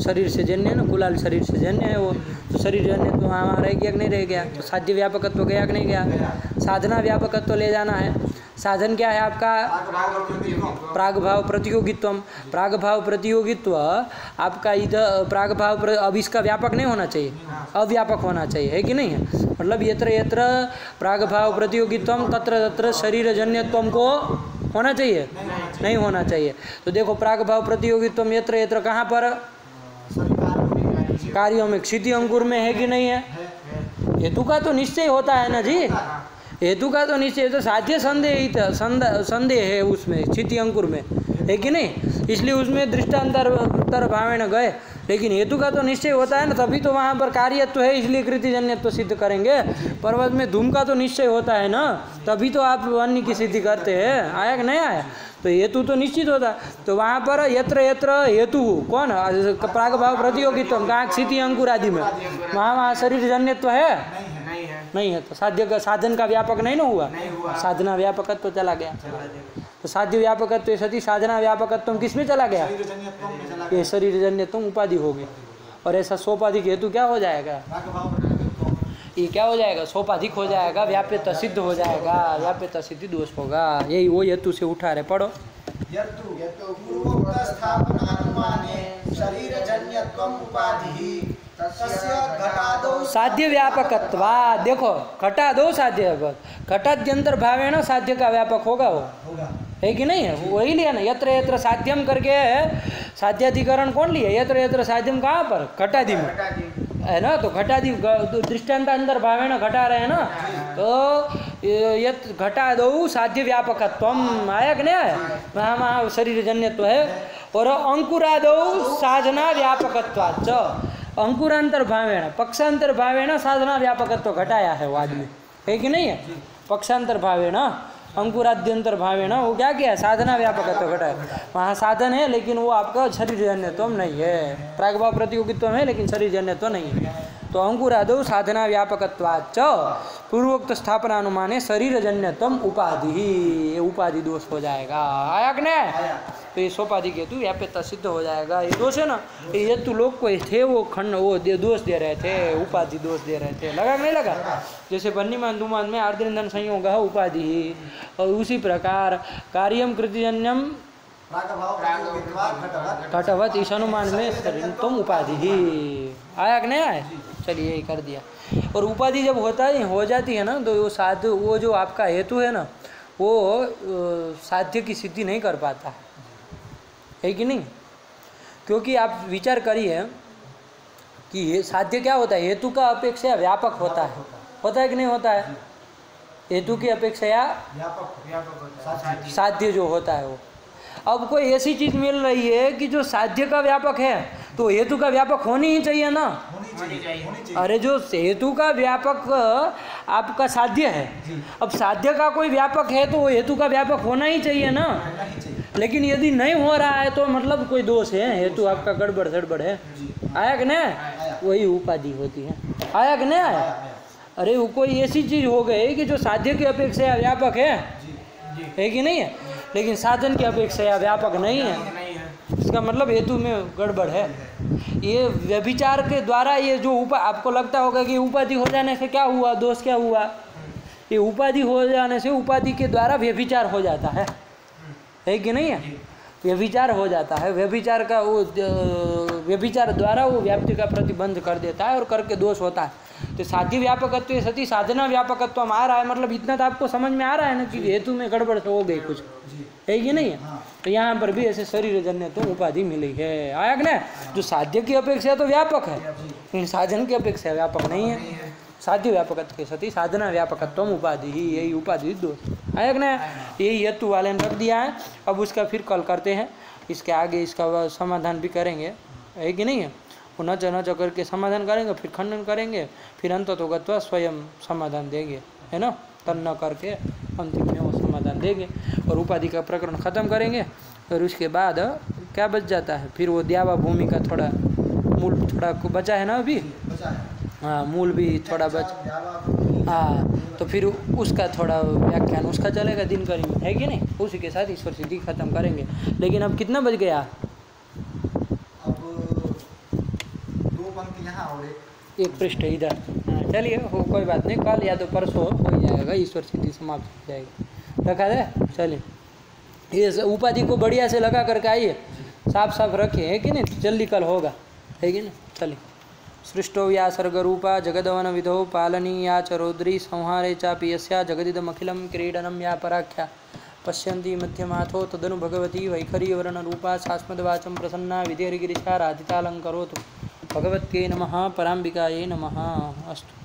शरीर से जन्य है ना, कुलाल शरीर से जन्य है वो, तो शरीर जन्य तो वहाँ रह गया कि नहीं रह गया? तो साध्य व्यापकत्व गया कि नहीं गया? साधना व्यापकत्व ले जाना है। साधन क्या है आपका? प्रागभाव प्रतियोगित्व। प्रागभाव प्रतियोगित्व आपका इधर प्रागभाव अब इसका व्यापक नहीं होना चाहिए, अव्यापक होना चाहिए, है कि नहीं है? मतलब यत्र यत्र प्रागभाव प्रतियोगित्व तत्र तत्र शरीरजन्यत्व को होना चाहिए, नहीं होना चाहिए। तो देखो प्रागभाव प्रतियोगित्व यत्र यत्र कहाँ पर? कार्यों में, क्षिति अंकुर में है कि नहीं है? हेतु का तो निश्चय होता है ना जी, हेतु का तो निश्चय, तो साध्य संदेह है उसमें क्षिति अंकुर में, है कि नहीं? इसलिए उसमें दृष्टांतर भावेन गए, लेकिन हेतु का तो निश्चय होता है ना, तभी तो वहाँ पर कार्यत्व है, इसलिए कृतिजन्यत्व सिद्ध करेंगे। पर्वत में धूम का तो निश्चय होता है ना, तभी तो आप अन्य की सिद्धि करते हैं, आया कि नहीं आया? तो हेतु तो निश्चित होता, तो वहाँ पर यत्र यत्र हेतु कौन? प्रागभाव प्रतियोगित्व कहाँ? क्षिति अंकुर आदि में, वहाँ शरीरजन्यत्व है? नहीं है। तो साध्य का साधन का व्यापक नहीं ना हुआ, साधना व्यापकत्व तो चला गया। तो साध्य व्यापकत्व सती साधना व्यापकत्व किस में चला गया? ये शरीरजन्यत्व उपाधि हो गई, और ऐसा सोपाधिक हेतु क्या हो जाएगा? ये क्या हो जाएगा? सोपाधिक हो जाएगा, व्याप्यता सिद्ध हो जाएगा, व्याप्यता सिद्धि दोष होगा। यही वो हेतु से उठा रहे, पढ़ो। साध्य व्यापकत्वा, देखो घटादो साध्य, घटाद्यंतर भावेन साध्य का व्यापक होगा वो, है कि नहीं है? वही लिया ना, यत्र यत्र साध्यम करके साध्याधिकरण कौन लिया? यत्र यत्र साध्यम कहाँ पर? घटादि में है ना, तो घटादि दृष्टांत अंदर भावेन घटा रहे हैं ना, तो यत घटादो साध्य व्यापकत्वम, आया कि नहीं आया? वहाँ शरीरजन्यत्व है। और अंकुरादो साधना व्यापकत्वाच, अंकुरांतर भावेण पक्षांतर भावेण साधना व्यापकत्व घटाया है वो आदमी, है कि नहीं है? पक्षांतर भावेण अंकुराद्यंतर भावेण वो क्या किया? साधना व्यापकत्व घटाया। वहाँ साधन है लेकिन वो आपका शरीरजन्यत्व नहीं है, प्रागभाव प्रतियोगित्व है लेकिन शरीरजन्यत्व नहीं है। तो अंकुरादो साधना व्यापकत्वाच पूर्वोक्त स्थापना अनुमाने शरीरजन्यत्व उपाधि, उपाधि दोष हो जाएगा, आया कि नहीं? तो ये सोपाधि हेतु व्याप्यता सिद्ध हो जाएगा। ये दोष है ना, ये हेतु लोग को थे वो खंड वो दोष दे रहे थे, उपाधि दोष दे रहे थे, लगा कि नहीं लगा? जैसे बन्नीमान दुमान में आर्द्रंधन संयोग उपाधि, और उसी प्रकार कार्यम कृतिजन्यम घटवत इस अनुमान में तुम उपाधि ही, आया कि नहीं आया? चलिए यही कर दिया। और उपाधि जब होता है हो जाती है ना, तो वो साधु वो जो आपका हेतु है ना, वो साध्य की सिद्धि नहीं कर पाता है कि नहीं? क्योंकि आप विचार करिए कि साध्य क्या होता है? हेतु का अपेक्षा व्यापक होता है कि नहीं होता है? हेतु की अपेक्षा साध्य जो होता है वो, अब कोई ऐसी चीज मिल रही है कि जो साध्य का व्यापक है, तो हेतु का व्यापक होनी ही चाहिए ना। अरे जो हेतु का व्यापक आपका साध्य है, अब साध्य का कोई व्यापक है तो वो हेतु का व्यापक होना ही चाहिए ना। लेकिन यदि नहीं हो रहा है तो मतलब कोई दोष है, हेतु आपका गड़बड़ सड़बड़ है, आया कि नहीं? वही उपाधि होती है, आया कि नहीं आया? अरे वो कोई ऐसी चीज हो गई कि जो साध्य की अपेक्षा व्यापक है कि नहीं है, लेकिन साधन की अपेक्षा व्यापक नहीं है, इसका मतलब हेतु में गड़बड़ है। ये व्यभिचार के द्वारा ये जो आपको लगता होगा कि उपाधि हो जाने से क्या हुआ, दोष क्या हुआ? ये उपाधि हो जाने से उपाधि के द्वारा व्यभिचार हो जाता है कि नहीं है? व्यभिचार हो जाता है, व्यभिचार का वो व्यभिचार द्वारा वो व्याप्ति का प्रतिबंध कर देता है और करके दोष होता है। तो साध्य व्यापकत्व सती साधना व्यापकत्व आ रहा है, मतलब इतना तो आपको समझ में आ रहा है ना कि हेतु में गड़बड़ हो गई कुछ, है कि नहीं है? तो यहाँ पर भी ऐसे शरीर जन्य तो उपाधि मिली है, आया कि ना? जो साध्य की अपेक्षा तो व्यापक है, लेकिन साधन की अपेक्षा व्यापक नहीं है। साध्य व्यापकत्व सती साधना व्यापकत्व उपाधि ही, यही उपाधि दोष, आया कि ना? यही हेतु वाले ने रख दिया है। अब उसका फिर कल करते हैं, इसके आगे इसका समाधान भी करेंगे, है कि नहीं है? न च करके समाधान करेंगे, फिर खंडन करेंगे, फिर अंत तो गत्वा स्वयं समाधान देंगे, है ना? तन्न करके अंतिम में वो समाधान देंगे और उपाधि का प्रकरण खत्म करेंगे। और उसके बाद क्या बच जाता है? फिर वो द्यावा भूमि का थोड़ा मूल थोड़ा बचा है ना अभी, हाँ मूल भी थोड़ा बच, हाँ तो फिर उसका थोड़ा व्याख्यान उसका चलेगा दिनकरी में, है कि नहीं? उसी के साथ ईश्वर सिद्धि खत्म करेंगे। लेकिन अब कितना बज गया? एक पृष्ठ इधर, हाँ चलिए हो कोई बात नहीं, कल या तो परसों हो जाएगा, ईश्वर सिद्धि समाप्त हो जाएगी। रखा जाए, चलिए ये उपाधि को बढ़िया से लगा करके आइए, साफ साफ रखिए, है कि नहीं? जल्दी कल होगा, है कि नहीं? चलिए सृष्टो या सर्गरूपा जगदवन विधो पालनीया च रौद्री संहारे चापि यस्या जगदिदमखिलं क्रीडनं या पराख्या पश्यन्ति मध्यमाथो तदनु भगवती वैखरी वर्णरूपा शास्मद्वाचं प्रसन्ना विधेर्गिरिशा राधितालङ्करोतु। भगवत्यै नमः, पराम्बिकायै नमः। अस्तु।